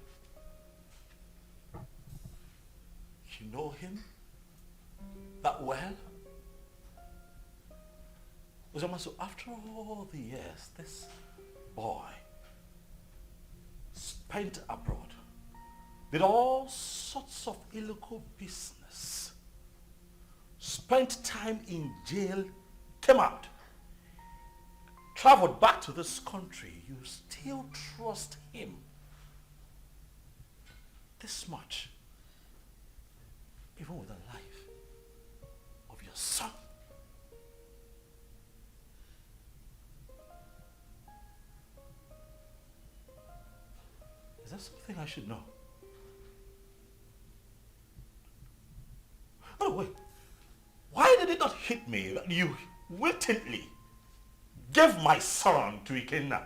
You know him that well? Ozioma, so after all the years, this boy spent abroad, did all sorts of illegal business, spent time in jail, came out, traveled back to this country. You still trust him this much, even with the life of your son. Is that something I should know? By the way, why did it not hit me that you wittingly gave my son to Ikenna,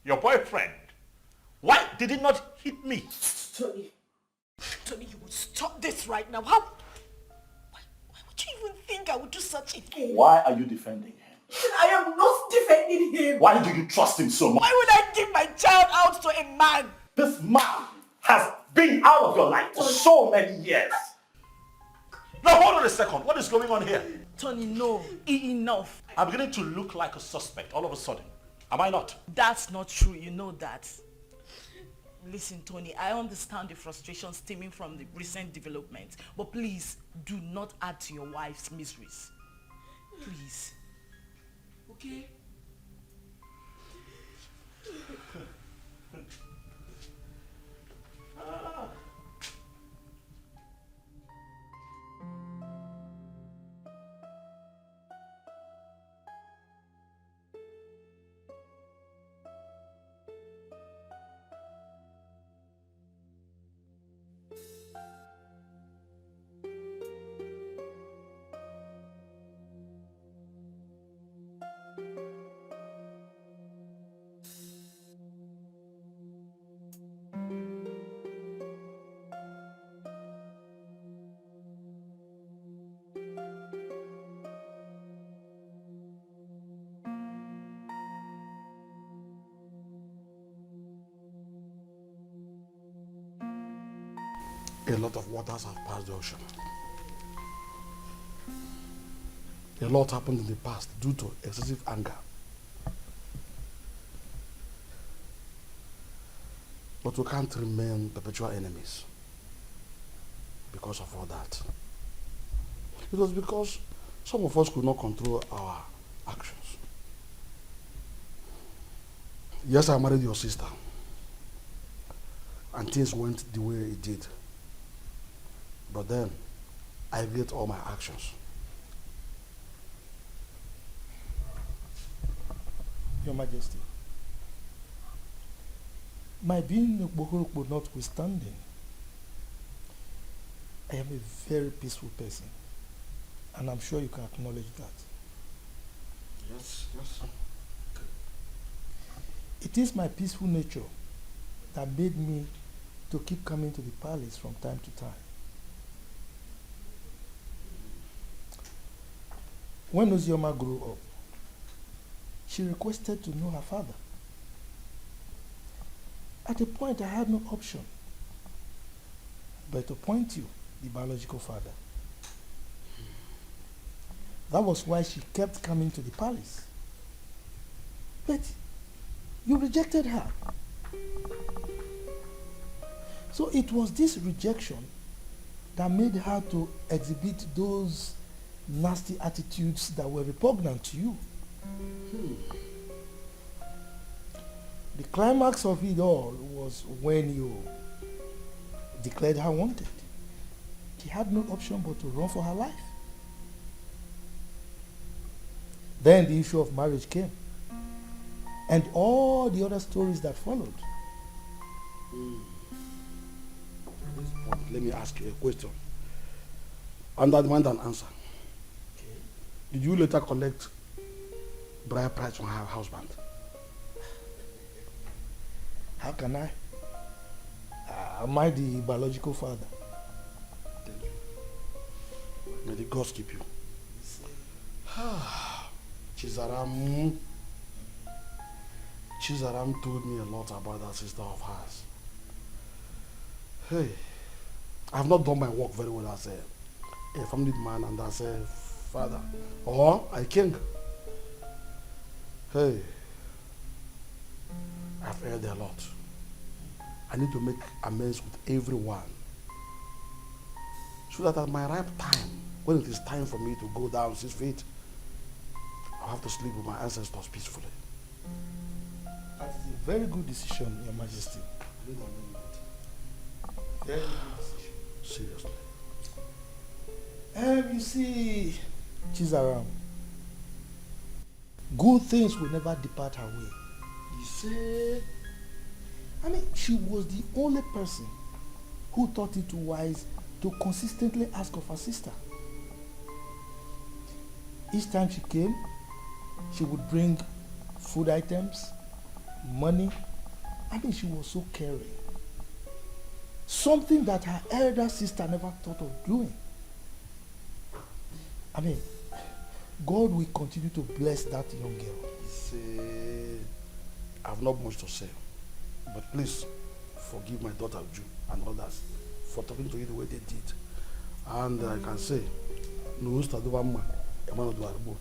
your boyfriend? Why did it not hit me? Tony, you would stop this right now. Why would you even think I would do such a thing? Why are you defending him? I am not defending him. Why do you trust him so much? Why would I give my child out to a man? This man has been out of your life for so many years. Now hold on a second. What is going on here? Tony, no. Enough. I'm beginning to look like a suspect all of a sudden. Am I not? That's not true. You know that. Listen, Tony, I understand the frustration stemming from the recent development, but please do not add to your wife's miseries. Please. Okay? A lot of waters have passed the ocean. A lot happened in the past due to excessive anger. But we can't remain perpetual enemies because of all that. It was because some of us could not control our actions. Yes, I married your sister, and things went the way it did. But then, I regret all my actions. Your Majesty, my being a Bohorokbo notwithstanding, I am a very peaceful person, and I'm sure you can acknowledge that. Yes. It is my peaceful nature that made me to keep coming to the palace from time to time. When Ozioma grew up, she requested to know her father. At a point, I had no option but to point you, the biological father. That was why she kept coming to the palace. But you rejected her. So it was this rejection that made her to exhibit those nasty attitudes that were repugnant to you. The climax of it all was when you declared her wanted. She had no option but to run for her life. Then the issue of marriage came, and all the other stories that followed. At this point, let me ask you a question. And I demand an answer. Did you later collect bride price from her husband? How can I? Am I the biological father? Thank you. May the gods keep you. Chizaram told me a lot about that sister of hers. Hey, I have not done my work very well as a family man and as a father or a king. Hey, I've heard a lot. I need to make amends with everyone so that at my ripe time, when it is time for me to go down 6 feet, I'll have to sleep with my ancestors peacefully. That is a very good decision, Your Majesty. Very good decision. Seriously. You see, Chizaram, good things will never depart her way. You see, she was the only person who thought it wise to consistently ask of her sister. Each time she came, she would bring food items, money. She was so caring. Something that her elder sister never thought of doing. God will continue to bless that young girl. See, I have not much to say, but please forgive my daughter Uju and others for talking to you the way they did. And I can say, no start over man, a man do arbo.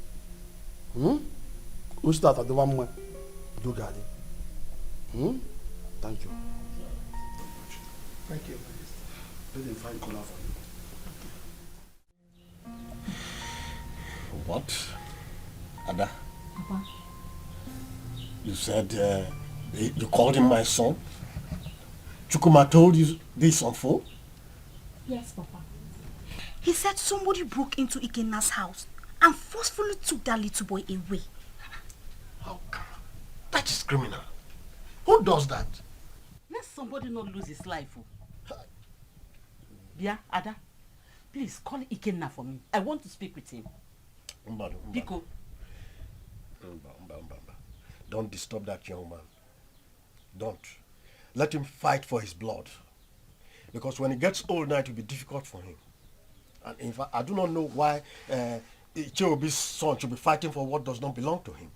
Who start at the one man, do garden. Thank you. Thank you. Let him find color for you. What? Ada? Papa. You said you called him my son? Chukuma told you this on phone? Yes, Papa. He said somebody broke into Ikena's house and forcefully took that little boy away. How come? That is criminal. Who does that? Let somebody not lose his life. Yeah, Ada, please call Ikenna for me. I want to speak with him. Biko. Don't disturb that young man. Don't. Let him fight for his blood. Because when he gets old now, it will be difficult for him. And in fact, I do not know why Ichiobi's son should be fighting for what does not belong to him.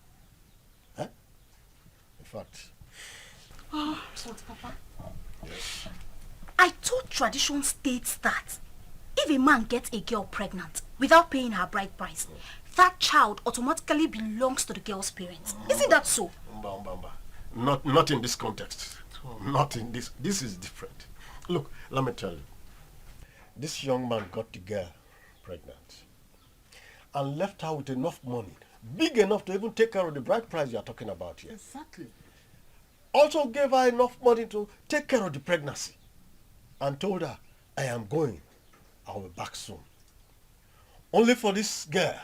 Huh? In fact... Oh, what, Papa? Yes. I thought tradition states that if a man gets a girl pregnant without paying her bride price, that child automatically belongs to the girl's parents. Isn't that so? Not in this context. Not in this. This is different. Look, let me tell you. This young man got the girl pregnant and left her with enough money, big enough to even take care of the bride price you are talking about here. Exactly. Also gave her enough money to take care of the pregnancy and told her, I am going. I will be back soon. Only for this girl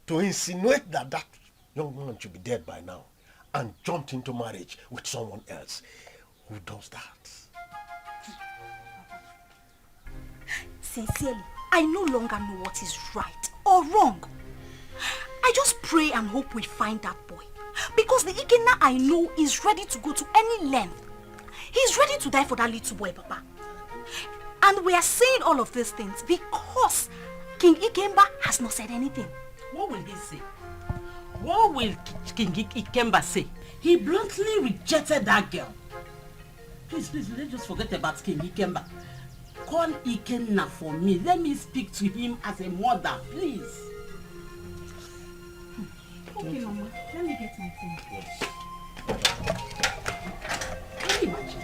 to insinuate that that young man should be dead by now and jumped into marriage with someone else. Who does that? Sincerely, I no longer know what is right or wrong. I just pray and hope we find that boy. Because the Ikena I know is ready to go to any length. He's ready to die for that little boy, Papa. And we are saying all of these things because King Ikemba has not said anything. What will he say? What will King Ikemba say? He bluntly rejected that girl. Please, let's just forget about King Ikemba. Call Ikenna for me. Let me speak to him as a mother, please. Okay, Mama. Let me get my phone. Yes. Can you imagine?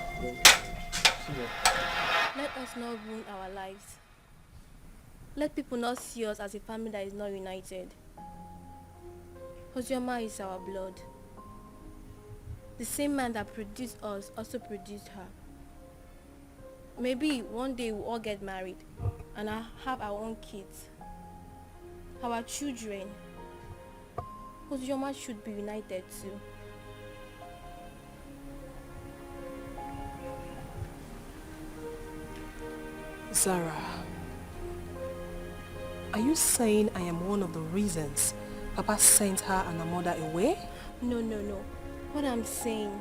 Let us not ruin our lives. Let people not see us as a family that is not united. Ozioma is our blood. The same man that produced us also produced her. Maybe one day we'll all get married and I'll have our own kids. Our children. Ozioma should be united too. Zara, are you saying I am one of the reasons Papa sent her and her mother away? No. What I'm saying,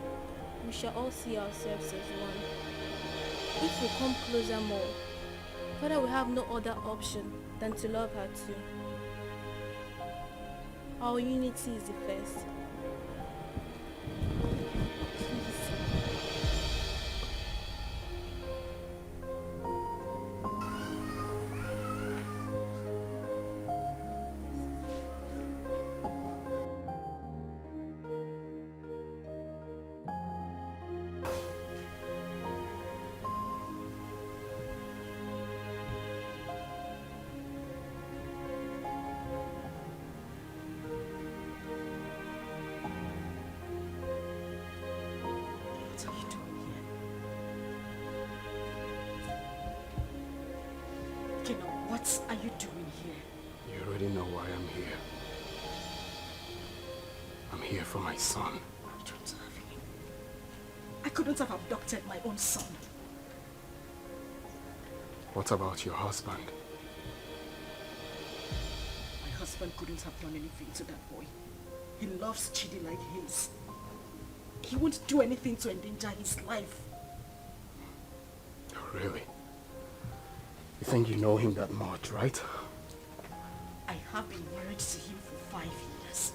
we shall all see ourselves as one. If we come closer more, Father will have no other option than to love her too. Our unity is the first. What are you doing here? You already know why I'm here. I'm here for my son. I don't have him. I couldn't have abducted my own son. What about your husband? My husband couldn't have done anything to that boy. He loves Chidi like his. He won't do anything to endanger his life. Oh, really? You think you know him that much, right? I have been married to him for 5 years.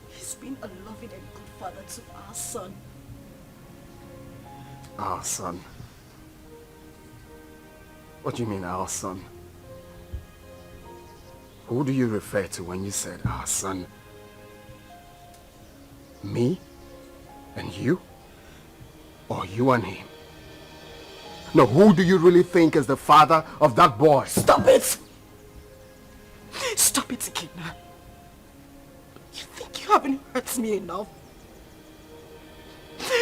He's been a loving and good father to our son. Our son? What do you mean, our son? Who do you refer to when you said our son? Me? And you? Or you and him? No, who do you really think is the father of that boy? Stop it! Stop it, Ikenna. You think you haven't hurt me enough?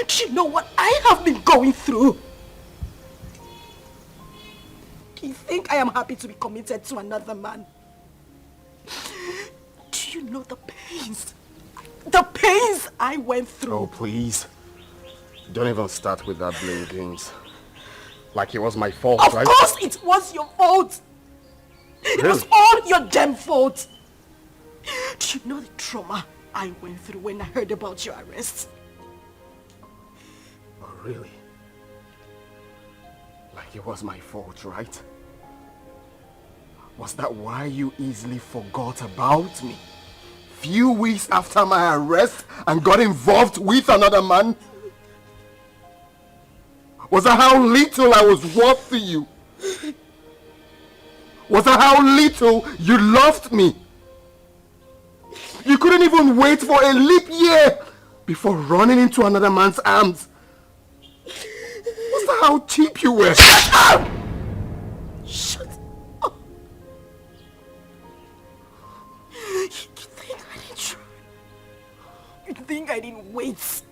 Do you know what I have been going through? Do you think I am happy to be committed to another man? Do you know the pains? The pains I went through. Oh, please. Don't even start with that blame games. Like it was my fault, right? Of course it was your fault. It was all your damn fault. Do you know the trauma I went through when I heard about your arrest? Oh, really? Like it was my fault, right? Was that why you easily forgot about me? Few weeks after my arrest and got involved with another man? Was that how little I was worth to you? Was that how little you loved me? You couldn't even wait for a leap year before running into another man's arms. Was that how cheap you were? Shut up! Shut up! You think I didn't try? You think I didn't wait?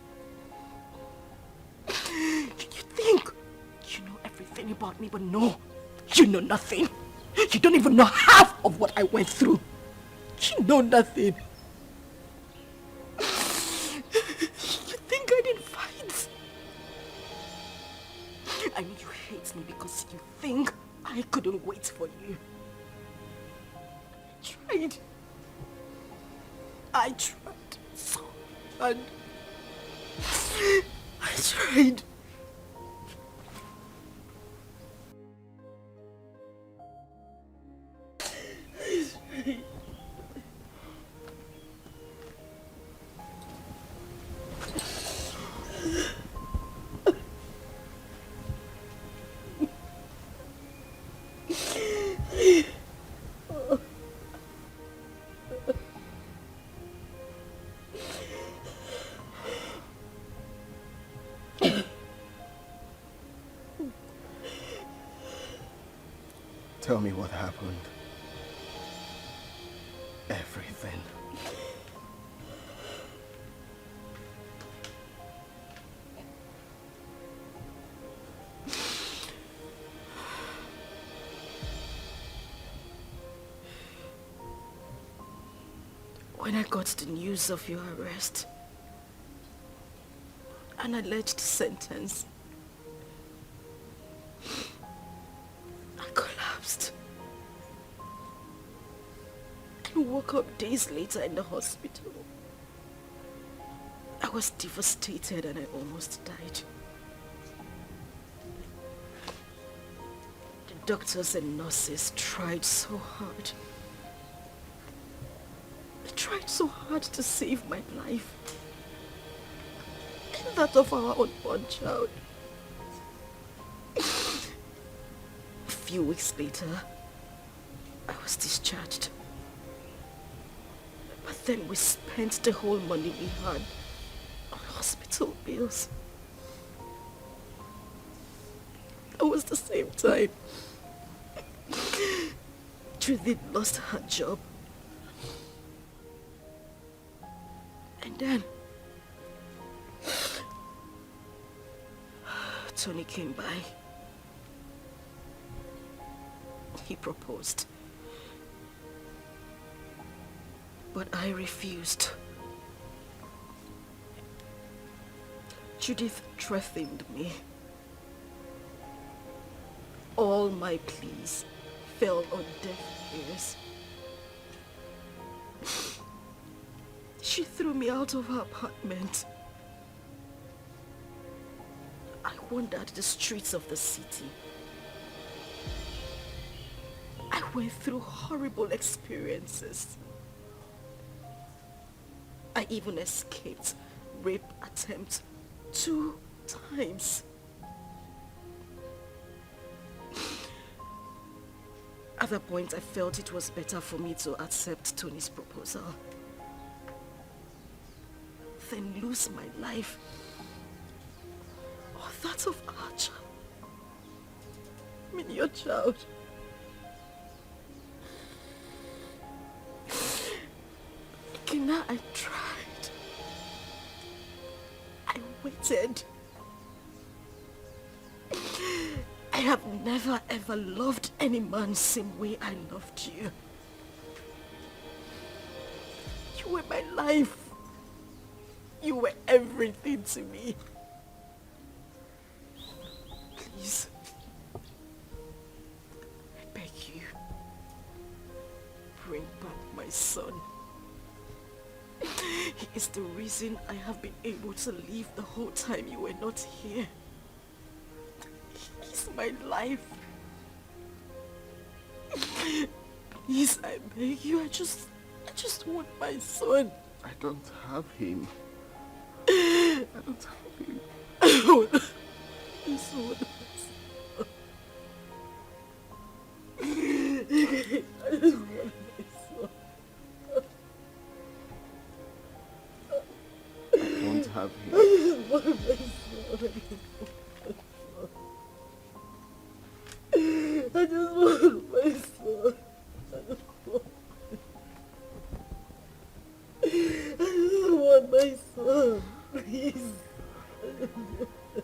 You think you know everything about me, but no, you know nothing. You don't even know half of what I went through. You know nothing. You think I didn't fight? I know you hate me because you think I couldn't wait for you. I tried so hard. I tried. Tell me what happened. Everything. When I got the news of your arrest, an alleged sentence, I collapsed. And woke up days later in the hospital. I was devastated and I almost died. The doctors and nurses tried so hard. They tried so hard to save my life. And that of our unborn child. A few weeks later, I was discharged. But then we spent the whole money we had on hospital bills. It was the same time Chidi lost her job. And then Tony came by. He proposed. But I refused. Judith threatened me. All my pleas fell on deaf ears. She threw me out of her apartment. I wandered the streets of the city. I went through horrible experiences. I even escaped rape attempt 2 times. At that point, I felt it was better for me to accept Tony's proposal than lose my life or that of our child. I mean, your child. Kina, I tried. I waited. I have never ever loved any man same way I loved you. You were my life. You were everything to me. Please, I beg you, bring back my son. He is the reason I have been able to live the whole time you were not here. He's my life. Please, I beg you, I just want my son. I don't have him. I don't have him. I want my son. I just want my son. I don't have him. I just want my son. I just want my son. I just want my son. Please. I just want my son.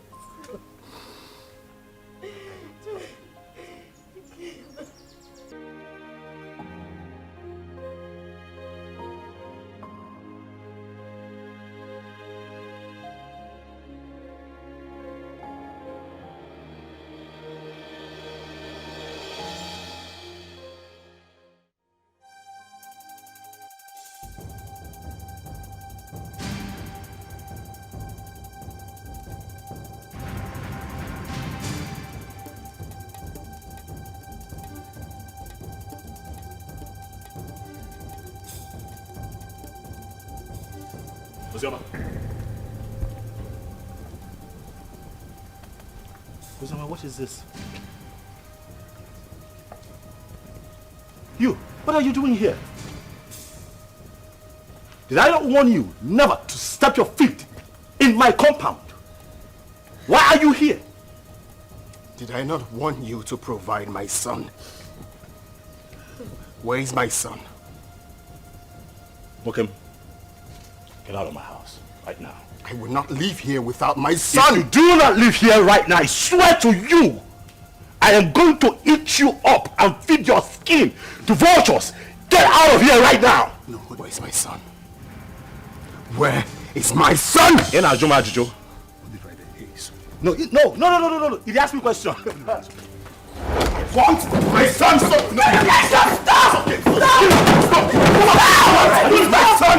Ozioma. Ozioma, what is this? You, what are you doing here? Did I not warn you never to step your feet in my compound? Why are you here? Did I not warn you to provide my son? Where is my son? Book him. Get out of my house right now. I will not leave here without my son. If you do not leave here right now, I swear to you, I am going to eat you up and feed your skin to vultures. Get out of here right now. No, where is my son? Where is my son? In Ajuma Ajujo. No, no. He asked me a question. What? My son? Stop! No! Stop! Stop! Where is my son?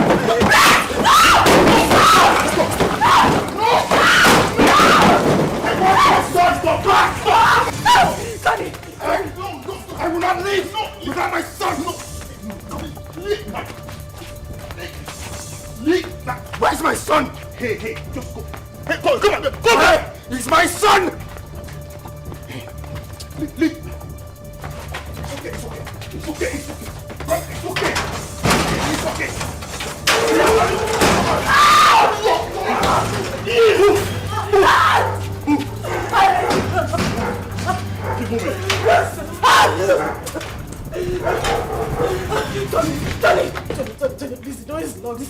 I will not leave without my son. Where's my son? Hey, just go. Hey, come on, go back. He's my son. Leave. It's okay. Tony, please, the door is locked.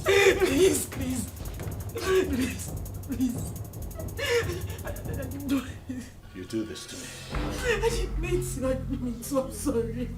Please. You do this to me. I didn't mean to, I'm sorry.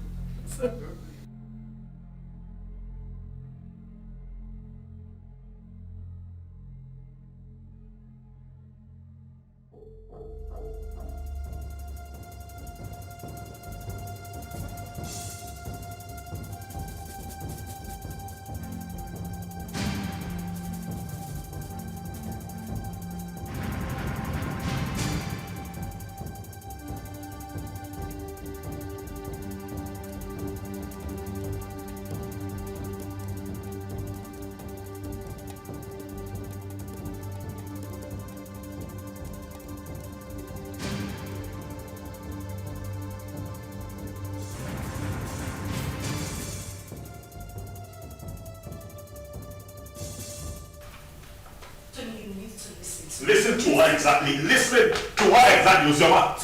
Listen to her exactly. Listen to her exactly, Ozioma.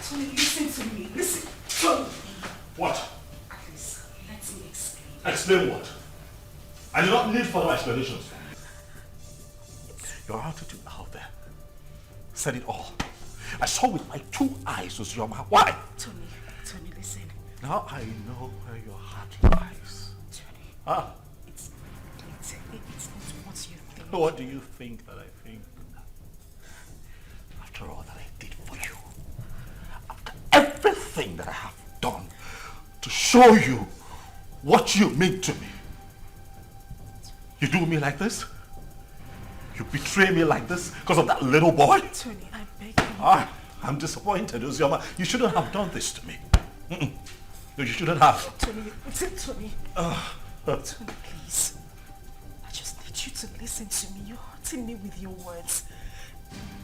Tony, listen to me. Listen. Tony. What? At least, let me explain. Explain what? I do not need further explanations from you. Your attitude out there said it all. I saw with my 2 eyes, Ozioma. Why? Tony, listen. Now I know where your heart lies. Tony. Huh? It's not what you think. What do you think that I think? After all that I did for you, after everything that I have done to show you what you mean to me, you do me like this? You betray me like this because of that little boy? Tony, I beg you. I'm disappointed, Ozioma. You shouldn't have done this to me. No, you shouldn't have. Tony. Tony, please. I just need you to listen to me. You're hurting me with your words.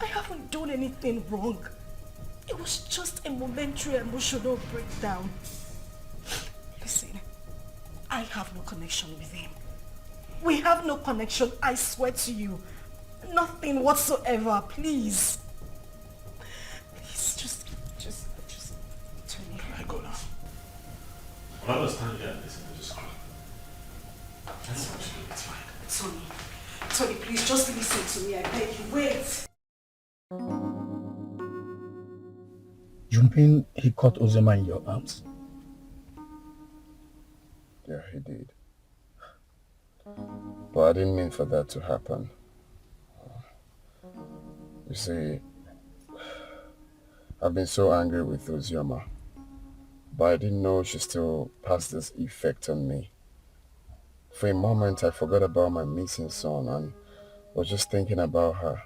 I haven't done anything wrong. It was just a momentary emotional breakdown. Listen, I have no connection with him. We have no connection, I swear to you. Nothing whatsoever, please. Please, just, Tony. I go now. I understand here and listen to this crap. That's what you do, it's fine. Tony, please, just listen to me, I beg you. Wait. Jumping, he caught Ozioma in your arms. Yeah, he did. But I didn't mean for that to happen. You see, I've been so angry with Ozioma, but I didn't know she still has this effect on me. For a moment, I forgot about my missing son and was just thinking about her.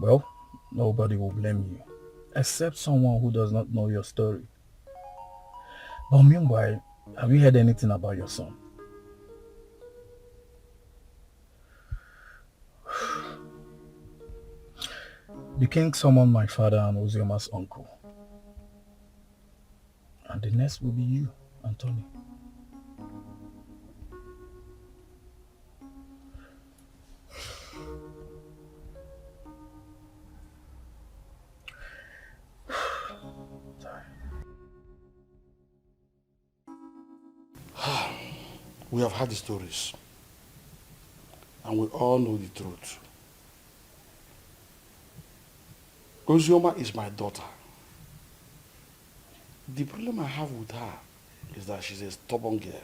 Well, nobody will blame you, except someone who does not know your story. But meanwhile, have you heard anything about your son? The king summoned my father and Ozioma's uncle. And the next will be you, Anthony. We have heard the stories. And we all know the truth. Ozioma is my daughter. The problem I have with her is that she's a stubborn girl.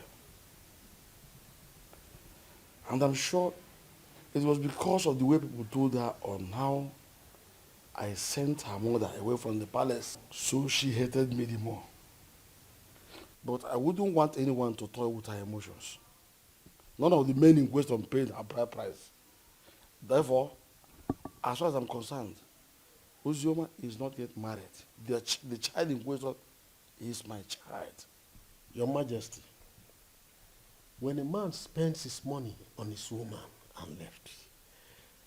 And I'm sure it was because of the way people told her on how I sent her mother away from the palace. So she hated me the more. But I wouldn't want anyone to toy with her emotions. None of the men in question paid a bride price. Therefore, as far as I'm concerned, Ozioma is not yet married. The child in question is my child. Your Majesty, when a man spends his money on his woman and left,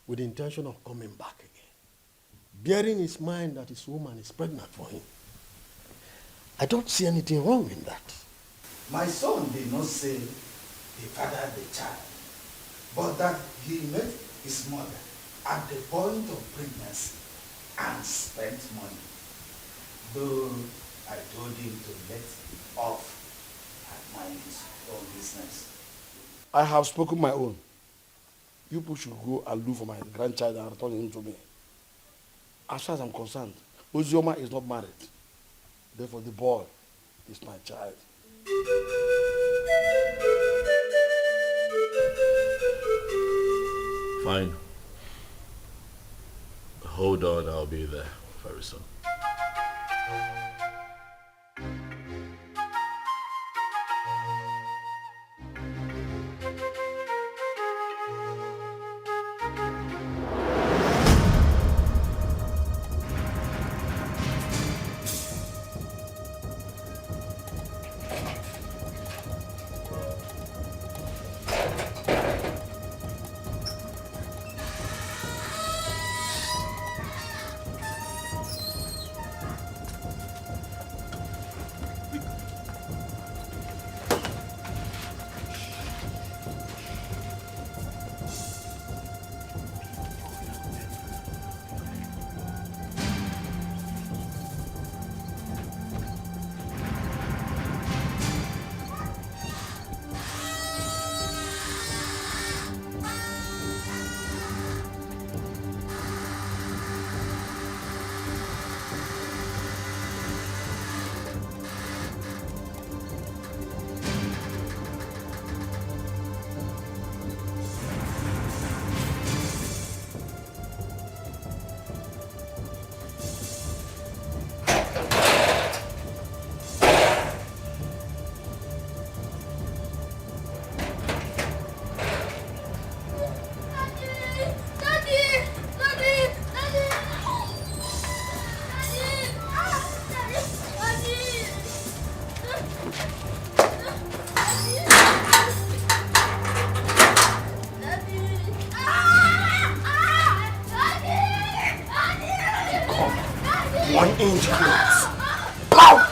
with the intention of coming back again, bearing in his mind that his woman is pregnant for him, I don't see anything wrong in that. My son did not say he fathered the child, but that he met his mother at the point of pregnancy and spent money. Though I told him to let off and mind his own business. I have spoken my own. You people should go and look for my grandchild and return him to me. As far as I'm concerned, Ozioma is not married. Therefore, the boy is my child. Fine. Hold on, I'll be there very soon. 1-inch clothes. Now!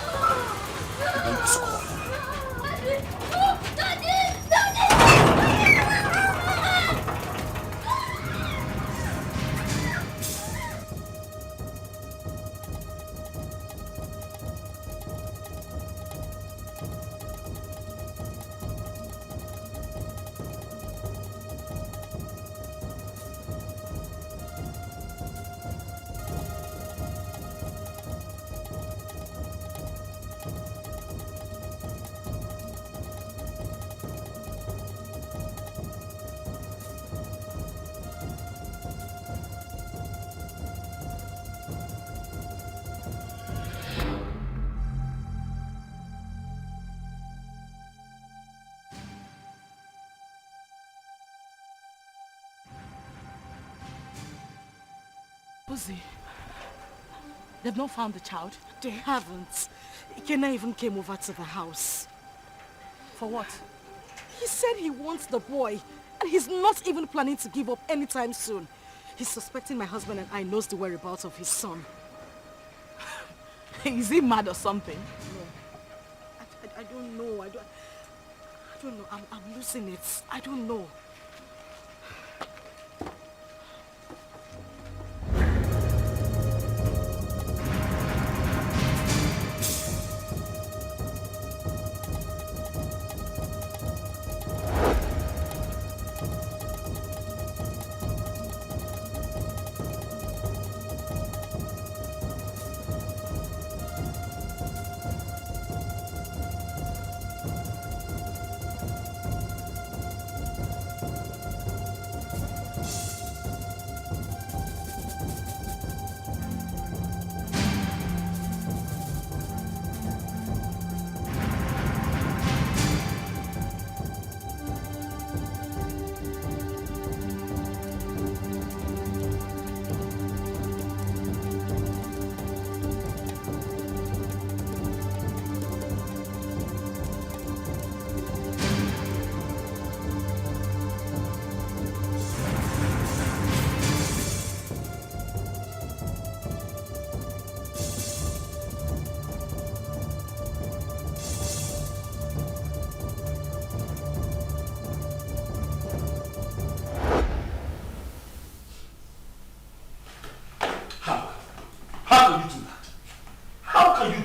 Uzi, they've not found the child. They haven't. Ikenna even came over to the house. For what? He said he wants the boy, and he's not even planning to give up anytime soon. He's suspecting my husband and I knows the whereabouts of his son. Is he mad or something? No. I don't know. I don't know. I'm losing it. I don't know.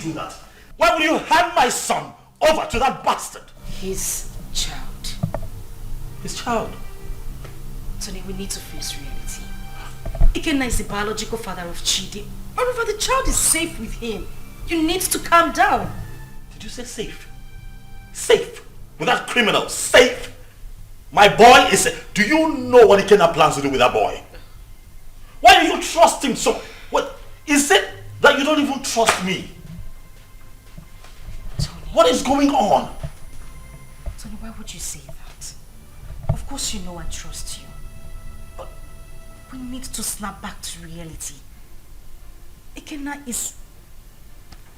Do that? Why would you hand my son over to that bastard? His child. His child? Tony, we need to face reality. Ikenna is the biological father of Chidi. Moreover, the child is safe with him. You need to calm down. Did you say safe? Safe? With that criminal? Safe? My boy is safe. Do you know what Ikenna plans to do with that boy? Why do you trust him so? What is it that you don't even trust me? What is going on? Tony, why would you say that? Of course you know I trust you. But we need to snap back to reality. Ikenna is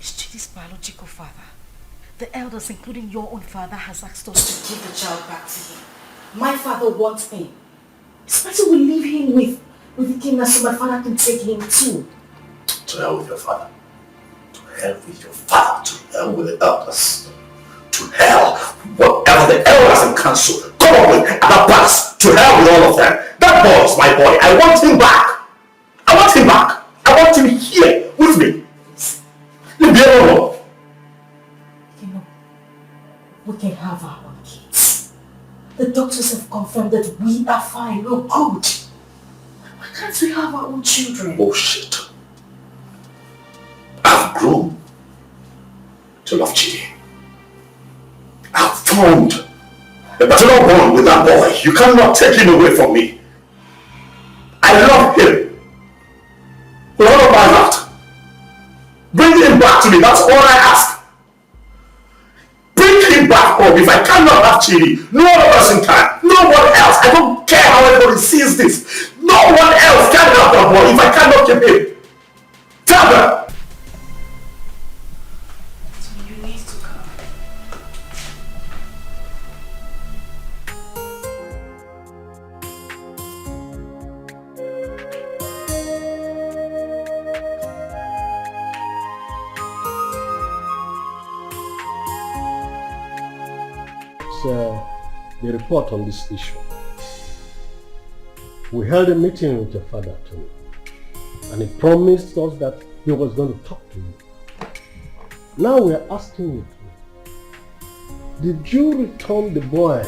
Chidi's biological father. The elders, including your own father, has asked us to give the child back to him. My father wants him. It's better we leave him with Ikenna so my father can take him too. To hell with your father. To hell with your father. To hell with the elders. To hell, whatever the elders and council come up with at the past. To hell with all of them. That boy is my boy. I want him back. I want him back. I want him here with me. Leave me alone. You know, we can have our own kids. The doctors have confirmed that we are fine, we're good. Why can't we have our own children? Bullshit. I've grown to love Chidi. I've formed a particular bond with that boy. You cannot take him away from me. I love him with all of my heart. Bring him back to me. That's all I ask. Bring him back home. If I cannot have Chidi, no other person can. No one else. I don't care how everybody sees this. No one else can have that boy if I cannot keep him. Tell them. the report on this issue. We held a meeting with your father, Tony, and he promised us that he was going to talk to you. Now we are asking you, did you return the boy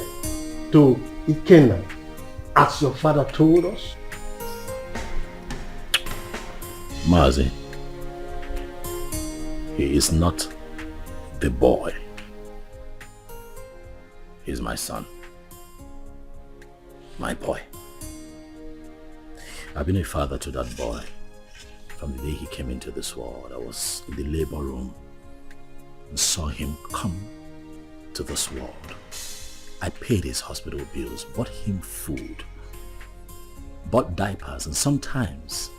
to Ikenna as your father told us? Mazi, he is not the boy. He's my son. My boy. I've been a father to that boy from the day he came into this world. I was in the labor room and saw him come to this world. I paid his hospital bills, bought him food, bought diapers, and sometimes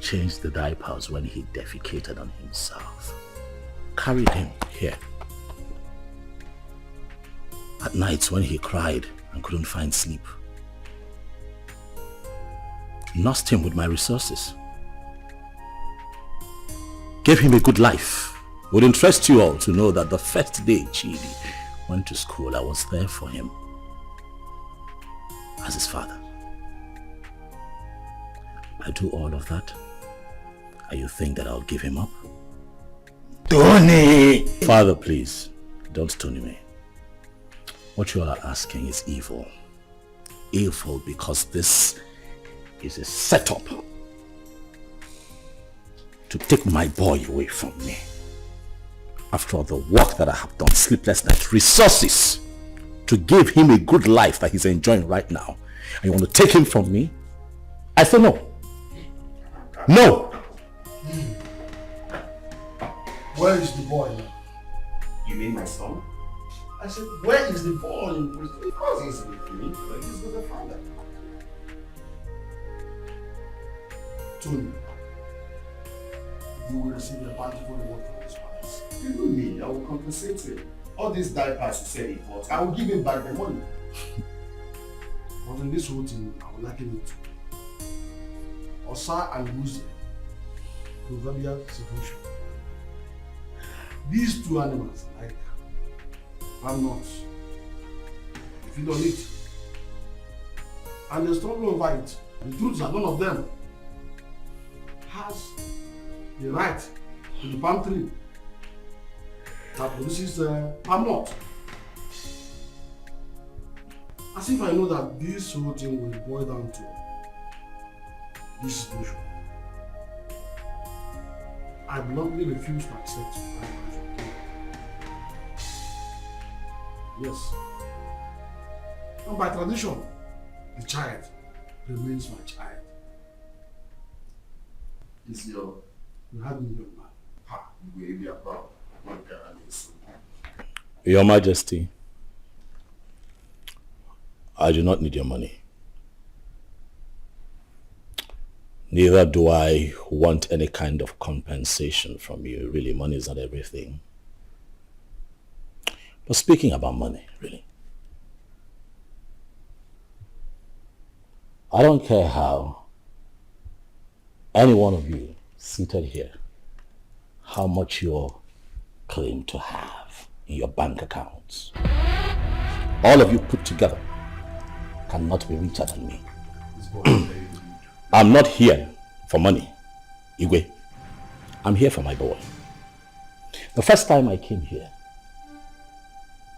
changed the diapers when he defecated on himself. Carried him here. At nights when he cried and couldn't find sleep. Nursed him with my resources. Gave him a good life. Would interest you all to know that the first day Chidi went to school, I was there for him as his father. I do all of that, and you think that I'll give him up? Tony! Father, please, don't Tony me. What you all are asking is evil. Evil because this is a setup to take my boy away from me. After all the work that I have done, sleepless nights, resources to give him a good life that he's enjoying right now, and you want to take him from me? I say no. No! Where is the boy now? You mean my son? I said, where is the boy in prison? Because he's with me, but he's with the father. Tony, you will receive a bountiful reward from this palace. Even me, I will compensate him. All these diapers he said he bought, I will give him back the money. But in this whole thing, I will liken it to Osa and Uzi, proverbial situation. These two animals, like palm nuts, they feed on it. And they struggle over it. The truth is that none of them has the right to the palm tree that produces palm nut. As if I know that this whole thing will boil down to this situation. I bluntly refuse to accept that. Yes. And by tradition, the child remains my child. You had me, young man. Ha, you will be about my parents. Your Majesty, I do not need your money. Neither do I want any kind of compensation from you. Really, money is not everything. But speaking about money, really, I don't care how any one of you seated here, how much you claim to have in your bank accounts. All of you put together cannot be richer than me. I'm not here for money, Igwe. I'm here for my boy. The first time I came here,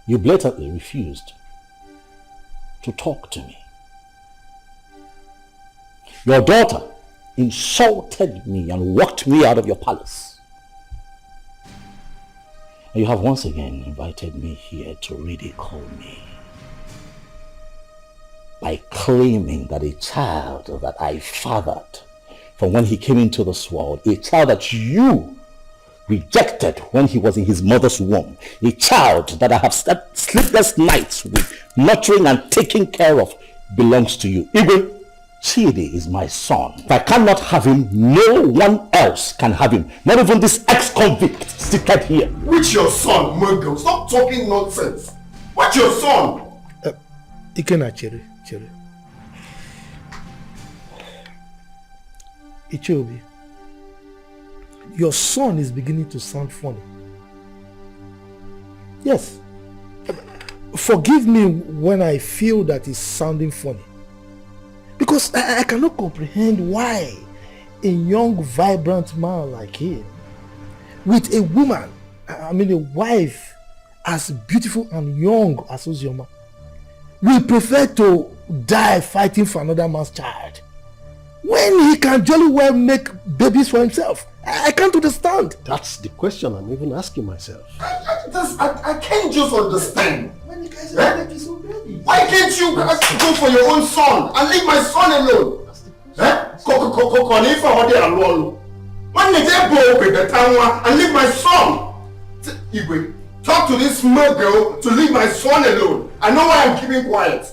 you blatantly refused to talk to me. Your daughter insulted me and walked me out of your palace. And you have once again invited me here to ridicule me by claiming that a child that I fathered from when he came into this world, a child that you rejected when he was in his mother's womb, a child that I have slept sleepless nights with, nurturing and taking care of, belongs to you. Igwe, Chidi is my son. If I cannot have him, no one else can have him. Not even this ex-convict seated here. Which your son, Muggle? Stop talking nonsense. What's your son? Ikenna, Chere. Ichiobi, your son is beginning to sound funny. Yes. forgive me when I feel that it's sounding funny. Because I cannot comprehend why a young, vibrant man like him, with a woman, I mean a wife, as beautiful and young as Ozioma, will prefer to die fighting for another man's child, when he can jolly well make babies for himself. I can't understand. That's the question I'm even asking myself. I can't just understand. Why can't you go for your own son and leave my son alone? When they go with the town and leave my son. Igwe, talk to this small girl to leave my son alone. I know why I'm keeping quiet.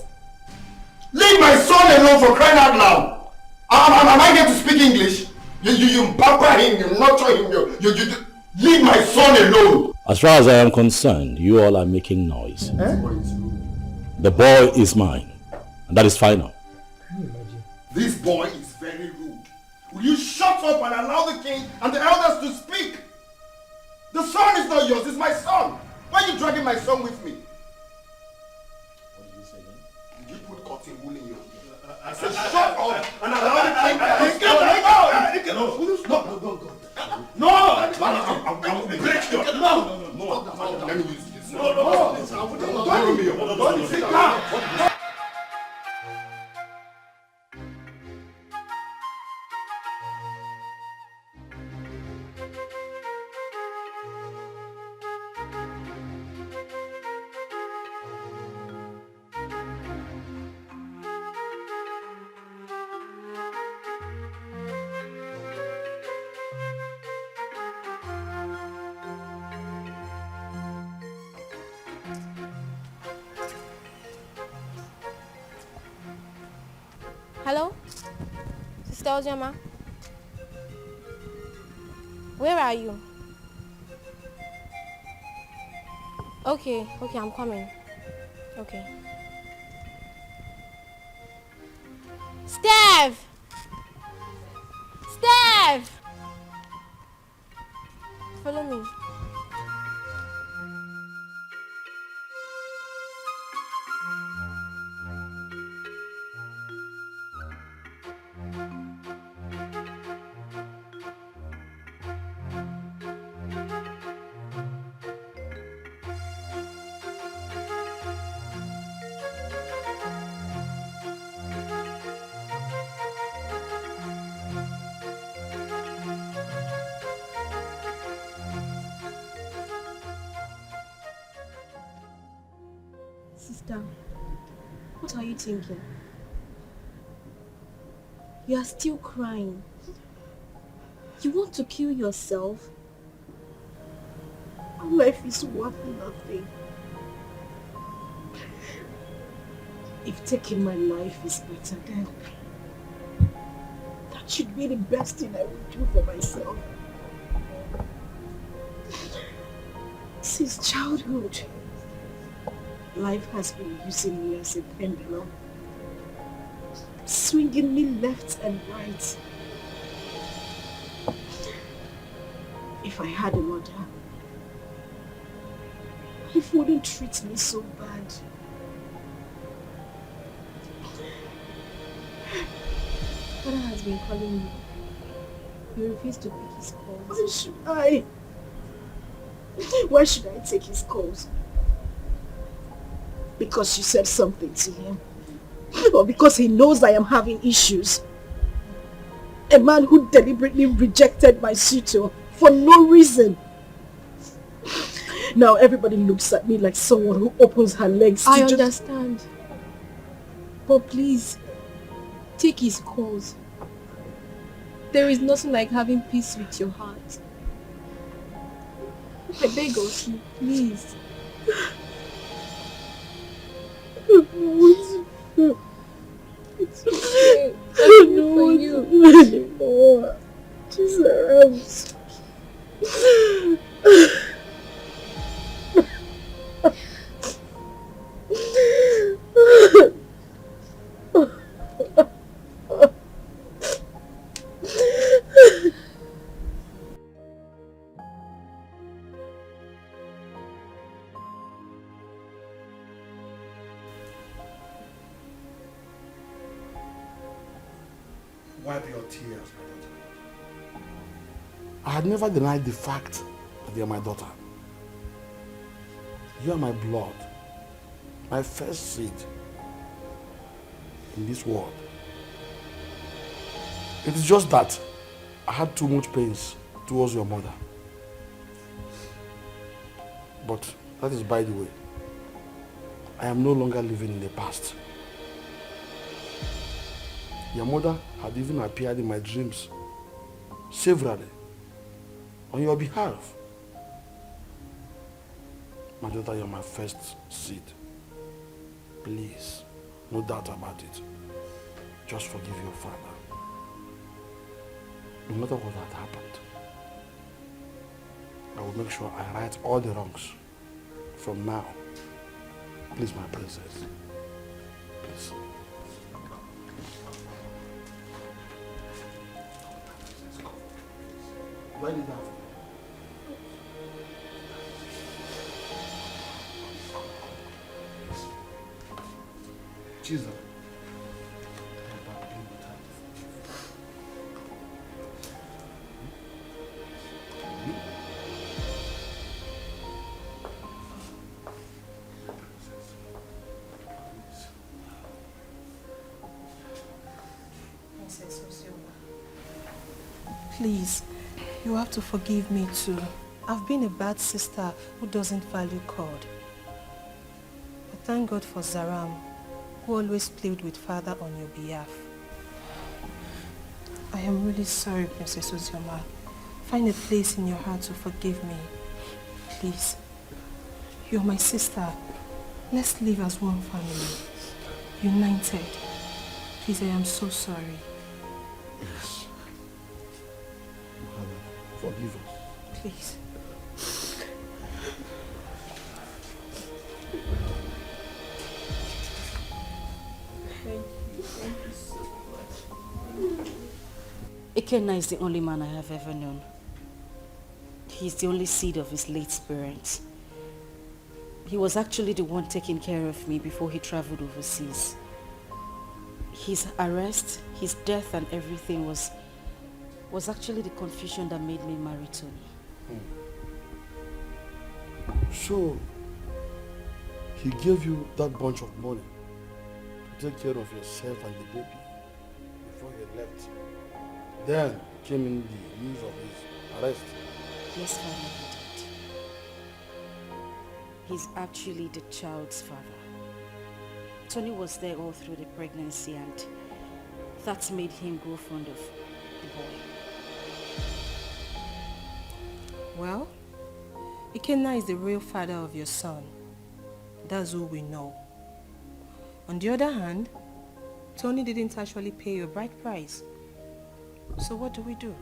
Leave my son alone, for crying out loud. Am I going to speak English? You pamper him, you nurture him, you leave my son alone. As far as I am concerned, you all are making noise. The boy is mine, and that is final. This boy is very rude. Will you shut up and allow the king and the elders to speak? The son is not yours, it's my son. Why are you dragging my son with me? What did you say then? Did you put cotton wool in your ear? I said shut up and allow the king to speak. No, I'm going to break your... No. Let me use this. No. Sit down. Hello? Sister Ozioma? Where are you? Okay, I'm coming. Okay. Steph! Follow me. Sister, what are you thinking? You are still crying. You want to kill yourself? Life is worth nothing. If taking my life is better, then that should be the best thing I would do for myself. Since childhood, life has been using me as a pendulum, swinging me left and right. If I had a mother, life wouldn't treat me so bad. Father has been calling you. You refuse to pick his calls. Why should I? Why should I take his calls? Because you said something to him? Or because he knows I am having issues? A man who deliberately rejected my suitor for no reason. Now everybody looks at me like someone who opens her legs to I understand. But please, take his calls. There is nothing like having peace with your heart. I beg of you, please. It's okay. I don't want to do anymore. Jesus. wipe your tears, my daughter. I had never denied the fact that you are my daughter. You are my blood, my first seed in this world. It is just that I had too much pains towards your mother. But that is by the way. I am no longer living in the past. Your mother had even appeared in my dreams severally on your behalf. My daughter, you are my first seed. Please, no doubt about it. Just forgive your father. No matter what had happened, I will make sure I right all the wrongs from now. Please, my princess. Please. Why did that? Chizzy. Please, you have to forgive me too. I've been a bad sister who doesn't value God. But thank God for Zaram, who always played with Father on your behalf. I am really sorry, Princess Ozioma. Find a place in your heart to forgive me. Please. You're my sister. Let's live as one family. United. Please, I am so sorry. Yes. Forgive us. Please. Thank you so much. Ikenna is the only man I have ever known. He's the only seed of his late parents. He was actually the one taking care of me before he traveled overseas. His arrest, his death and everything was actually the confusion that made me marry Tony. So, he gave you that bunch of money to take care of yourself and the baby before you left. Then came in the news of his arrest. Yes, Father, he did. He's actually the child's father. Tony was there all through the pregnancy and that made him grow fond of the boy. Well, Ikenna is the real father of your son. That's all we know. On the other hand, Tony didn't actually pay your bride price. So what do we do?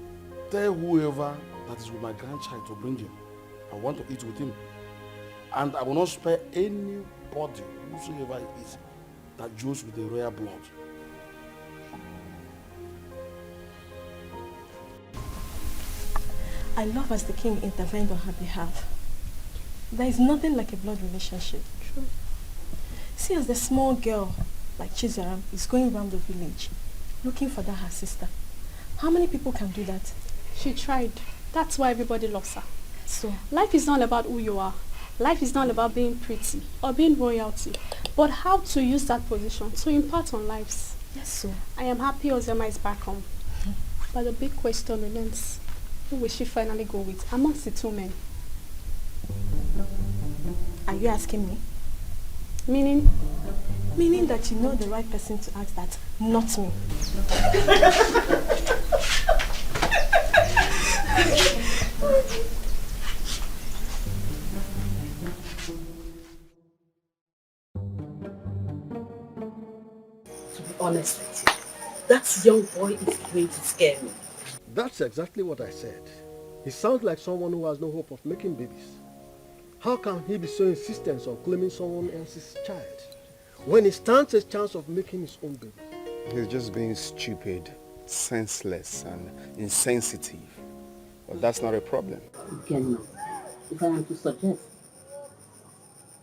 Tell whoever that is with my grandchild to bring him. I want to eat with him. And I will not spare anybody, whosoever it is, that deals with the royal blood. I love as the king intervened on her behalf. There is nothing like a blood relationship. True. See, as the small girl, like Chizzy, is going around the village, looking for that her sister. How many people can do that? She tried. That's why everybody loves her. So, life is not about who you are. Life is not about being pretty or being royalty, but how to use that position to impart on lives. Yes, so. I am happy Ozioma is back home. But the big question remains, who will she finally go with amongst the two men? Are you asking me? Meaning? Meaning that you know the right person to ask that, not me. To be honest with you, that young boy is going to scare me. That's exactly what I said. He sounds like someone who has no hope of making babies. How can he be so insistent on claiming someone else's child when he stands a chance of making his own baby? He's just being stupid, senseless and insensitive. But that's not a problem. Again, if I am to suggest,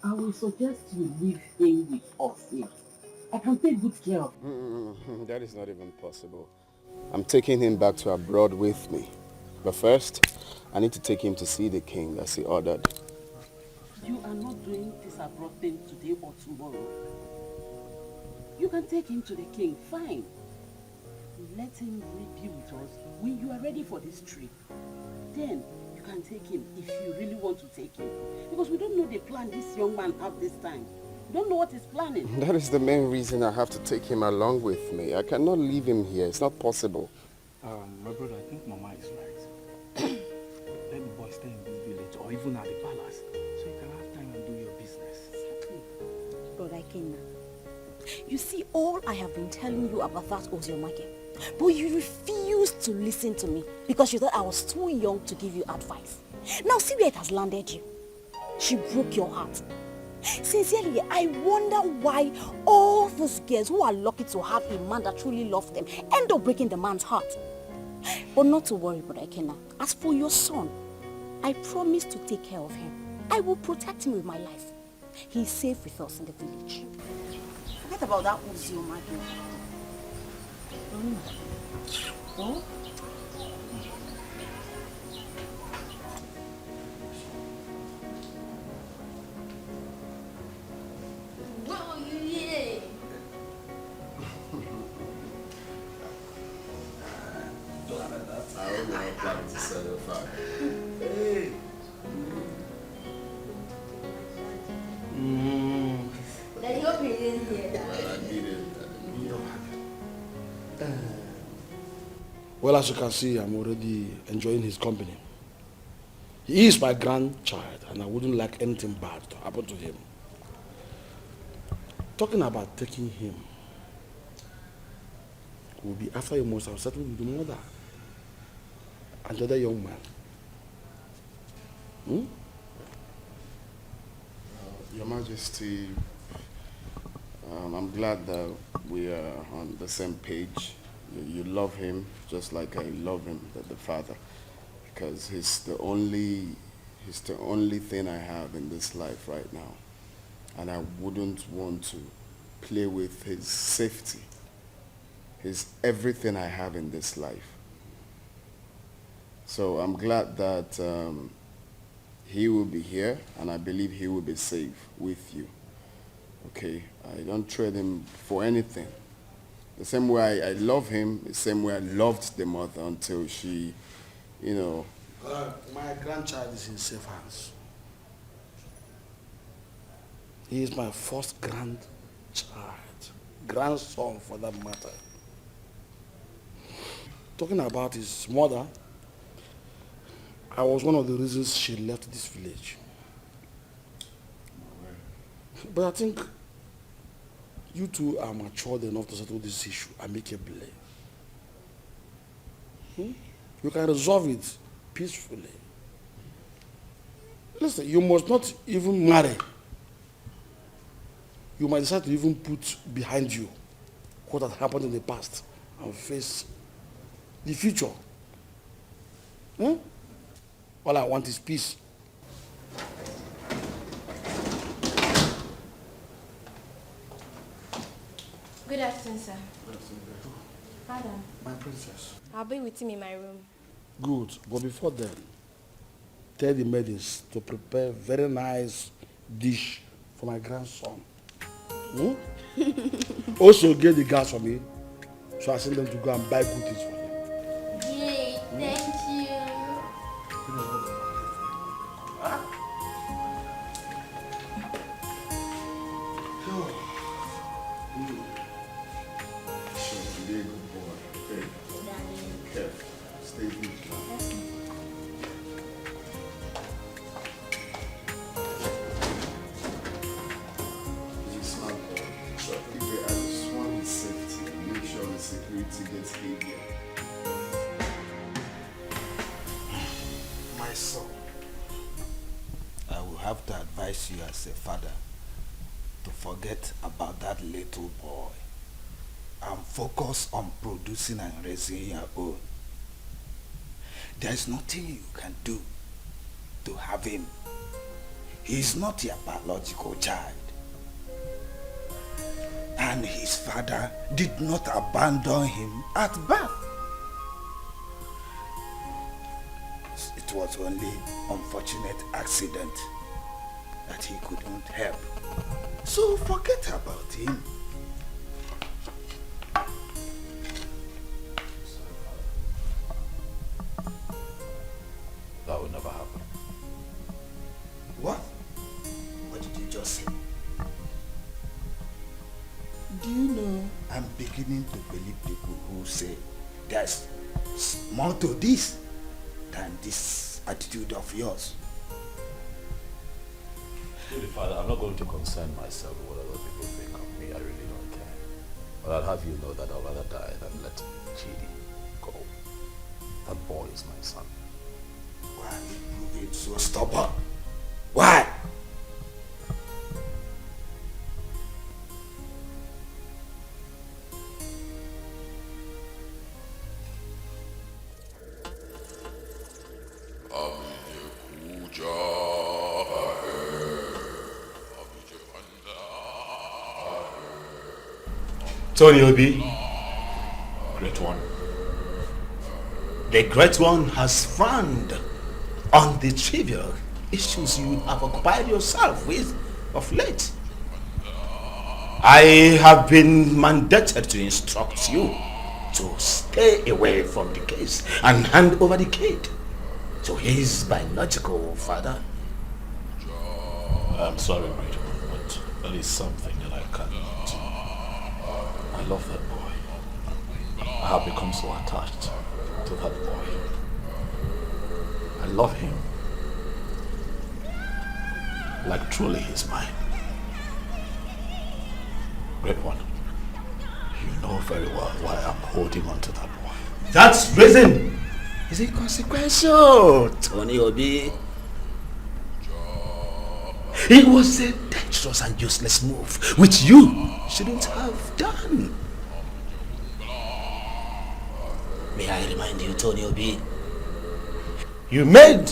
I will suggest you leave him with us here. I can take good care of him. That is not even possible. I'm taking him back to abroad with me. But first, I need to take him to see the king as he ordered. You are not doing this abroad thing today or tomorrow. You can take him to the king, fine. Let him be with us when you are ready for this trip. Then you can take him if you really want to take him. Because we don't know the plan this young man have this time. We don't know what he's planning. That is the main reason I have to take him along with me. I cannot leave him here. It's not possible. My brother, I think Mama is right. Let the boy stay in this village or even at the palace so you can have time and do your business. Brother Ikenna, you see, all I have been telling you about that Ozioma girl, but you refused to listen to me because you thought I was too young to give you advice. Now see where it has landed you. She broke your heart. Sincerely, I wonder why all those girls who are lucky to have a man that truly loves them end up breaking the man's heart. But not to worry, Brother Ikenna. As for your son, I promise to take care of him. I will protect him with my life. He is safe with us in the village. Forget about that Ozioma girl. Oh? Wow, you here? I hope you're not planning to set a fire. Hey. Daddy, hope you didn't hear that. Well, I didn't. Well, as you can see, I'm already enjoying his company. He is my grandchild, and I wouldn't like anything bad to happen to him. Talking about taking him will be after you must have settled with the mother and the other young man. Your Majesty, I'm glad that we are on the same page. You love him just like I love him, the father, because he's the only thing I have in this life right now, and I wouldn't want to play with his safety. He's everything I have in this life. So I'm glad that he will be here, and I believe he will be safe with you. Okay, I don't trade him for anything. The same way I love him, the same way I loved the mother until she, you know. My grandchild is in safe hands. He is my first grandson for that matter. Talking about his mother, I was one of the reasons she left this village. But I think you two are matured enough to settle this issue amicably. You can resolve it peacefully. Listen, you must not even marry. You might decide to even put behind you what has happened in the past and face the future. All I want is peace. Good afternoon, sir. Father. My princess. I'll be with him in my room. Good, but before then, tell the maidens to prepare very nice dish for my grandson. Also get the gas for me, so I send them to go and buy good things for him. Yay, thank you. Be a good boy. Okay. Careful. Stay vigilant. He's a smart boy. So I just want his safety and make sure the security gets heavier. My son, I will have to advise you as a father to forget about that little boy and focus on producing and raising your own. There is nothing you can do to have him. He is not your biological child. And his father did not abandon him at birth. it was only unfortunate accident that he couldn't help. So forget about him. That would never happen. What? What did you just say? Do you know, I'm beginning to believe people who say there's more to this than this attitude of yours. Really, Father, I'm not going to concern myself with what other people think of me. I really don't care. But I'll have you know that I'd rather die than let Chidi go. That boy is my son. Why are you being so stubborn? Why? Tony Obi, Great One. The Great One has frowned on the trivial issues you have occupied yourself with of late. I have been mandated to instruct you to stay away from the case and hand over the kid to his biological father. I'm sorry, Great One, but that is something that I cannot. I love that boy. I have become so attached to that boy. I love him. Like truly he's mine. Great One, you know very well why I'm holding on to that boy. That reason is inconsequential, Tony Obi. It was a dangerous and useless move, which you shouldn't have done. May I remind you, Tony Obi, you made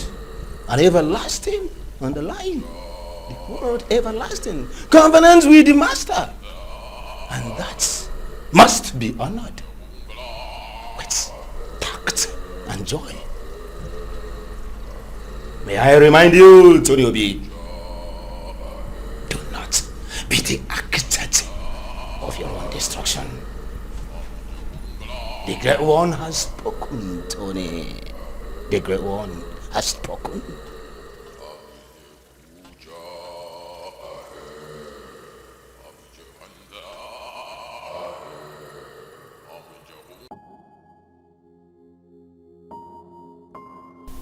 an everlasting underlying, the word everlasting, covenant with the Master. And that must be honored with tact and joy. May I remind you, Tony Obi, do not be the architect of your own destruction. The Great One has spoken, Tony. The Great One has spoken.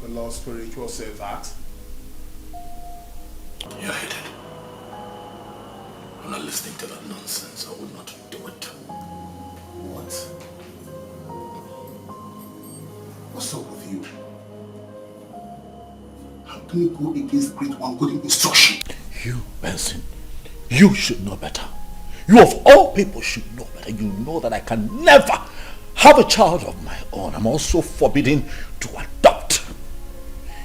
The Lord Spiritual says that. You're hated. I'm not listening to that nonsense. I will not do it. What? What's up with you? How can you go against Great One getting instruction? You, Benson, you should know better. You of all people should know better. You know that I can never have a child of my own. I'm also forbidden to adopt.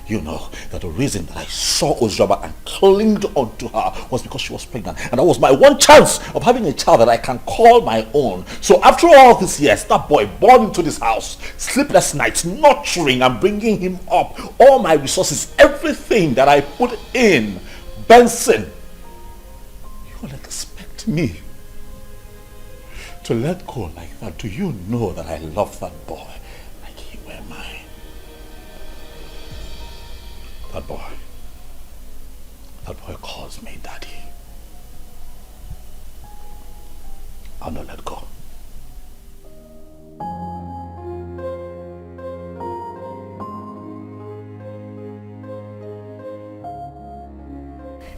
You know that the reason that I saw Ozioma and clinged onto her was because she was pregnant. And that was my one chance of having a child that I can call my own. So after all these years, that boy born into this house, sleepless nights, nurturing and bringing him up, all my resources, everything that I put in, Benson, you will expect me to let go like that? Do you know that I love that boy like he were mine? That boy calls me daddy. I'll not let go.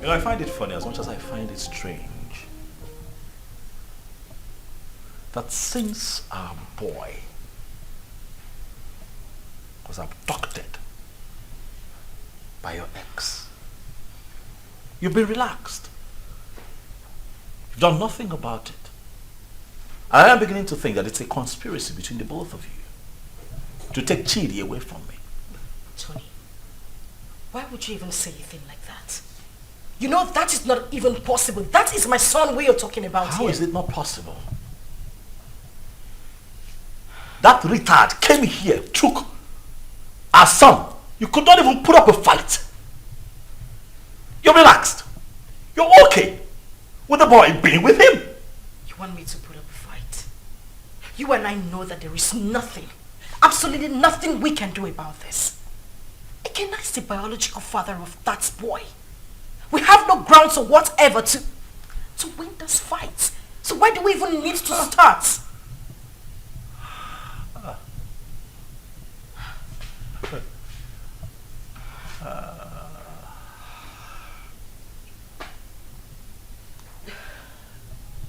You know, I find it funny as much as I find it strange that since our boy was abducted by your ex, you've been relaxed. You've done nothing about it. I am beginning to think that it's a conspiracy between the both of you to take Chidi away from me. Tony, why would you even say a thing like that? You know that is not even possible. That is my son we are talking about How here. is it not possible? That retard came here, took our son, You could not even put up a fight. You're relaxed. You're okay with the boy being with him. You want me to put up a fight? You and I know that there is nothing, absolutely nothing we can do about this. Ikenna is the biological father of that boy. We have no grounds or whatever to win this fight. So why do we even need to start?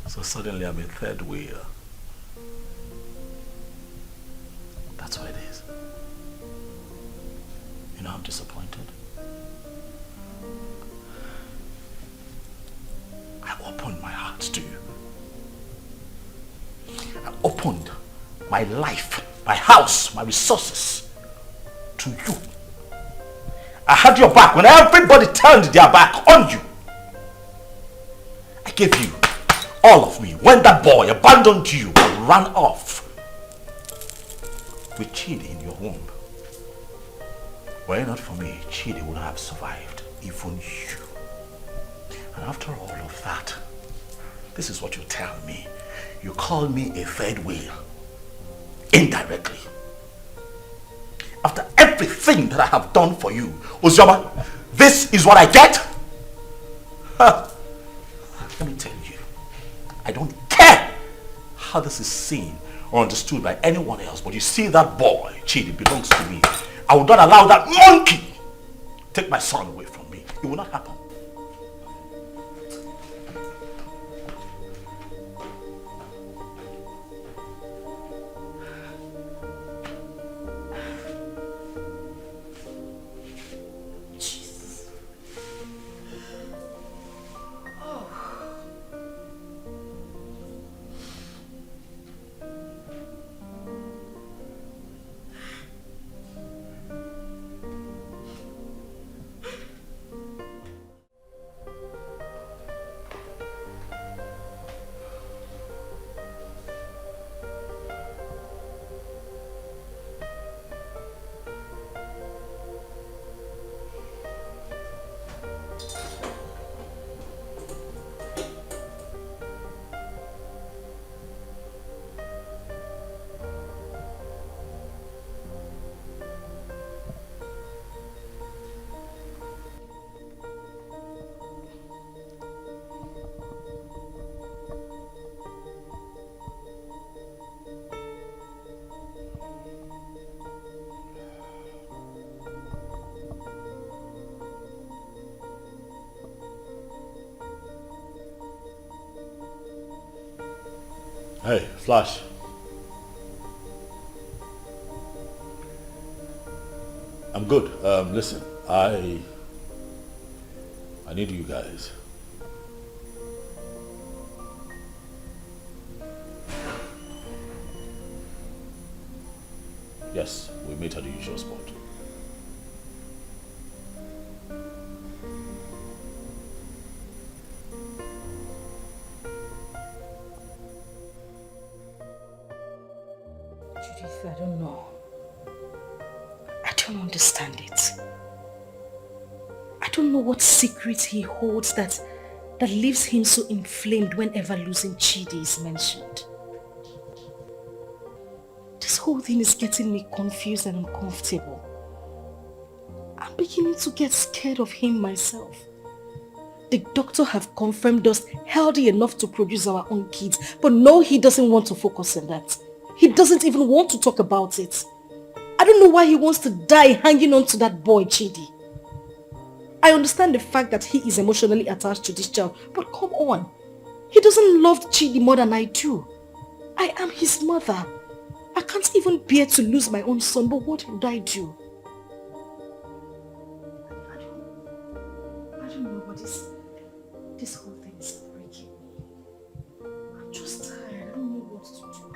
So suddenly I'm a third wheel. That's what it is. You know, I'm disappointed. I opened my heart to you. I opened my life, my house, my resources to you. I had your back when everybody turned their back on you. I gave you all of me when that boy abandoned you and ran off with Chidi in your womb. Were it not for me, Chidi would have survived, even you. And after all of that, this is what you tell me. You call me a third wheel. Indirectly. After everything that I have done for you, Ozioma, this is what I get? Huh. Let me tell you, I don't care how this is seen or understood by anyone else, but you see that boy, Chidi, belongs to me. I will not allow that monkey take my son away from me. It will not happen. Hey, Flash. I'm good. Listen, I need you guys. Yes, we meet at the usual spot. I don't know. I don't understand it. I don't know what secret he holds that leaves him so inflamed whenever losing Chidi is mentioned. This whole thing is getting me confused and uncomfortable. I'm beginning to get scared of him myself. The doctor have confirmed us healthy enough to produce our own kids, but no, he doesn't want to focus on that. He doesn't even want to talk about it. I don't know why he wants to die hanging on to that boy, Chidi. I understand the fact that he is emotionally attached to this child, but come on. He doesn't love Chidi more than I do. I am his mother. I can't even bear to lose my own son, but what would I do? I don't know what this whole thing is breaking me. I'm just tired. I don't know what to do.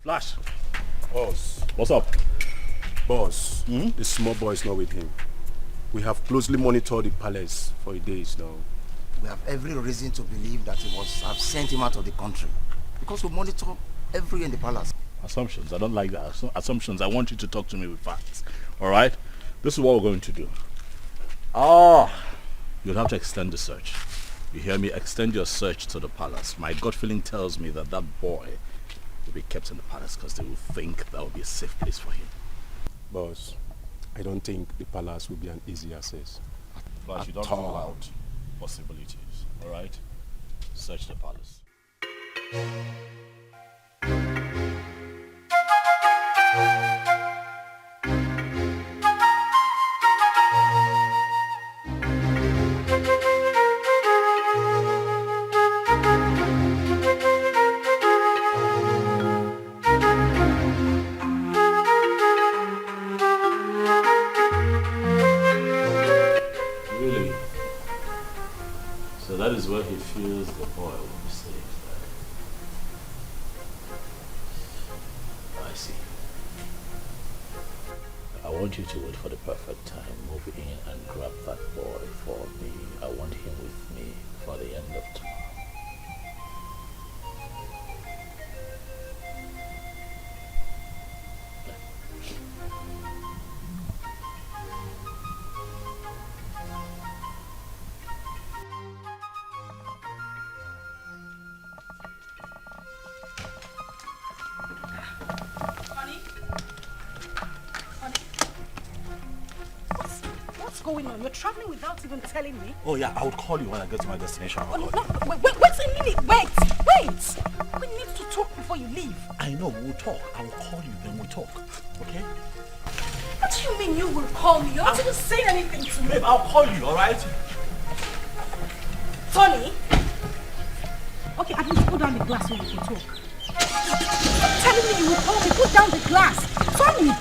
Flash. Boss. What's up? Boss, the small boy is not with him. We have closely monitored the palace for days now. We have every reason to believe that he must have sent him out of the country. Because we monitor everywhere in the palace. Assumptions. I don't like that. Assumptions. I want you to talk to me with facts. Alright? This is what we're going to do. You'll have to extend the search. You hear me? Extend your search to the palace. My gut feeling tells me that that boy will be kept in the palace because they will think that will be a safe place for him. Boss, I don't think the palace will be an easy access. But you don't rule out possibilities. Alright? Search the palace. So that is where he feels the boy will be safe. I see. I want you to wait for the perfect time. Move in and grab that boy for me. I want him with me for the end of tomorrow. Going on? You're traveling without even telling me? Oh yeah, I would call you when I get to my destination. Oh, no, wait a minute. Wait. We need to talk before you leave. I know, we'll talk. I will call you, then we'll talk. Okay? What do you mean you will call me? You aren't even saying anything to me. Babe, I'll call you, alright? Tony? Okay, at least put down the glass so we can talk. Stop telling me you will call me. Put down the glass. Tony!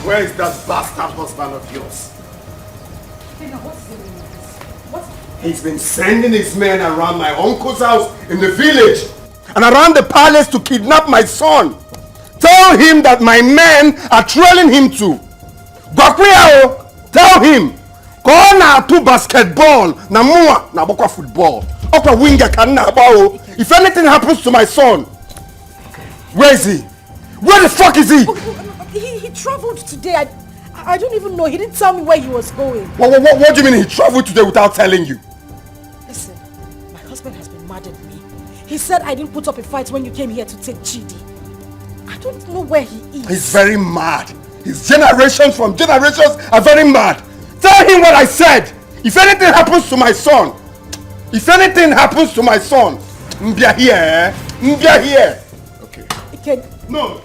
Where is that bastard husband of yours? He's been sending his men around my uncle's house in the village and around the palace to kidnap my son. Tell him that my men are trailing him to. Gwakweo, tell him. Go na to basketball, na mua na bokwa football. Okwa winger kan na bao. If anything happens to my son, where is he? Where the fuck is he? He traveled today. I don't even know. He didn't tell me where he was going. What do you mean he traveled today without telling you? Listen, my husband has been mad at me. He said I didn't put up a fight when you came here to take Chidi. I don't know where he is. He's very mad. His generations from generations are very mad. Tell him what I said. If anything happens to my son, Mbia here, eh? Mbia here. Okay. No,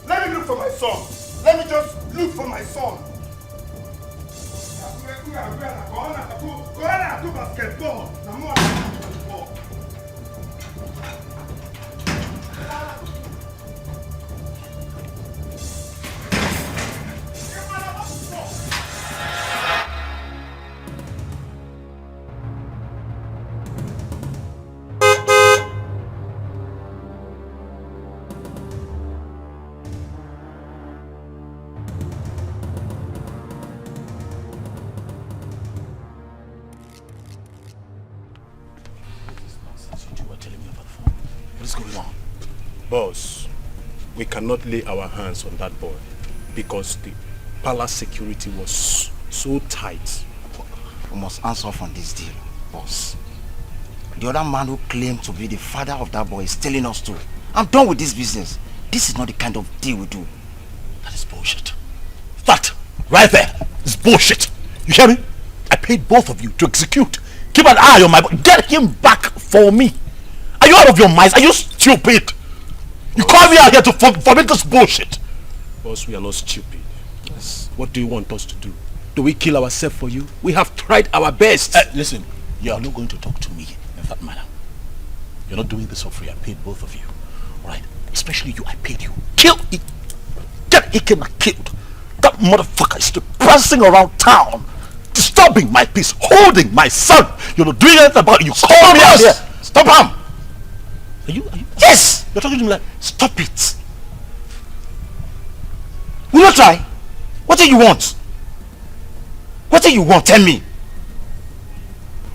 let me look for my son. Let me just look for my son. Go on to basketball. What is going on? Boss, we cannot lay our hands on that boy because the palace security was so tight. We must answer off on this deal, boss. The other man who claimed to be the father of that boy is telling us to. I'm done with this business. This is not the kind of deal we do. That is bullshit. That, right there, is bullshit. You hear me? I paid both of you to execute. Keep an eye on my boy. Get him back for me. Are you out of your minds? Are you stupid? You call me out here to forbid this bullshit. Boss, we are not stupid. Yes. What do you want us to do? Do we kill ourselves for you? We have tried our best. Listen, you are not going to talk to me in that manner. You're not doing this for free. I paid both of you. Alright? Especially you, I paid you. Kill it. Get Ikena killed. That motherfucker is still prancing around town, disturbing my peace, holding my son. You're not doing anything about it. You call me out here. Stop him. Are you? Yes! You're talking to me like, stop it. Will you try? What do you want? What do you want? Tell me.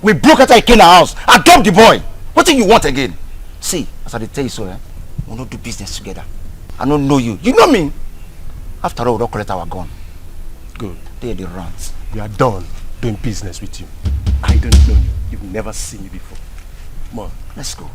We broke out of Ikena house. I dumped the boy. What do you want again? See, as I tell you so, we'll not do business together. I don't know you. You know me. After all, we don't collect our gun. Good. They're the rats. We are done doing business with you. I don't know you. You've never seen me before. Come on. Let's go.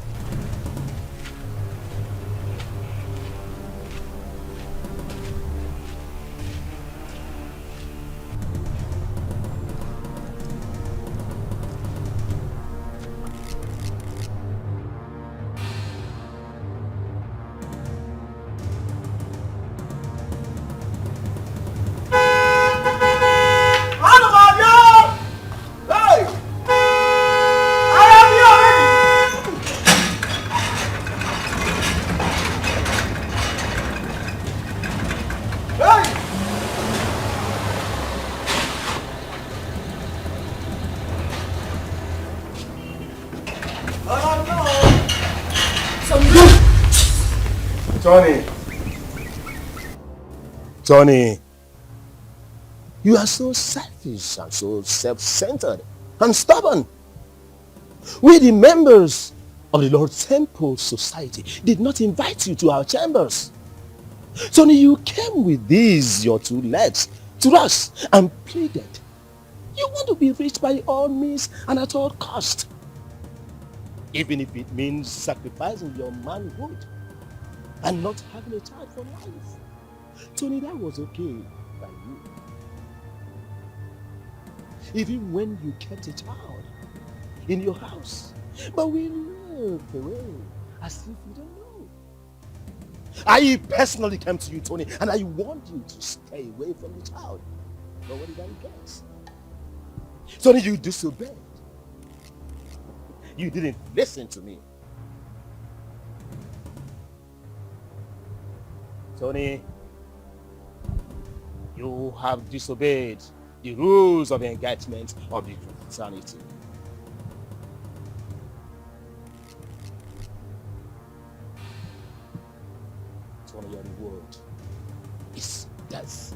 Tony, you are so selfish and so self-centered and stubborn. We, the members of the Lord Temple Society, did not invite you to our chambers. Tony, you came with these, your two legs, to us and pleaded. You want to be rich by all means and at all cost. Even if it means sacrificing your manhood and not having a child for life. Tony, that was okay by you. Even when you kept a child in your house. But we looked away as if you don't know. I personally came to you, Tony, and I warned you to stay away from the child. But what did I get? Tony, you disobeyed. You didn't listen to me. Tony, you have disobeyed the rules of engagement of the fraternity. Tony, your reward is death.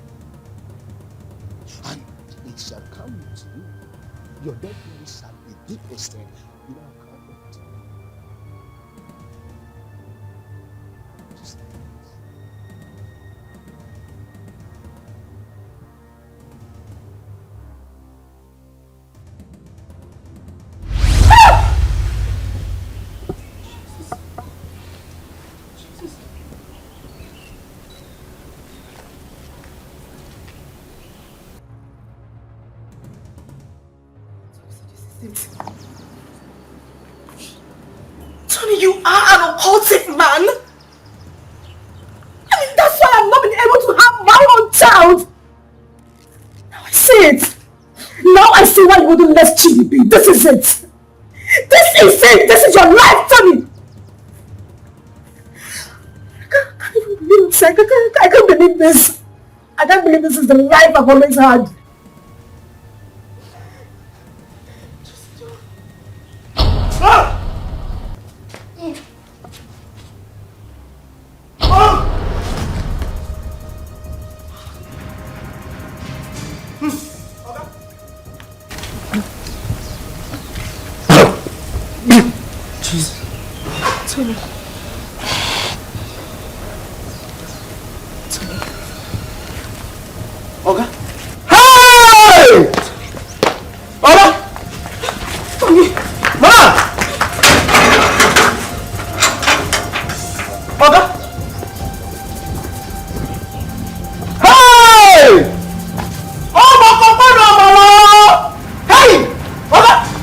And it shall come to you. Your dead body shall be deposited in our covenant. Tony, you are an impulsive man. I mean, that's why I've not been able to have my own child. Now I see it. Now I see why you wouldn't let Chidi be. This is it. This is it. This is your life, Tony. I can't believe this. I can't believe this. I can't believe this is the life I've always had. Tony. Oga! Hey! Oh, my God, hey! Oga!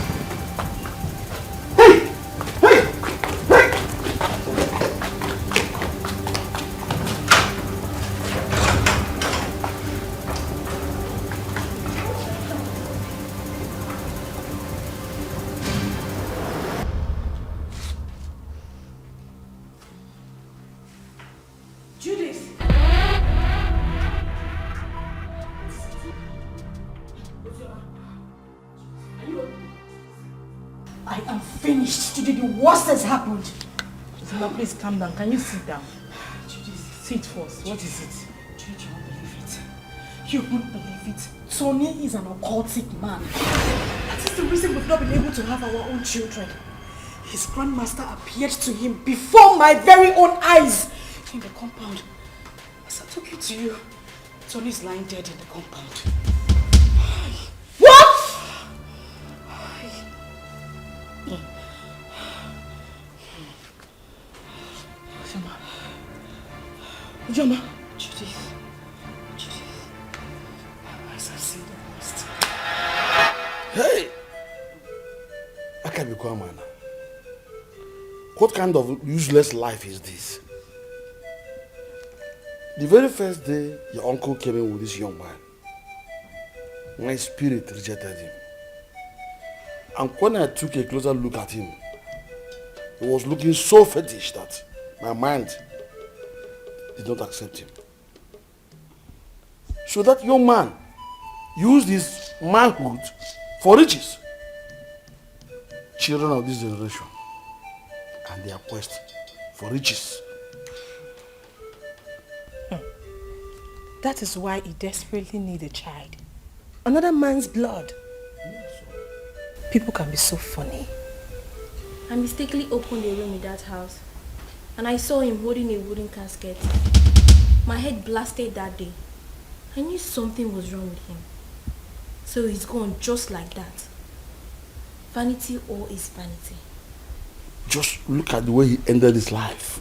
I am finished. Today the worst has happened. Ozioma, please calm down. Can you sit down? Sit first. What is it? You won't believe it. You won't believe it. Tony is an occultic man. That is the reason we've not been able to have our own children. His grandmaster appeared to him before my very own eyes in the compound. As I took it to you, Tony is lying dead in the compound. What? Ozioma. Judith. As I see the worst. Hey! I can't be quiet, man. What kind of useless life is this? The very first day your uncle came in with this young man, my spirit rejected him. And when I took a closer look at him, he was looking so fetish that my mind did not accept him. So that young man used his manhood for riches. Children of this generation and their quest for riches. That is why he desperately needs a child. Another man's blood. People can be so funny. I mistakenly opened a room in that house and I saw him holding a wooden casket. My head blasted that day. I knew something was wrong with him. So he's gone just like that. Vanity all is vanity. Just look at the way he ended his life.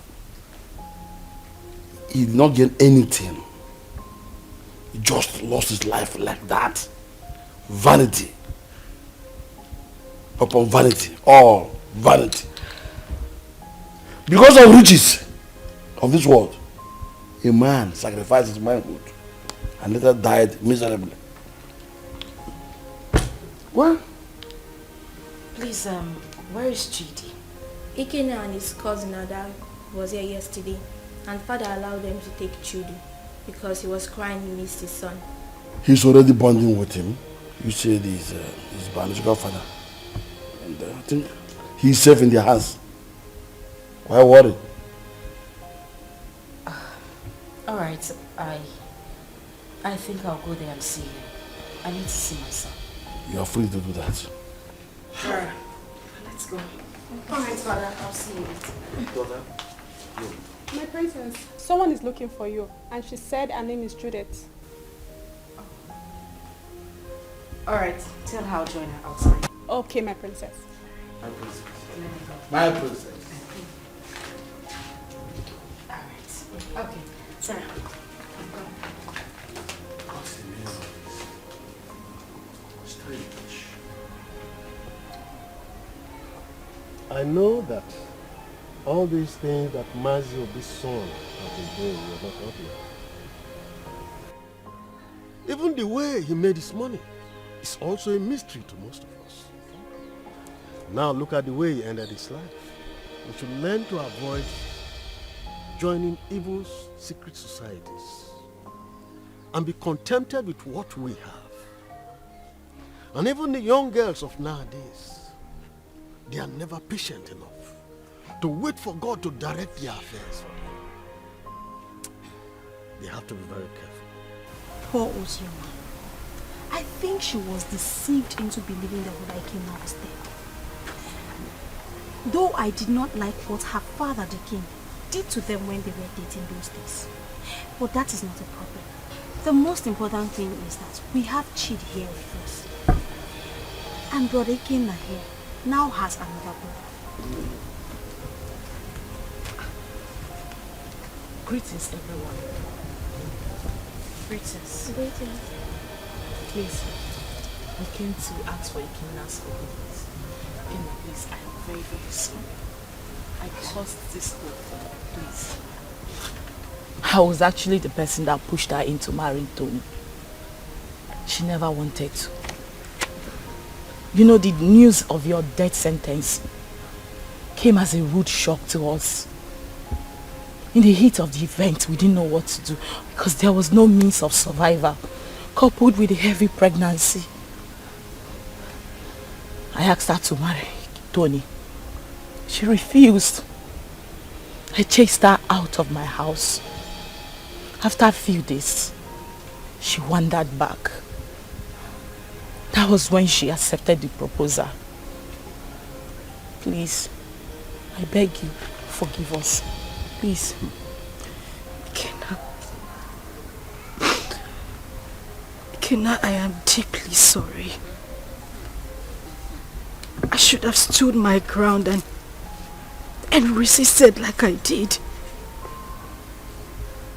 He did not gain anything. He just lost his life like that. Vanity. Upon vanity. All vanity. Because of riches of this world, a man sacrificed his manhood and later died miserably. Well, Please, where is Chidi? Ikena and his cousin Ada was here yesterday and father allowed them to take Chidi because he was crying he missed his son. he's already bonding with him. You said he's his biological father. And I think he's safe in their hands. Why worry? Alright, I think I'll go there and see him. I need to see my son. You are free to do that. Sure. Let's go. Alright, father, I'll see you later. Daughter, My princess, someone is looking for you and she said her name is Judith. Alright, tell her I'll join her outside. Okay, my princess. My princess. My princess. Alright. Okay, Sarah. I know that all these things that Mazi of this son has been doing were not happy. Even the way he made his money is also a mystery to most of us. Now look at the way he ended his life. We should learn to avoid joining evil secret societies and be contented with what we have. And even the young girls of nowadays, they are never patient enough to wait for God to direct their affairs for them. They have to be very careful. Poor Ozioma. I think she was deceived into believing that what I came out was there. Though I did not like what her father, the king, did to them when they were dating those days. But that is not a problem. The most important thing is that we have Chidi here with us. And Brother Ikenna here now has another brother. Greetings, everyone. Greetings. Greetings. Please, we came to ask for Ikena's forgiveness. Ikena, please, I am very, very sorry. I caused this whole thing, please. I was actually the person that pushed her into marrying Tony. She never wanted to. You know, the news of your death sentence came as a rude shock to us. In the heat of the event, we didn't know what to do because there was no means of survival, coupled with a heavy pregnancy. I asked her to marry Tony. She refused. I chased her out of my house. After a few days, she wandered back. That was when she accepted the proposal. Please, I beg you, forgive us. Please. Ikena, I am deeply sorry. I should have stood my ground and resisted like I did.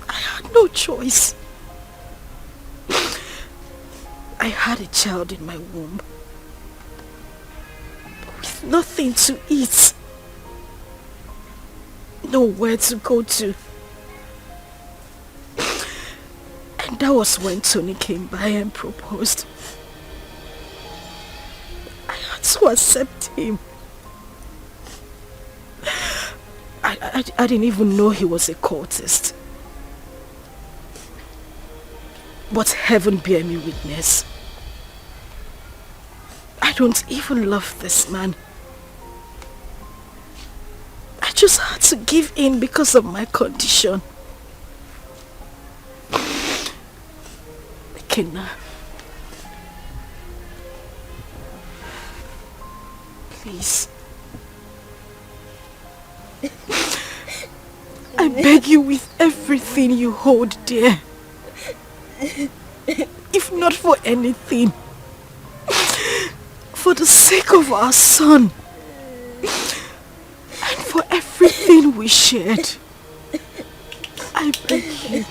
I had no choice. I had a child in my womb with nothing to eat. Nowhere to go to. And that was when Tony came by and proposed. I had to accept him. I didn't even know he was a cultist. But heaven bear me witness. I don't even love this man. I just had to give in because of my condition. Ikena, please. I beg you with everything you hold dear. If not for anything, for the sake of our son, and for everything we shared, I beg you,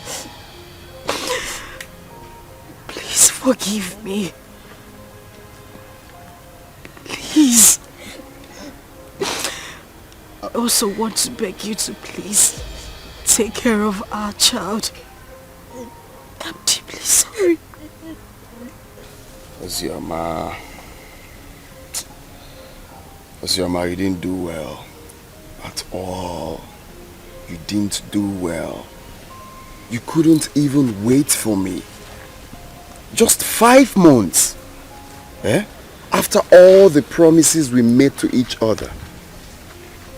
please forgive me. Please. I also want to beg you to please take care of our child. I'm deeply sorry. Ozioma, you didn't do well. At all. You didn't do well. You couldn't even wait for me. Just 5 months. Eh? After all the promises we made to each other.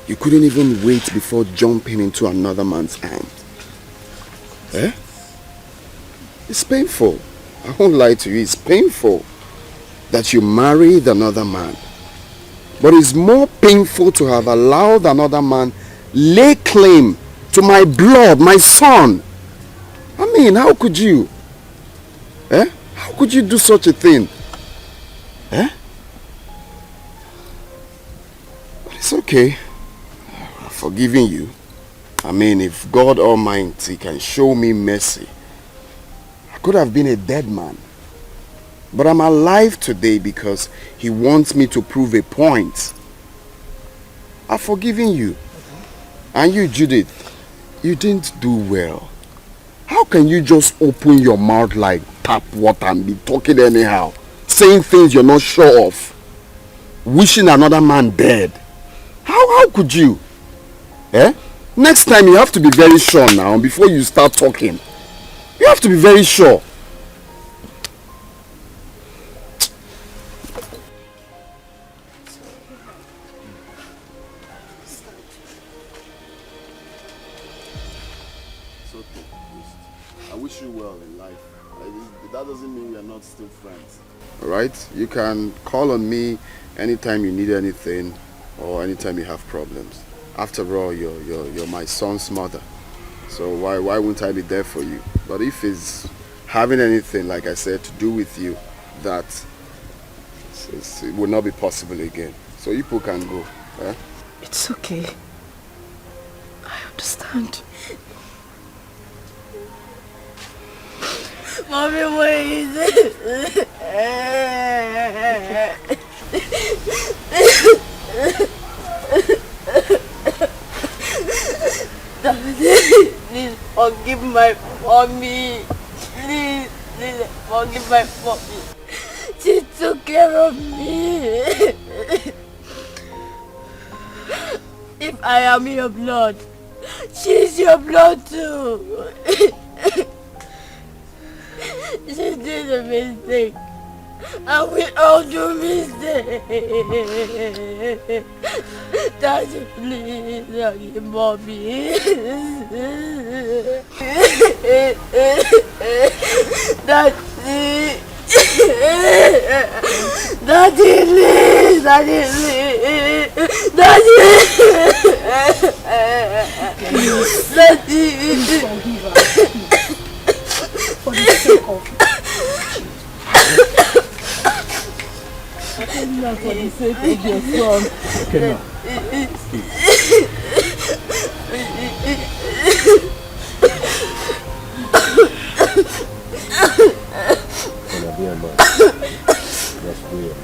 You couldn't even wait before jumping into another man's arms. Eh? It's painful. I won't lie to you, it's painful that you married another man. But it's more painful to have allowed another man lay claim to my blood, my son. I mean, how could you? Eh? How could you do such a thing? Eh? But it's okay. I'm forgiving you. I mean, if God Almighty can show me mercy, I could have been a dead man. But I'm alive today because he wants me to prove a point. I've forgiven you. And you, Judith, you didn't do well. How can you just open your mouth like tap water and be talking anyhow? Saying things you're not sure of. Wishing another man dead. How could you? Eh? Next time you have to be very sure now before you start talking. You have to be very sure. I wish you well in life. That doesn't mean we are not still friends. Alright? You can call on me anytime you need anything or anytime you have problems. After all, you're my son's mother. So why wouldn't I be there for you? But if it's having anything, like I said, to do with you, that it will not be possible again. So you people can go. Eh? It's okay. I understand. Mommy, where is it? Daddy, please forgive my mommy. Please forgive my mommy. She took care of me. If I am your blood, she's your blood too. She did a mistake. And we all do mistakes. Daddy, please forgive mommy. Daddy. Daddy, please. Daddy, please. Daddy. Daddy. Forgive her. For the sake of Not for the sake of your son. Okay, now. Gonna be a man. That's weird.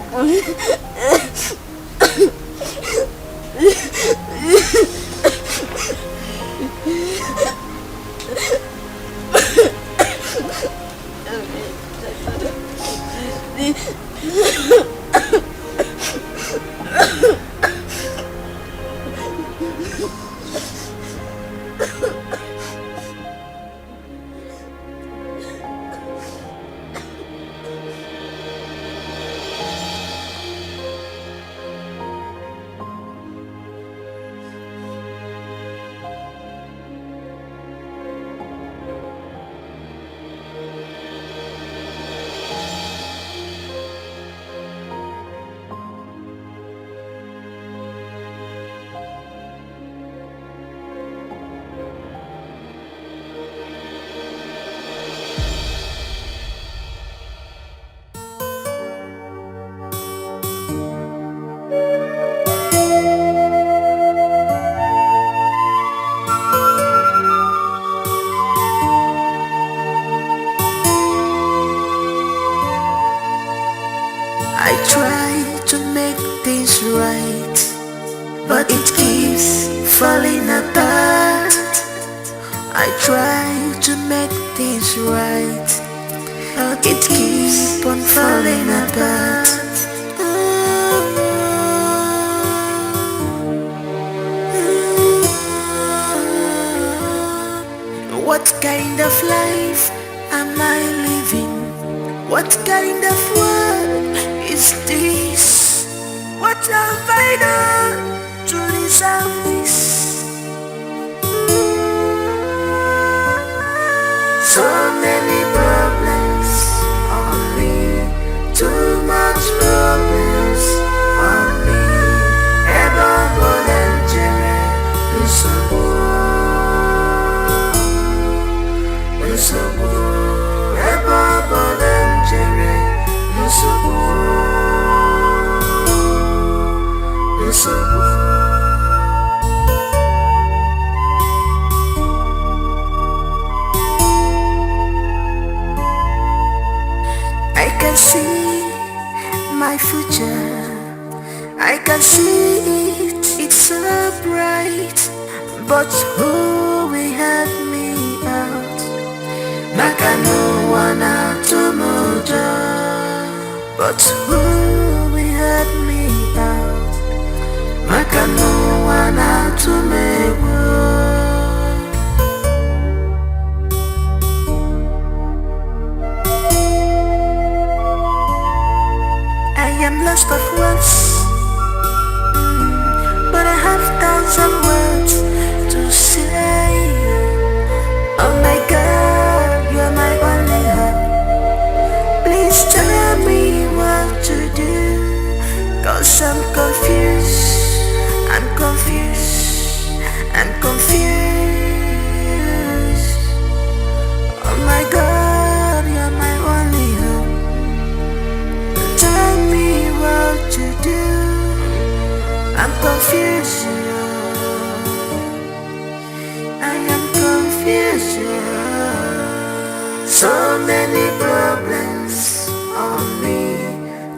So many problems on me,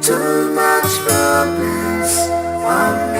too much problems on me.